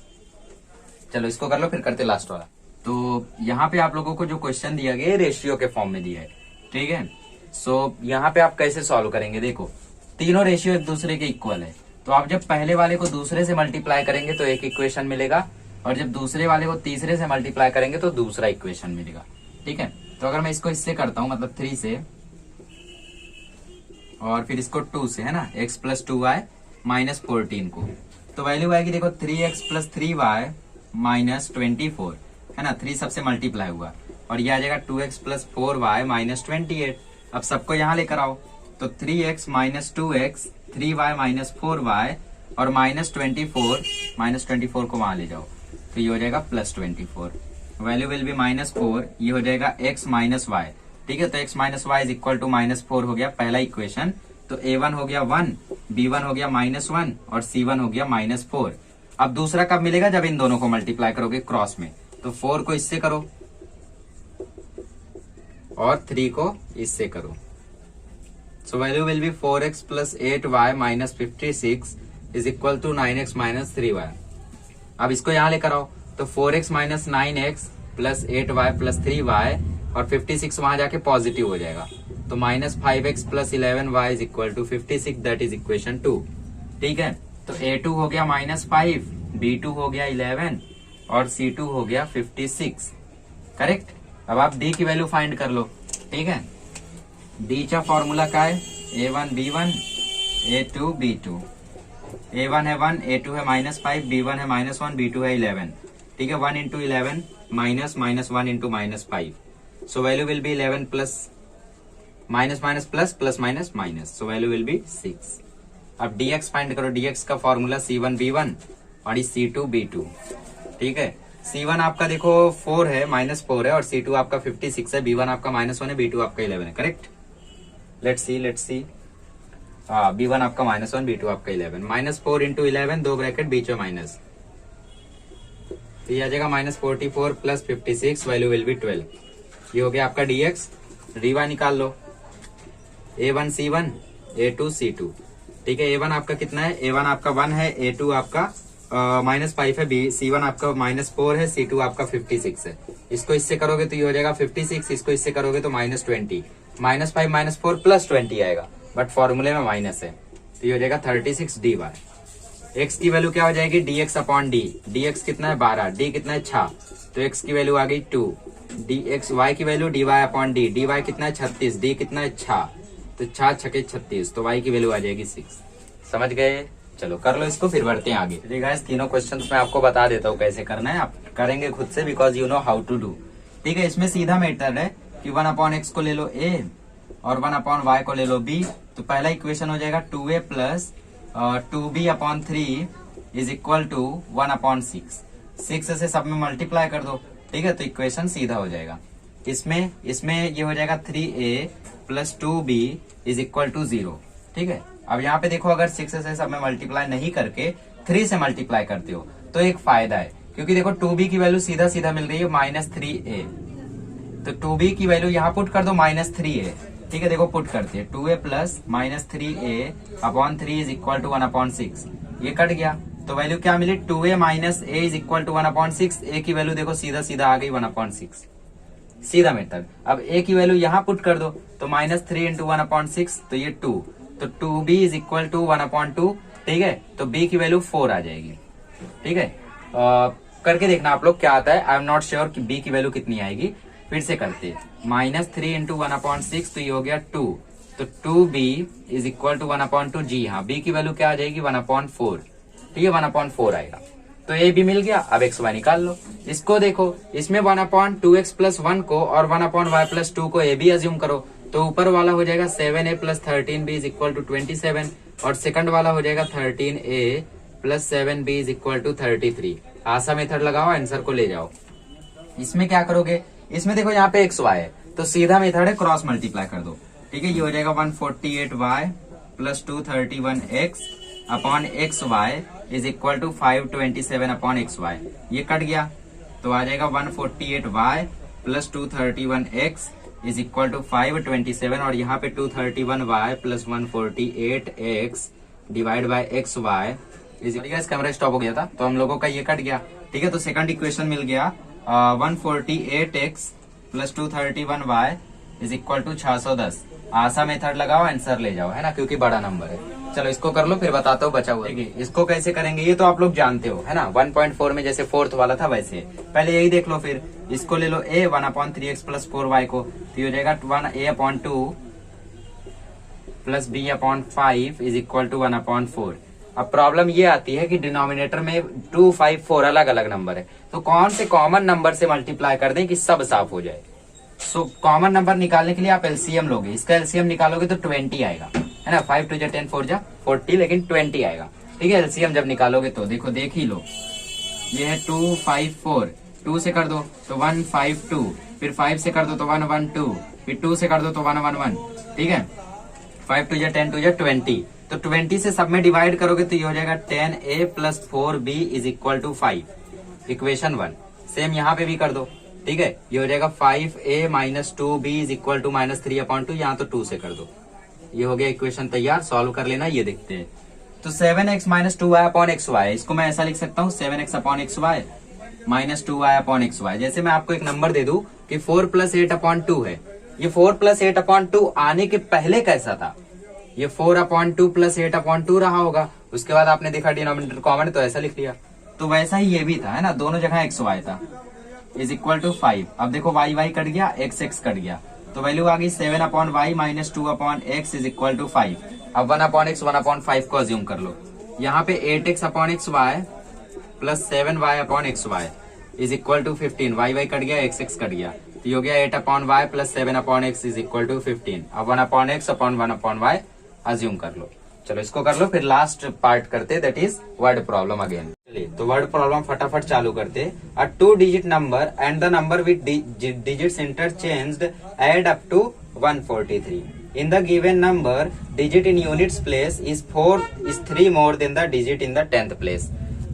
चलो इसको कर लो, फिर करते लास्ट वाला। तो यहाँ पे आप लोगों को जो क्वेश्चन दिया गया है रेशियो के फॉर्म में दिया है। ठीक है, सो यहाँ पे आप कैसे सॉल्व करेंगे, देखो तीनों रेशियो एक दूसरे के इक्वल है, तो आप जब पहले वाले को दूसरे से मल्टीप्लाई करेंगे तो एक इक्वेशन मिलेगा, और जब दूसरे वाले को तीसरे से मल्टीप्लाई करेंगे तो दूसरा इक्वेशन मिलेगा। ठीक है, तो अगर मैं इसको इससे करता हूं, मतलब 3 से, और फिर इसको 2 से, है ना, x + 2y - 14 को, तो वैल्यू आएगी देखो 3x + 3y - 24, है ना, 3 सबसे मल्टीप्लाई हुआ, और ये आ जाएगा 2x + 4y - 28। अब सबको यहाँ लेकर आओ, तो 3x - 2x 3y - 4y और -24 को वहां ले जाओ, तो ये हो जाएगा +24। वैल्यू विल बी -4, ये हो जाएगा x - y। ठीक है, तो x - y = -4 हो गया पहला इक्वेशन। तो a1 हो गया 1, b1 हो गया -1 और c1 हो गया -4। अब दूसरा कब मिलेगा, जब इन दोनों को मल्टीप्लाई करोगे क्रॉस में, तो 4 को इससे करो और 3 को इससे करो। सो value will B 4x + 8y - 56 = 9x - 3y। अब इसको यहां लेकर आओ, तो 4x - 9x + 8y + 3y और 56 वहां जाके पॉजिटिव हो जाएगा, तो -5x + 11y = 56, that is equation 2। ठीक है, तो a2 हो गया -5, b2 हो गया 11 और c2 हो गया 56। करेक्ट। अब आप d की वैल्यू फाइंड कर लो। ठीक है, d का फॉर्मूला क्या है, a1 b1 a2 b2। a1 है 1, a2 है -5, b1 है -1, b2 है 11। ठीक है, 1 × 11 -1 × -5, so value will be 11 plus -, so value will be 6। अब dx फाइंड करो, dx का फॉर्मूला c1 b1 और c2 b2। ठीक है, c1 आपका देखो 4 है, -4 है, और c2 आपका 56 है, b1 आपका -1 है, b2 आपका 11 है। Correct, let's see. b1 आपका -1, b2 आपका 11। -4 × 11, 2 ब्रैकेट बीच में माइनस, तो ये आ जाएगा -44 + 56, वैल्यू विल बी 12। ये हो गया आपका dx। dy निकाल लो, a1 c1 a2 c2। ठीक है, a1 आपका कितना है, a1 आपका 1 है, a2 आपका -5 है, c1 आपका -4 है, c2 आपका 56 है। इसको इससे करोगे तो ये हो जाएगा 56, इसको इससे करोगे तो -20, -5 -4 + 20 आएगा, बट फॉर्मूले में माइनस है, तो ये हो जाएगा 36 dy। x की वैल्यू क्या हो जाएगी, dx/d। dx कितना है 12, d कितना है 6, तो x की वैल्यू आ गई 2। dx y की वैल्यू dy/d, dy कितना है 36, d कितना है 6, तो 6 × 6 = 36, तो y की वैल्यू आ जाएगी 6। समझ गए। चलो कर लो इसको, फिर बढ़ते हैं आगे। चलिए गाइस, तीनों क्वेश्चंस मैं आपको बता देता हूँ कैसे करना है, आप करेंगे खुद से, because you know how to do. ठीक है, इसमें सीधा मेथड है कि 1/x को ले लो a और 1/y को ले लो b, तो पहला इक्वेशन हो जाएगा 2a + 2b/3 = 1/6। 6 से सब में मल्टीप्लाई कर दो। ठीक है, तो इक्वेशन सीधा हो जाएगा। इसमें ये हो जाएगा 3a + 2b = 0। ठीक है, अब यहाँ पे देखो, अगर 6 से सब में मल्टीप्लाई नहीं करके 3 से मल्टीप्लाई करते हो तो एक फायदा है, क्योंकि देखो 2b की वैल्यू सीधा सीधा मिल रही है -3a, तो 2b की वैल्यू यहाँ पुट कर दो -3a। ठीक है, देखो पुट करते हैं, 2a + -3a/3 = 1/6। ये कट गया, तो वैल्यू क्या मिली, 2a - a = 1/6। a की वैल्यू देखो सीधा सीधा आ गई 1/6, सीधा मेथड। अब a की वैल्यू यहाँ पुट कर दो, तो -3 × 1/6, तो ये 2, तो 2b = 1/2। ठीक है, तो b की वैल्यू 4 आ जाएगी। ठीक है, करके देखना आप लोग क्या आता है। आई एम नॉट श्योर कि b की वैल्यू कितनी आएगी, फिर से करते हैं। -3 × 1/6, तो ये हो गया 2, तो 2b = 1/2। जी हाँ, b की वैल्यू क्या आ जाएगी 1/4। ठीक है, 1/4 आएगा, तो a भी मिल गया। अब x y निकाल लो। इसको देखो, इसमें 1/2x + 1 को और 1/y + 2 को a b अज्यूम करो, तो ऊपर वाला हो जाएगा 7a + 13b = 27, और सेकंड वाला हो जाएगा 13a + 7b = 33। आशा मेथड लगाओ, आंसर को ले जाओ। इसमें क्या करोगे, इसमें देखो यहाँ पे x y है, तो सीधा मेथड है, क्रॉस मल्टीप्लाई कर दो। ठीक है, ये हो जाएगा 148y + 231x/xy = 527/xy। ये कट गया, तो आ जाएगा 148y + 231x is equal to 527 और यहाँ पे 231y plus 148x divide by x y is camera stop हो गया था तो हम लोगों का ये कट गया। ठीक है, तो सेकंड इक्वेशन मिल गया 148x plus 231y is equal to 610। आशा मेथड लगाओ, आंसर ले जाओ, है ना, क्योंकि बड़ा नंबर है। चलो इसको कर लो, फिर बताता हूँ बचा हुआ। ठीक है, इसको कैसे करेंगे ये तो आप लोग जानते हो, है ना। 1.4 में जैसे फोर्थ वाला था वैसे पहले यही देख लो, फिर इसको ले लो a 1/3x प्लस 4y को, तो ये हो जाएगा 1a/2 plus b/5 is equal to 1/4। अब प्रॉब्लम ये आती है कि डिनोमिनेटर में 2, 5, 4 अलग अलग नंबर है, तो कौन से कॉमन नंबर से मल्टीप्लाई कर दें कि सब साफ हो जाए। सो कॉमन नंबर निकालने के लिए आप एलसीएम लोगे, इसका एलसीएम निकालोगे तो 20 आएगा, है ना। 5 2 10 4 40, लेकिन 20 आएगा। ठीक है, एलसीएम जब निकालोगे तो देखो, देख ही लो, ये है 2 5 4, 2 से कर दो तो 1 5 2, फिर 5 से कर दो तो 1 1 2, फिर 2 से कर दो तो 1 1 1। ठीक है, 5 2 10 2 20, तो 20 से सब में डिवाइड करोगे तो ये हो जाएगा 10a plus 4b is equal to 5, equation 1। Same यहाँ पे भी कर दो। ठीक है, ये हो जाएगा 5a minus 2b is equal to -3/2, यहाँ तो 2 से कर दो। ये हो गया इक्वेशन तैयार, सॉल्व कर लेना। ये देखते हैं, तो 7x माइनस 2y/xy, इसको मैं ऐसा लिख सकता हूँ 7x/xy माइनस 2y/xy। जैसे मैं आपको एक नंबर दे दूं कि 4 प्लस 8/2 है, ये 4 प्लस 8/2 आने के पहले कैसा था, ये 4/2 प्लस 8/2 रहा होगा। उसके बाद आपने देखा डिनोमिनेटर कॉमन तो ऐसा लिख लिया, तो वैसा ही ये भी था, है ना, दोनों जगह xy था, इज इक्वल टू 5। अब देखो y कट गया, x कट गया, तो वैल्यू आ गई 7/y minus 2/x is equal to 5। अब 1/x 1/5 को अज्यूम कर लो, यहाँ पे 8x/xy plus 7y/xy is equal to 15। y cut गया, x कट गया, तो ये हो गया 8/y plus 7/x is equal to 15। अब 1/x अपॉन 1/y अज्यूम कर लो। चलो इसको कर लो, फिर लास्ट पार्ट करते, that is word problem again. चलिए तो वर्ड प्रॉब्लम फटाफट चालू करते। A 2 digit number and the number with digits interchanged add up to 143। In the given number digit in units place is 3 more than the digit in the 10th place.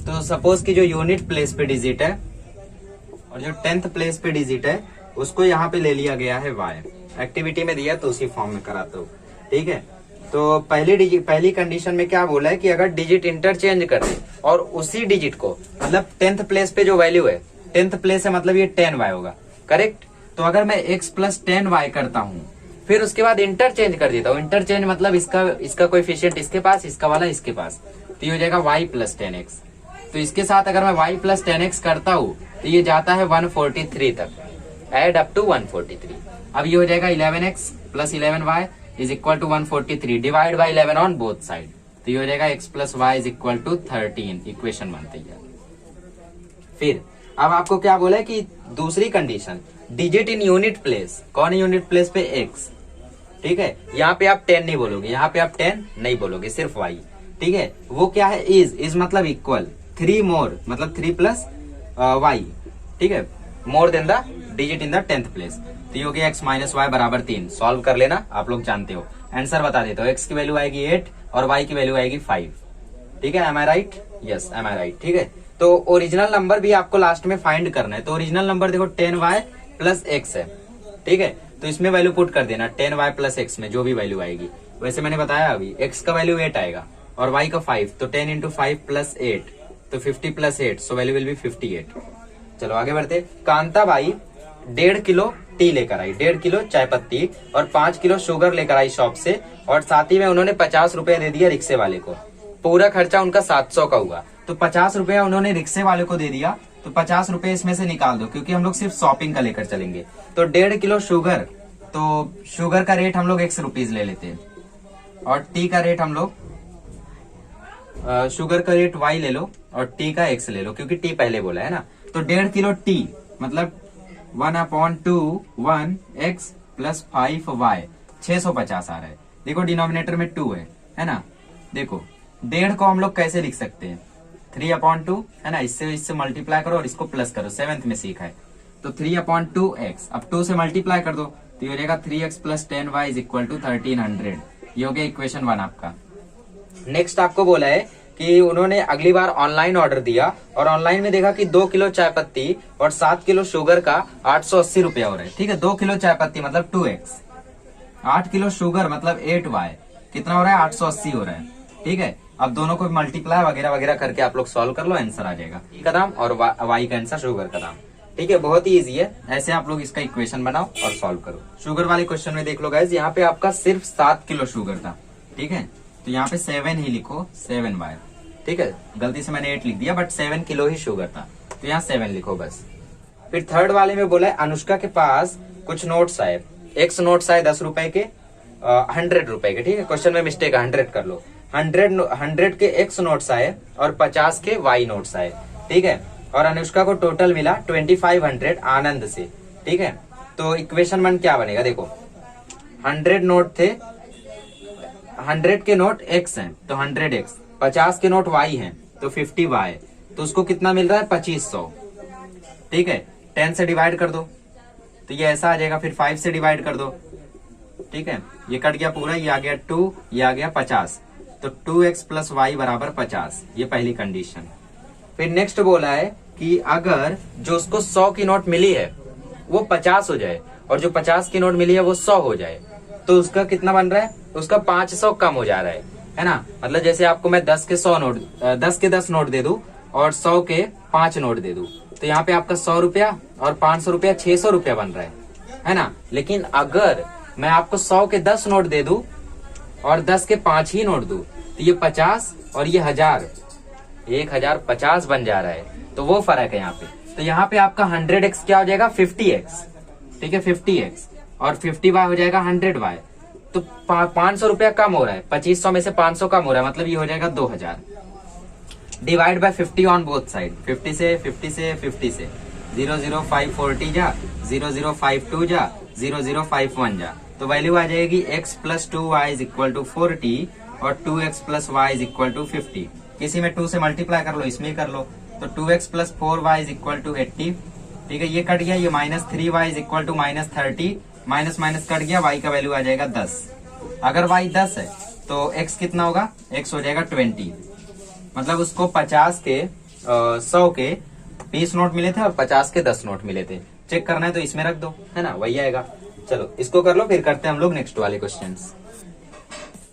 तो suppose की जो unit place पे digit है और जो 10th place पे digit है उसको यहाँ पे ले लिया गया है y। एक्टिविटी में दिया तो उसी फॉर्म में कराता हूँ। ठीक है, तो पहली कंडीशन में क्या बोला है कि अगर डिजिट इंटरचेंज कर दे और उसी डिजिट को, मतलब 10th प्लेस पे जो वैल्यू है, 10th प्लेस है मतलब ये 10y होगा, करेक्ट। तो अगर मैं x प्लस 10y करता हूँ, फिर उसके बाद इंटरचेंज कर देता हूँ, इंटरचेंज मतलब इसका कोएफिशिएंट इसके पास, इसका वाला इसके पास, तो ये हो जाएगा y प्लस 10x। तो इसके साथ अगर मैं y प्लस 10x करता हूँ तो ये जाता है 143 तक, एड अप टू 143। अब ये हो जाएगा 11x plus 11y is equal to 143 divide by 11 on both side, तो ये हो जाएगा x plus y is equal to 13, equation 1 तैयार। फिर अब आपको क्या बोला है कि दूसरी condition digit in unit place, कौन यूनिट प्लेस पे x। ठीक है, यहाँ पे आप 10 नहीं बोलोगे, यहाँ पे आप 10 नहीं बोलोगे, सिर्फ y। ठीक है, वो क्या है, इज मतलब इक्वल, 3 मोर मतलब 3 प्लस y। ठीक है, मोर than the digit in the 10th place, तो ये हो गया x माइनस वाई बराबर 3। सॉल्व कर लेना, आप लोग जानते हो। आंसर बता देता हूँ, x की वैल्यू आएगी 8 और y की वैल्यू आएगी 5। ठीक है, एम आई राइट? यस, एम आई राइट। ठीक है, तो ओरिजिनल नंबर भी आपको लास्ट में फाइंड करना है। तो ओरिजिनल नंबर देखो 10y प्लस x है। ठीक है, तो इसमें वैल्यू पुट कर देना 10y प्लस x में जो भी वैल्यू आएगी। वैसे मैंने बताया अभी x का वैल्यू 8 आएगा और y का 5, तो 10 इंटू 5 प्लस 8, तो 50 plus 8, so value will B 58। चलो आगे बढ़ते। कांता बाई 1.5 किलो टी लेकर आई, 1.5 किलो चाय पत्ती और 5 किलो शुगर लेकर आई शॉप से, और साथ ही में उन्होंने 50 रुपए दे दिया रिक्शे वाले को। पूरा खर्चा उनका 700 का हुआ। तो 50 रुपया उन्होंने रिक्शे वाले को दे दिया, तो 50 रुपए इसमें से निकाल दो क्योंकि हम लोग सिर्फ शॉपिंग का लेकर चलेंगे। तो 1.5 किलो शुगर, तो शुगर का रेट हम लोग x रुपीज ले लेते हैं और टी का रेट हम लोग शुगर का रेट y ले लो और टी का x ले लो क्योंकि टी पहले बोला है ना। तो 1.5 किलो टी मतलब 1/2 1x प्लस 5y 650 आ रहा है। देखो डिनोमिनेटर में 2 है ना। देखो 1.5 को हम लोग कैसे लिख सकते हैं, 3/2 है ना, इससे मल्टीप्लाई करो और इसको प्लस करो, 7th में सीखा है। तो 3/2x, अब 2 से मल्टीप्लाई कर दो तो ये हो जाएगा 3x plus 10y is equal to 1300। ये हो गया इक्वेशन 1 आपका। नेक्स्ट आपको बोला है कि उन्होंने अगली बार ऑनलाइन ऑर्डर दिया और ऑनलाइन में देखा कि 2 किलो चाय पत्ती और 7 किलो शुगर का 880 रुपया हो रहा है। ठीक है, 2 किलो चाय पत्ती मतलब 2x, 8 किलो शुगर मतलब 8y, कितना हो रहा है 880 हो रहा है। ठीक है, अब दोनों को मल्टीप्लाई वगैरह वगैरह करके आप लोग सॉल्व कर लो, आंसर आ जाएगा ई का दाम और वाई का आंसर शुगर का दाम। ठीक है, बहुत ही इजी है, ऐसे आप लोग इसका इक्वेशन बनाओ और सॉल्व करो। शुगर वाले क्वेश्चन में देख लो गाइस, यहाँ पे आपका सिर्फ 7 किलो शुगर था। ठीक है, तो यहाँ पे 7 ही लिखो, 7y। ठीक है, गलती से मैंने 8 लिख दिया बट 7 किलो ही शुगर था, तो यहाँ 7 लिखो बस। फिर थर्ड वाले में बोला है अनुष्का के पास कुछ नोट्स आए, एक्स नोट्स आए 10 रुपए के, 100 रुपए के। ठीक है, क्वेश्चन में मिस्टेक है, 100 कर लो। 100 के एक्स नोट्स आए और 50 के वाई नोट्स आए। ठीक है, और अनुष्का को टोटल मिला 2500 आनंद से। ठीक है, तो इक्वेशन 1 क्या बनेगा, देखो 100 नोट थे, 100 के नोट एक्स हैं तो 100x, 50 के नोट वाई हैं तो 50y, तो उसको कितना मिल रहा है 2500। ठीक है, 10 से डिवाइड कर दो तो ये ऐसा आ जाएगा, फिर 5 से डिवाइड कर दो। ठीक है, ये कट गया पूरा, ये आ गया 2, ये आ गया 50, तो 2x प्लस वाई बराबर 50, ये पहली कंडीशन। फिर नेक्स्ट बोला है कि अगर जो उसको 100 की नोट मिली है वो 50 हो जाए और जो 50 की नोट मिली है वो 100 हो जाए, तो उसका कितना बन रहा है, उसका 500 कम हो जा रहा है ना। मतलब जैसे आपको मैं 10 के 100 नोट, 10 के 10 नोट दे दूं और 100 के 5 नोट दे दूं, तो यहाँ पे आपका 100 रुपया और 500 रुपया 600 रुपया बन रहा है ना। लेकिन अगर मैं आपको 100 के 10 नोट दे दूं और 10 के 5 ही नोट दूं, तो ये 50 और ये 1050 बन जा रहा है, तो वो फर्क है यहाँ पे। तो यहाँ पे आपका 100x क्या हो जाएगा 50x। ठीक है, 50x और 50y हो जाएगा 100y, तो 500 रुपया कम हो रहा है, 2500 में से 500 कम हो रहा है, मतलब ये हो जाएगा 2000। Divide by 50 on both side, 50 से 50 से 50 से 00540 जा, 0052 जा, 0051 जा, तो वैल्यू आ जाएगी x plus 2y is equal to 40 और 2x plus y is equal to 50। किसी में 2 से मल्टीप्लाई कर लो, इसमें कर लो, तो 2x plus 4y is equal to 80। ठीक है, ये कट गया, ये minus 3y is equal to minus 30, minus minus cut गया, y का वैल्यू आ जाएगा 10। अगर y 10 है तो x कितना होगा, x हो जाएगा 20। मतलब उसको 50 के 100 के 20 नोट मिले थे और 50 के 10 नोट मिले थे। चेक करना है तो इसमें रख दो, है ना, वही आएगा। चलो इसको कर लो, फिर करते हैं हम लोग नेक्स्ट वाले क्वेश्चन।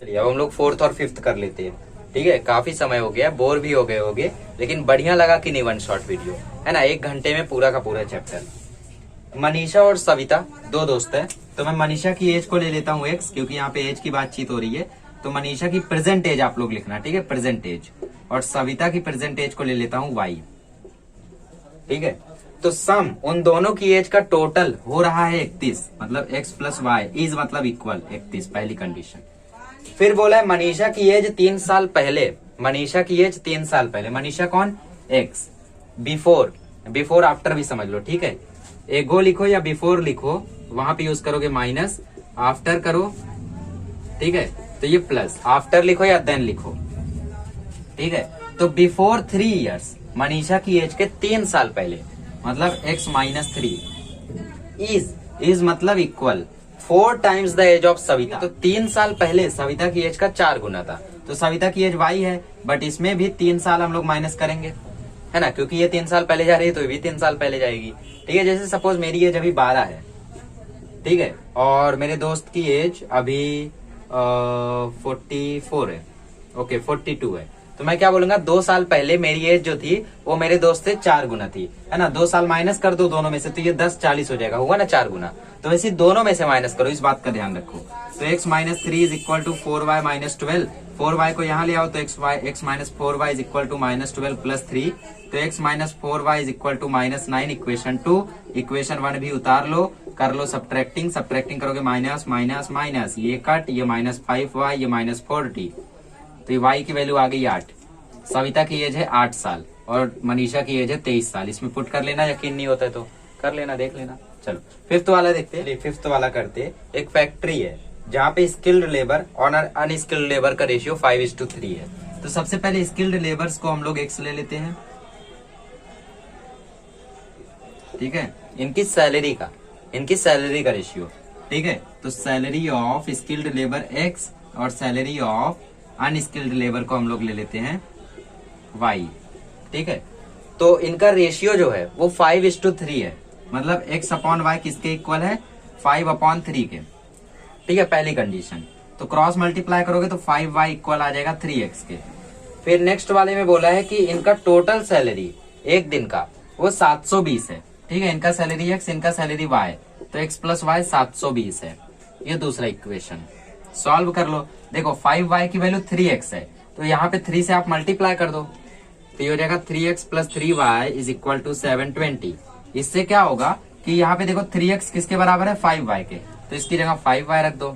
चलिए अब हम लोग 4th और 5th कर लेते हैं। ठीक है, काफी समय हो गया, बोर भी हो गए होगे, लेकिन बढ़िया लगा कि नहीं वन शॉट वीडियो, है ना, 1 घंटे में पूरा का पूरा चैप्टर। मनीषा और सविता 2 दोस्त है, तो मैं मनीषा की एज को ले लेता हूँ x, क्योंकि यहाँ पे एज की बातचीत हो रही है, तो मनीषा की प्रेजेंट एज आप लोग लिखना। ठीक है, प्रेजेंट एज, और सविता की प्रेजेंट एज को ले लेता हूँ y। ठीक है, तो सम उन दोनों की एज का टोटल हो रहा है 31, मतलब x प्लस वाई इज मतलब इक्वल 31, पहली कंडीशन। फिर बोला है मनीषा की एज 3 साल पहले, मनीषा की एज 3 साल पहले, मनीषा कौन x, बिफोर आफ्टर भी समझ लो। ठीक है, एगो लिखो या बिफोर लिखो, वहां पे यूज करोगे माइनस, आफ्टर करो। ठीक है, तो ये प्लस, आफ्टर लिखो या देन लिखो। ठीक है, तो बिफोर 3 इयर्स, मनीषा की एज के 3 साल पहले, मतलब x माइनस 3 इज मतलब equal 4 times the age of Savita. तो 3 साल पहले सविता की एज का 4 गुना था, तो सविता की एज y है, बट इसमें भी 3 साल हम लोग माइनस करेंगे, है ना, क्योंकि ये 3 साल पहले जा रही है तो ये भी 3 साल पहले जाएगी। ठीक है, जैसे सपोज मेरी एज अभी 12 है, ठीक है, और मेरे दोस्त की एज अभी 44 है, ओके 42 है, तो मैं क्या बोलूंगा 2 साल पहले मेरी एज जो थी वो मेरे दोस्त से 4 गुना थी, है ना। 2 साल माइनस कर दो दोनों में से, तो ये 10 40 हो जाएगा, हुआ ना 4 गुना। तो वैसे दोनों में से माइनस करो, इस बात का ध्यान रखो। तो x minus 3 is equal to 4y minus 12, 4y को यहाँ ले आओ तो x minus 4y is equal to minus 12 plus 3, तो x minus 4y is equal to minus 9, equation 2। Equation 1 भी उतार लो, कर लो सब्ट्रैक्टिंग, सब्ट्रैक्टिंग करोगे माइनस माइनस माइनस, ये कट, ये माइनस 5y, ये माइनस 40, तो ये y की वैल्यू आ गई 8। सविता की एज है 8 साल और मनीषा की एज है 23 साल। इसमें पुट कर लेना, यकीन नहीं होता है तो कर लेना, देख लेना। चलो 5th वाला देखते हैं। 5th वाला करते, एक फैक्ट्री है जहाँ पे स्किल्ड लेबर और अनस्किल्ड लेबर का रेशियो 5:3 है। तो सबसे पहले स्किल्ड लेबर्स को हम लोग x ले लेते हैं। ठीक है, इनकी सैलरी का रेशियो। ठीक है, तो salary of skilled labour x और सैलरी ऑफ अनस्किल्ड लेबर को हम लोग ले लेते हैं वाई, ठीक है। तो इनका रेशियो जो है वो 5:3 है, मतलब x अपॉन वाई किसके इक्वल है, 5/3 के, ठीक है, पहली कंडीशन। तो क्रॉस मल्टीप्लाई करोगे तो 5y इक्वल आ जाएगा 3x के। फिर नेक्स्ट वाले में बोला है कि इनका टोटल सैलरी एक दिन का वो 720 है, ठीक है, इनका सैलरी x, इनका सैलरी y, तो x प्लस वाई 720 है। ये दूसरा इक्वेशन सॉल्व कर लो। देखो 5y की वैल्यू 3x है, तो यहाँ पे 3 से आप मल्टीप्लाई कर दो, तो ये हो जाएगा 3x plus 3y is equal to 720। इससे क्या होगा कि यहाँ पे देखो 3x किसके बराबर है, 5y के, तो इसकी जगह 5y रख दो,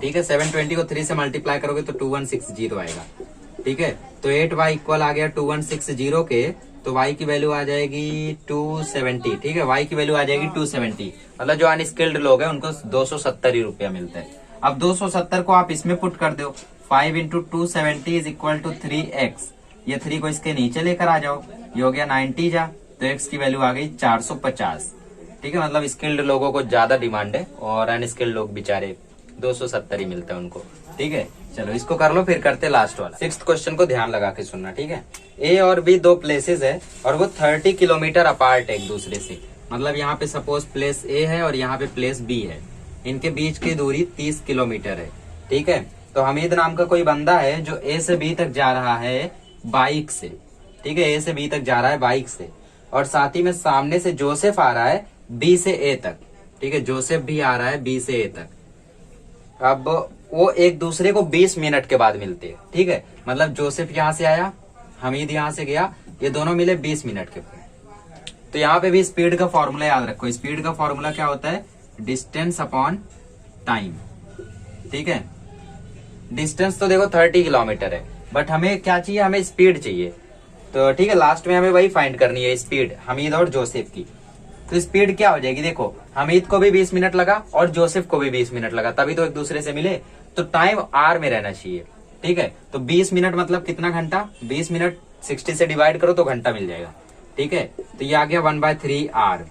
ठीक है। 720 को 3 से मल्टीप्लाई करोगे तो 2160 आएगा, ठीक है। तो 8y इक्वल आ गया 2160 के, तो y की वैल्यू आ जाएगी 270, ठीक है, y की वैल्यू आ जाएगी 270। मतलब जो अनस्किल्ड लोग हैं उनको 270 ही रुपया मिलता है। अब 270 को आप इसमें पुट कर दो, 5 into 270 is equal to 3x, ये 3 को इसके नीचे लेकर आ जाओ, ये हो गया 90 जा, तो x की वैल्यू आ गई 450, ठीक है। मतलब स्किल्ड लोगों को ज्यादा डिमांड है और अनस्किल्ड लोग बेचारे 270 ही मिलता है उनको, ठीक है। चलो इसको कर लो, फिर करते लास्ट वाला। 6th क्वेश्चन को ध्यान लगा के सुनना, ठीक है। ए और बी दो प्लेसेस है और वो 30 किलोमीटर अपार्ट है एक दूसरे से, मतलब यहाँ पे सपोज प्लेस ए है और यहाँ पे प्लेस बी है, इनके बीच की दूरी 30 किलोमीटर है, ठीक है। तो हमीद नाम का कोई बंदा है जो ए से बी तक जा रहा है बाइक से, ठीक है, ए से बी तक जा रहा है बाइक से, और साथ ही में सामने से जोसेफ आ रहा है बी से ए तक, ठीक है, जोसेफ भी आ रहा है बी से ए तक। अब वो एक दूसरे को 20 मिनट के बाद मिलते हैं, ठीक है। मतलब जोसेफ यहाँ से आया, हमीद यहाँ से गया, ये दोनों मिले 20 मिनट के बाद। तो यहाँ पे भी स्पीड का फॉर्मूला याद रखो, स्पीड का फॉर्मूला क्या होता है, डिस्टेंस अपॉन टाइम, ठीक है। डिस्टेंस तो देखो 30 किलोमीटर है, बट हमें क्या चाहिए, हमें स्पीड चाहिए, तो ठीक है, लास्ट में हमें वही फाइंड करनी है, स्पीड हमीद और जोसेफ की। तो स्पीड क्या हो जाएगी, देखो हमीद को भी 20 मिनट लगा और जोसेफ को भी 20 मिनट लगा, तभी तो एक दूसरे से मिले, तो टाइम आर में रहना चाहिए, ठीक है। तो 20 मिनट मतलब कितना घंटा, 20 मिनट 60 से डिवाइड करो तो घंटा मिल जाएगा, ठीक है। तो ये आ गया 1/3 आर,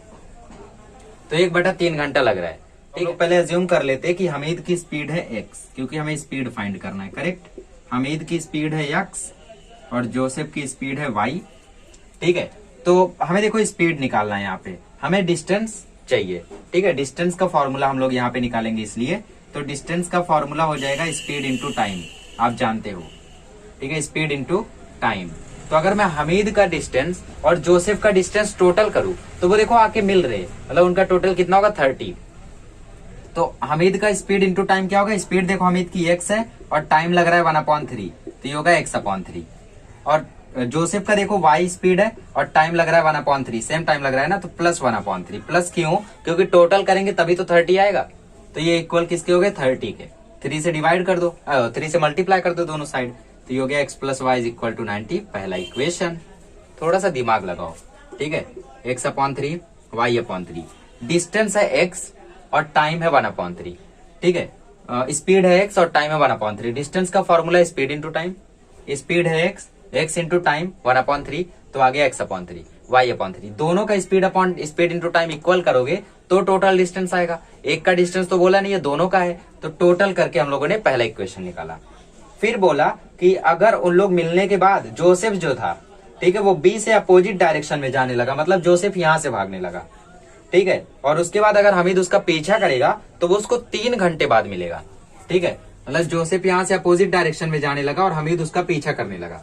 तो 1/3 घंटा लग रहा है, ठीक है। पहले अज्यूम कर लेते कि हमीद की स्पीड है x, क्योंकि हमें स्पीड फाइंड करना है, करेक्ट। हमीद की स्पीड है x और जोसेफ की स्पीड है y, ठीक है। तो हमें देखो स्पीड निकालना है, यहाँ पे हमें डिस्टेंस चाहिए, ठीक है। डिस्टेंस का फॉर्मूला हम लोग यहाँ पे निकालेंगे, इसलिए तो डिस्टेंस का फॉर्मूला हो जाएगा स्पीड इंटू टाइम, आप जानते हो, ठीक है, स्पीड इंटू टाइम। तो अगर मैं हमीद का डिस्टेंस और जोसेफ का डिस्टेंस टोटल करूं तो वो देखो आके मिल रहे, मतलब उनका टोटल कितना होगा 30। तो हमीद का स्पीड इंटू टाइम क्या होगा, स्पीड देखो हमीद की x है और टाइम लग रहा है 1/3, तो ये होगा x/3। और जोसेफ का देखो y स्पीड है और टाइम लग रहा है 1/3, सेम टाइम लग रहा है ना, तो प्लस 1/3। प्लस क्यों, क्योंकि टोटल करेंगे तभी तो 30 आएगा, तो ये इक्वल किसके हो गए 30 के। 3 से डिवाइड कर दो, 3 से मल्टीप्लाई कर दो दोनों साइड, तो ये हो गया x plus y is equal to 90, पहला इक्वेशन। थोड़ा सा दिमाग लगाओ, ठीक है, x/3 y/3, डिस्टेंस है x और टाइम है 1/3, ठीक है। स्पीड है x और टाइम है 1/3, डिस्टेंस का formula speed into time, speed है x इंटू टाइम 1/3, तो आ गया x/3 y/3, दोनों का speed upon speed into time equal करोगे तो टोटल डिस्टेंस आएगा। एक का डिस्टेंस तो बोला नहीं है, दोनों का है, तो टोटल करके हम लोगों ने पहला इक्वेशन निकाला। फिर बोला कि अगर उन लोग मिलने के बाद जोसेफ जो था, ठीक है, वो बी से अपोजिट डायरेक्शन में जाने लगा, मतलब जोसेफ यहां से भागने लगा, ठीक है, और उसके बाद अगर हमीद उसका पीछा करेगा तो वो उसको 3 घंटे बाद मिलेगा, ठीक है। मतलब जोसेफ यहाँ से अपोजिट डायरेक्शन में जाने लगा और हमीद उसका पीछा करने लगा,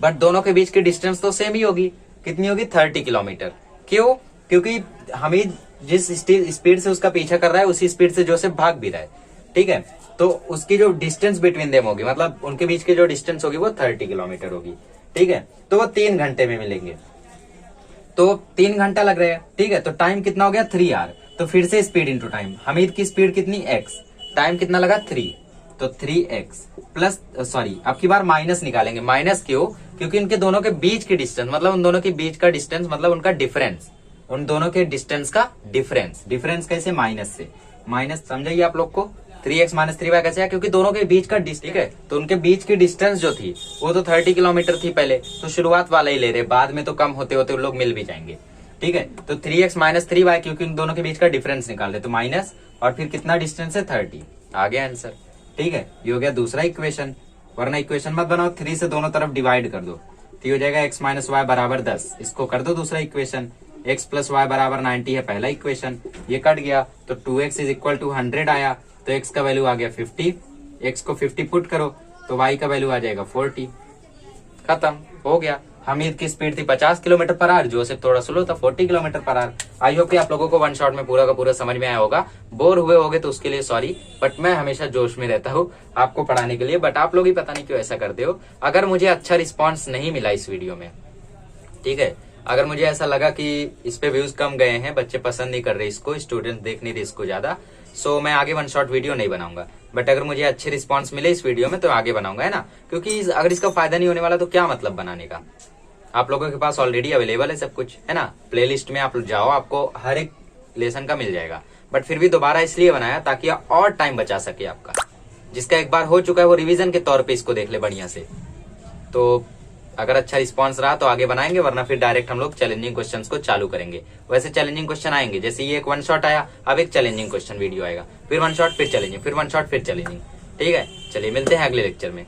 बट दोनों के बीच की डिस्टेंस तो सेम ही होगी, कितनी होगी 30 किलोमीटर। क्यों, क्योंकि हमीद जिस स्पीड से उसका पीछा कर रहा है उसी स्पीड से जोसेफ भाग भी रहा है, ठीक है। तो उसकी जो डिस्टेंस बिटवीन देम होगी, मतलब उनके बीच की जो डिस्टेंस होगी वो 30 किलोमीटर होगी, ठीक है। तो वो 3 घंटे में मिलेंगे, तो 3 घंटा लग रहा है, ठीक है। तो टाइम कितना हो गया 3 आवर, तो फिर से स्पीड इंटू टाइम, हमीद की स्पीड कितनी x, टाइम कितना लगा 3, तो 3x प्लस, सॉरी अब की बार माइनस निकालेंगे। माइनस क्यों, क्योंकि इनके दोनों के बीच की डिस्टेंस, मतलब उन दोनों के बीच का डिस्टेंस, मतलब उनका डिफरेंस, उन दोनों के डिस्टेंस का डिफरेंस। डिफरेंस कैसे, माइनस से, माइनस समझाइए आप लोग को, 3x माइनस 3y कैसे है, क्योंकि दोनों के बीच का डिस्टेंस, ठीक है। तो उनके बीच की डिस्टेंस जो थी वो तो 30 किलोमीटर थी पहले, तो शुरुआत वाला ही ले रहे, बाद में तो कम होते होते उन लोग मिल भी जाएंगे, ठीक है। तो 3x माइनस 3y, क्योंकि उन दोनों के बीच का डिफरेंस निकाल रहे, तो माइनस, और फिर कितना डिस्टेंस है 30, आ गया आंसर, ठीक है। ये हो गया दूसरा इक्वेशन, वरना इक्वेशन मत बनाओ, 3 से दोनों तरफ डिवाइड कर दो, तो ये हो जाएगा x माइनस वाई बराबर 10। इसको कर दो दूसरा इक्वेशन, x प्लस वाई बराबर 90 है पहला इक्वेशन, ये कट गया तो 2x इज इक्वल टू 100 आया, तो x का वैल्यू आ गया 50, x को 50 पुट करो तो y का वैल्यू आ जाएगा 40। खत्म हो गया। हमीद की स्पीड थी 50 किलोमीटर पर आवर, जोसेफ थोड़ा स्लो था 40 kilometre per hour. I hope कि आप लोगों को वन शॉट में पूरा का पूरा समझ में आया होगा। बोर हुए होगे तो उसके लिए सॉरी, बट मैं हमेशा जोश में रहता हूँ आपको पढ़ाने के लिए, बट आप लोग ही पता नहीं क्यों ऐसा करते हो। अगर मुझे अच्छा रिस्पॉन्स नहीं मिला इस वीडियो में, ठीक है, अगर मुझे ऐसा लगा कि इस पे व्यूज कम गए हैं, बच्चे पसंद नहीं कर रहे इसको, स्टूडेंट देख नहीं रहे इसको ज्यादा, सो मैं आगे वन शॉट वीडियो नहीं बनाऊंगा। बट अगर मुझे अच्छे रिस्पांस मिले इस वीडियो में तो आगे बनाऊंगा, है ना, क्योंकि अगर इसका फायदा नहीं होने वाला तो क्या मतलब बनाने का। आप लोगों के पास ऑलरेडी अवेलेबल है सब कुछ, है ना, प्लेलिस्ट में आप जाओ, आपको हर एक लेसन का मिल जाएगा। बट फिर भी दोबारा इसलिए बनाया ताकि और टाइम बचा सके आपका। जिसका एक बार हो चुका है वो रिवीजन के तौर पे इसको देख ले बढ़िया से। तो अगर अच्छा रिस्पांस रहा तो आगे बनाएंगे, वरना फिर डायरेक्ट हम लोग चैलेंजिंग क्वेश्चंस को चालू करेंगे। वैसे चैलेंजिंग क्वेश्चन आएंगे, जैसे ये एक वन शॉट आया, अब एक चैलेंजिंग क्वेश्चन वीडियो आएगा, फिर वन शॉट, फिर चैलेंजिंग, फिर वन शॉट, फिर चैलेंजिंग। ठीक है, चलिए मिलते हैं अगले लेक्चर में।